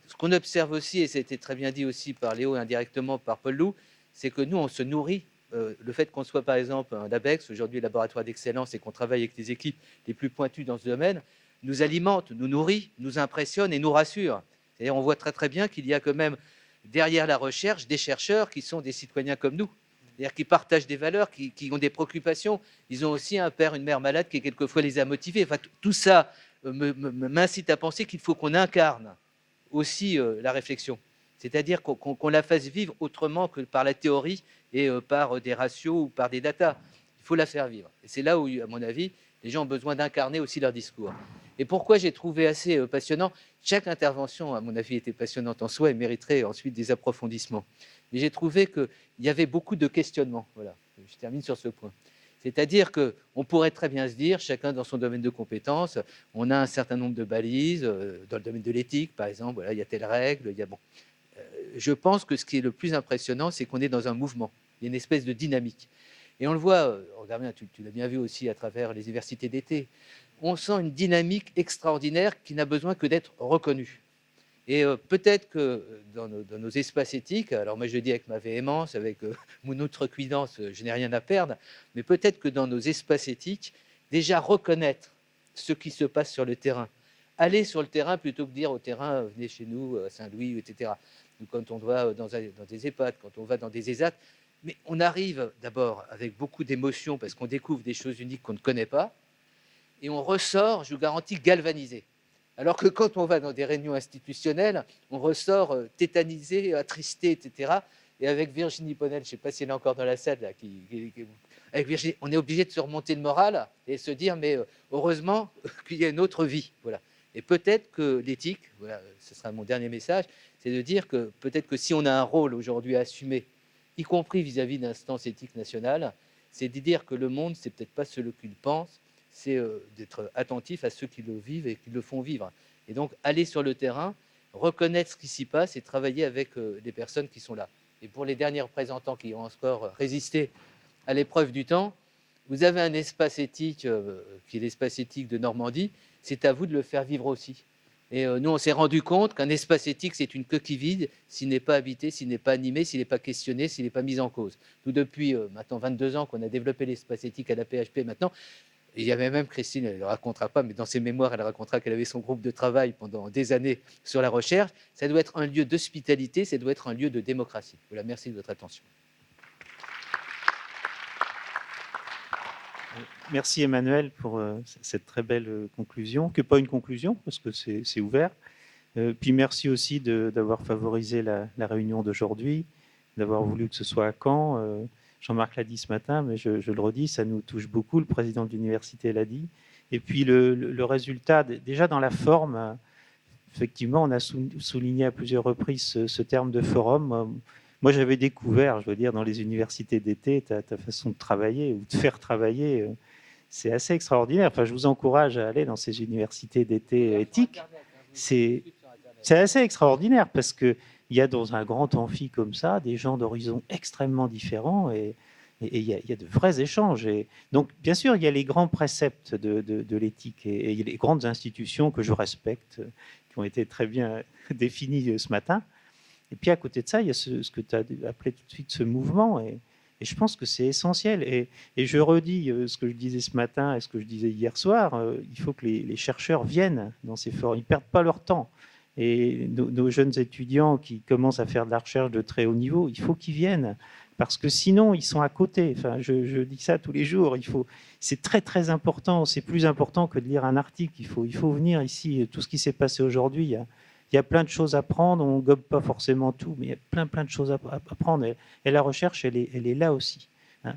H: Ce qu'on observe aussi, et ça a été très bien dit aussi par Léo et indirectement par Paul Loup, c'est que nous, on se nourrit. Le fait qu'on soit, par exemple, un LABEX, aujourd'hui laboratoire d'excellence, et qu'on travaille avec les équipes les plus pointues dans ce domaine, nous alimente, nous nourrit, nous impressionne et nous rassure. C'est-à-dire, on voit très très bien qu'il y a quand même derrière la recherche des chercheurs qui sont des citoyens comme nous, c'est-à-dire qui partagent des valeurs, qui ont des préoccupations. Ils ont aussi un père, une mère malade qui quelquefois les a motivés. Enfin, tout ça m'incite à penser qu'il faut qu'on incarne aussi la réflexion, c'est-à-dire qu'on la fasse vivre autrement que par la théorie et par des ratios ou par des datas. Il faut la faire vivre. Et c'est là où, à mon avis, les gens ont besoin d'incarner aussi leur discours. Et pourquoi j'ai trouvé assez passionnant, chaque intervention, à mon avis, était passionnante en soi et mériterait ensuite des approfondissements. Mais j'ai trouvé qu'il y avait beaucoup de questionnements. Voilà, je termine sur ce point. C'est-à-dire qu'on pourrait très bien se dire, chacun dans son domaine de compétences, on a un certain nombre de balises, dans le domaine de l'éthique, par exemple, voilà, il y a telle règle, il y a bon. Je pense que ce qui est le plus impressionnant, c'est qu'on est dans un mouvement, il y a une espèce de dynamique. Et on le voit, regarde bien, tu l'as bien vu aussi à travers les universités d'été, on sent une dynamique extraordinaire qui n'a besoin que d'être reconnue. Et peut-être que dans nos espaces éthiques, alors moi je le dis avec ma véhémence, avec mon outrecuidance, je n'ai rien à perdre, mais peut-être que dans nos espaces éthiques, déjà reconnaître ce qui se passe sur le terrain, aller sur le terrain plutôt que dire au terrain, venez chez nous, à Saint-Louis, etc. Ou quand on va dans des EHPAD, quand on va dans des ESAT, mais on arrive d'abord avec beaucoup d'émotions parce qu'on découvre des choses uniques qu'on ne connaît pas, et on ressort, je vous garantis, galvanisé. Alors que quand on va dans des réunions institutionnelles, on ressort tétanisé, attristé, etc. Et avec Virginie Ponel, je ne sais pas si elle est encore dans la salle, là, avec Virginie, on est obligé de se remonter le moral et se dire, mais heureusement qu'il y a une autre vie. Voilà. Et peut-être que l'éthique, voilà, ce sera mon dernier message, c'est de dire que peut-être que si on a un rôle aujourd'hui à assumer, y compris vis-à-vis d'instances éthiques nationales, c'est de dire que le monde, c'est peut-être pas celui qu'il pense, c'est d'être attentif à ceux qui le vivent et qui le font vivre. Et donc, aller sur le terrain, reconnaître ce qui s'y passe et travailler avec les personnes qui sont là. Et pour les derniers représentants qui ont encore résisté à l'épreuve du temps, vous avez un espace éthique qui est l'espace éthique de Normandie, c'est à vous de le faire vivre aussi. Et nous, on s'est rendu compte qu'un espace éthique, c'est une coquille vide s'il n'est pas habité, s'il n'est pas animé, s'il n'est pas questionné, s'il n'est pas mis en cause. Nous, depuis maintenant 22 ans qu'on a développé l'espace éthique à la PHP maintenant, il y avait même Christine, elle ne le racontera pas, mais dans ses mémoires, elle racontera qu'elle avait son groupe de travail pendant des années sur la recherche. Ça doit être un lieu d'hospitalité, ça doit être un lieu de démocratie. Voilà, merci de votre attention.
I: Merci Emmanuel pour cette très belle conclusion, que pas une conclusion, parce que c'est ouvert. Puis merci aussi d'avoir favorisé la réunion d'aujourd'hui, d'avoir voulu que ce soit à Caen. Jean-Marc l'a dit ce matin, mais je le redis, ça nous touche beaucoup, le président de l'université l'a dit. Et puis le résultat, déjà dans la forme, effectivement, on a souligné à plusieurs reprises ce terme de forum. Moi, j'avais découvert, je veux dire, dans les universités d'été, ta façon de travailler ou de faire travailler, c'est assez extraordinaire. Enfin, je vous encourage à aller dans ces universités d'été éthiques. C'est assez extraordinaire parce que il y a dans un grand amphi comme ça des gens d'horizons extrêmement différents et il y a de vrais échanges. Et donc, bien sûr, il y a les grands préceptes de l'éthique et il y a les grandes institutions que je respecte, qui ont été très bien définies ce matin. Et puis, à côté de ça, il y a ce que tu as appelé tout de suite ce mouvement. Et je pense que c'est essentiel. Et je redis ce que je disais ce matin et ce que je disais hier soir. Il faut que les chercheurs viennent dans ces forums. Ils ne perdent pas leur temps. Et nos jeunes étudiants qui commencent à faire de la recherche de très haut niveau, il faut qu'ils viennent, parce que sinon, ils sont à côté. Enfin, je dis ça tous les jours. C'est très, très important. C'est plus important que de lire un article. Il faut venir ici. Tout ce qui s'est passé aujourd'hui, il y a plein de choses à prendre. On ne gobe pas forcément tout, mais il y a plein de choses à prendre. Et la recherche, elle est là aussi. Hein.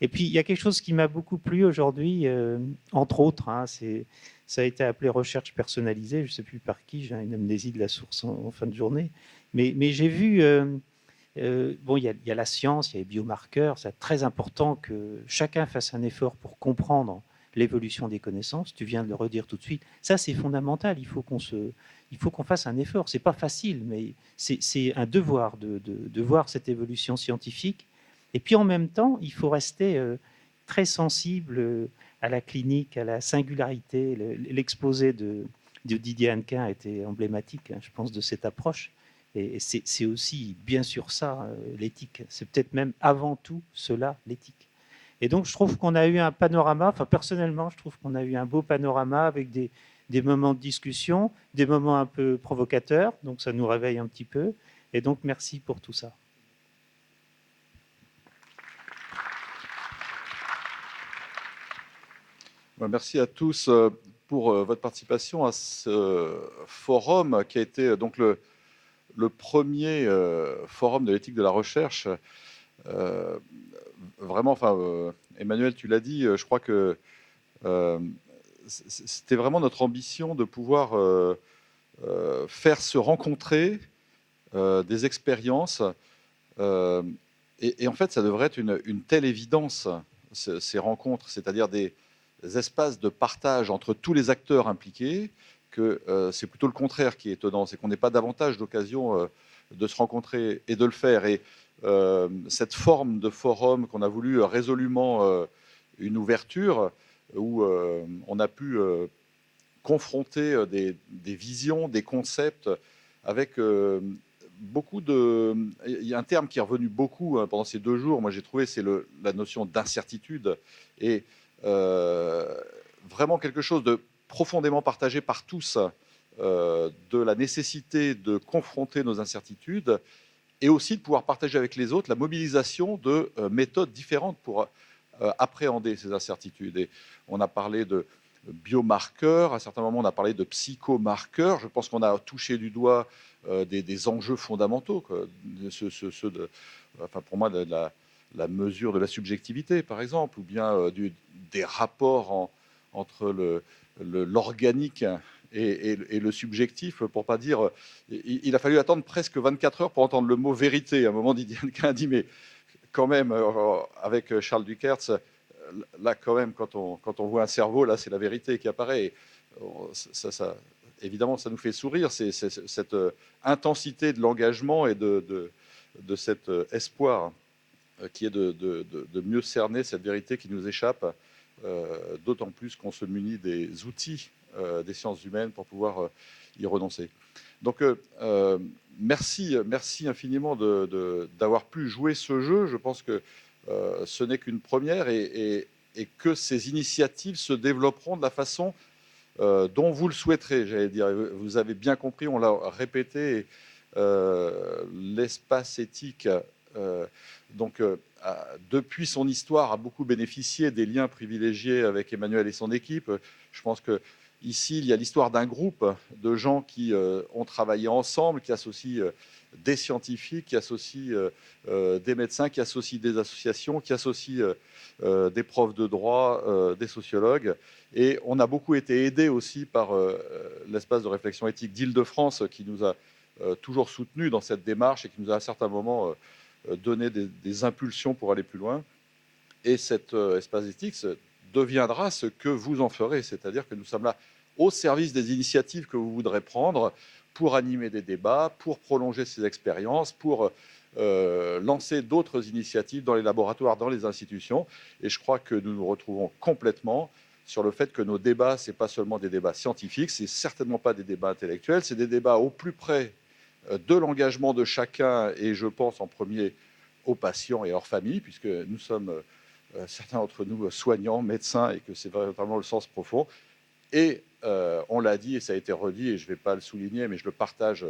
I: Et puis, il y a quelque chose qui m'a beaucoup plu aujourd'hui, entre autres, ça a été appelé recherche personnalisée, je ne sais plus par qui, j'ai une amnésie de la source en fin de journée, mais j'ai vu, bon, il y a la science, il y a les biomarqueurs, c'est très important que chacun fasse un effort pour comprendre l'évolution des connaissances, tu viens de le redire tout de suite, ça c'est fondamental, il faut qu'on fasse un effort, c'est pas facile, mais c'est un devoir de voir cette évolution scientifique, et puis en même temps, il faut rester très sensible à la clinique, à la singularité. L'exposé de Didier Hannequin était emblématique, je pense, de cette approche. Et c'est aussi, bien sûr, ça, l'éthique. C'est peut-être même avant tout cela, l'éthique. Et donc, je trouve qu'on a eu un panorama, enfin, personnellement, je trouve qu'on a eu un beau panorama avec des des moments de discussion, des moments un peu provocateurs, donc ça nous réveille un petit peu. Et donc, merci pour tout ça.
J: Merci à tous pour votre participation à ce forum qui a été donc le premier forum de l'éthique de la recherche. Vraiment, enfin, Emmanuel, tu l'as dit, je crois que c'était vraiment notre ambition de pouvoir faire se rencontrer des expériences. Et en fait, ça devrait être une telle évidence, ces rencontres, c'est-à-dire des espaces de partage entre tous les acteurs impliqués, que c'est plutôt le contraire qui est étonnant, c'est qu'on n'ait pas davantage d'occasion de se rencontrer et de le faire. Et cette forme de forum qu'on a voulu résolument une ouverture, où on a pu confronter des visions, des concepts, avec beaucoup de... Il y a un terme qui est revenu beaucoup pendant ces 2 jours, moi j'ai trouvé, c'est la notion d'incertitude. Et vraiment quelque chose de profondément partagé par tous, de la nécessité de confronter nos incertitudes et aussi de pouvoir partager avec les autres la mobilisation de méthodes différentes pour appréhender ces incertitudes. Et on a parlé de biomarqueurs, à certains moments on a parlé de psychomarqueurs. Je pense qu'on a touché du doigt des enjeux fondamentaux, ceux de, enfin pour moi, de la mesure de la subjectivité, par exemple, ou bien des rapports entre l'organique et le subjectif, pour pas dire... Il a fallu attendre presque 24 heures pour entendre le mot vérité. À un moment, quelqu'un a dit, mais quand même, avec Charles Dukertz, là, quand même, quand on voit un cerveau, là, c'est la vérité qui apparaît. Évidemment, ça nous fait sourire, c'est cette intensité de l'engagement et de cet espoir qui est de mieux cerner cette vérité qui nous échappe, d'autant plus qu'on se munit des outils des sciences humaines pour pouvoir y renoncer. Donc, merci infiniment d'avoir pu jouer ce jeu. Je pense que ce n'est qu'une première et que ces initiatives se développeront de la façon dont vous le souhaiterez, j'allais dire. Vous avez bien compris, on l'a répété, l'espace éthique, depuis son histoire, a beaucoup bénéficié des liens privilégiés avec Emmanuel et son équipe. Je pense que ici, il y a l'histoire d'un groupe de gens qui ont travaillé ensemble, qui associent des scientifiques, qui associent des médecins, qui associent des associations, qui associent des profs de droit, des sociologues. Et on a beaucoup été aidés aussi par l'espace de réflexion éthique d'Île-de-France, qui nous a toujours soutenus dans cette démarche et qui nous a à certains moments donné des impulsions pour aller plus loin. Et cet espace éthique deviendra ce que vous en ferez, c'est-à-dire que nous sommes là au service des initiatives que vous voudrez prendre pour animer des débats, pour prolonger ces expériences, pour lancer d'autres initiatives dans les laboratoires, dans les institutions. Et je crois que nous nous retrouvons complètement sur le fait que nos débats, ce n'est pas seulement des débats scientifiques, ce n'est certainement pas des débats intellectuels, c'est des débats au plus près de l'engagement de chacun, et je pense en premier aux patients et à leurs familles, puisque nous sommes, certains d'entre nous, soignants, médecins, et que c'est vraiment le sens profond. Et on l'a dit, et ça a été redit, et je ne vais pas le souligner, mais je le partage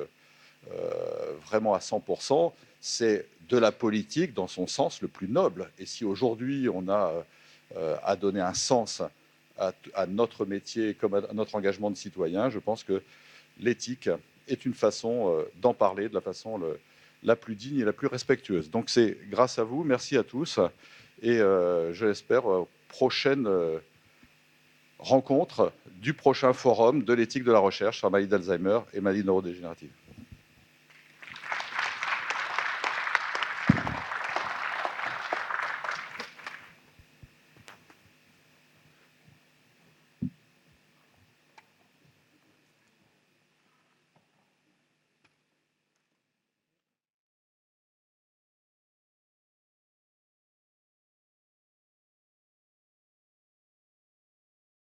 J: vraiment à 100%, c'est de la politique dans son sens le plus noble. Et si aujourd'hui on a à donner un sens à notre métier comme à notre engagement de citoyen, je pense que l'éthique est une façon d'en parler de la façon la plus digne et la plus respectueuse. Donc c'est grâce à vous, merci à tous, et je l'espère, prochaine rencontre du prochain forum de l'éthique de la recherche sur la maladie d'Alzheimer et maladie neurodégénérative.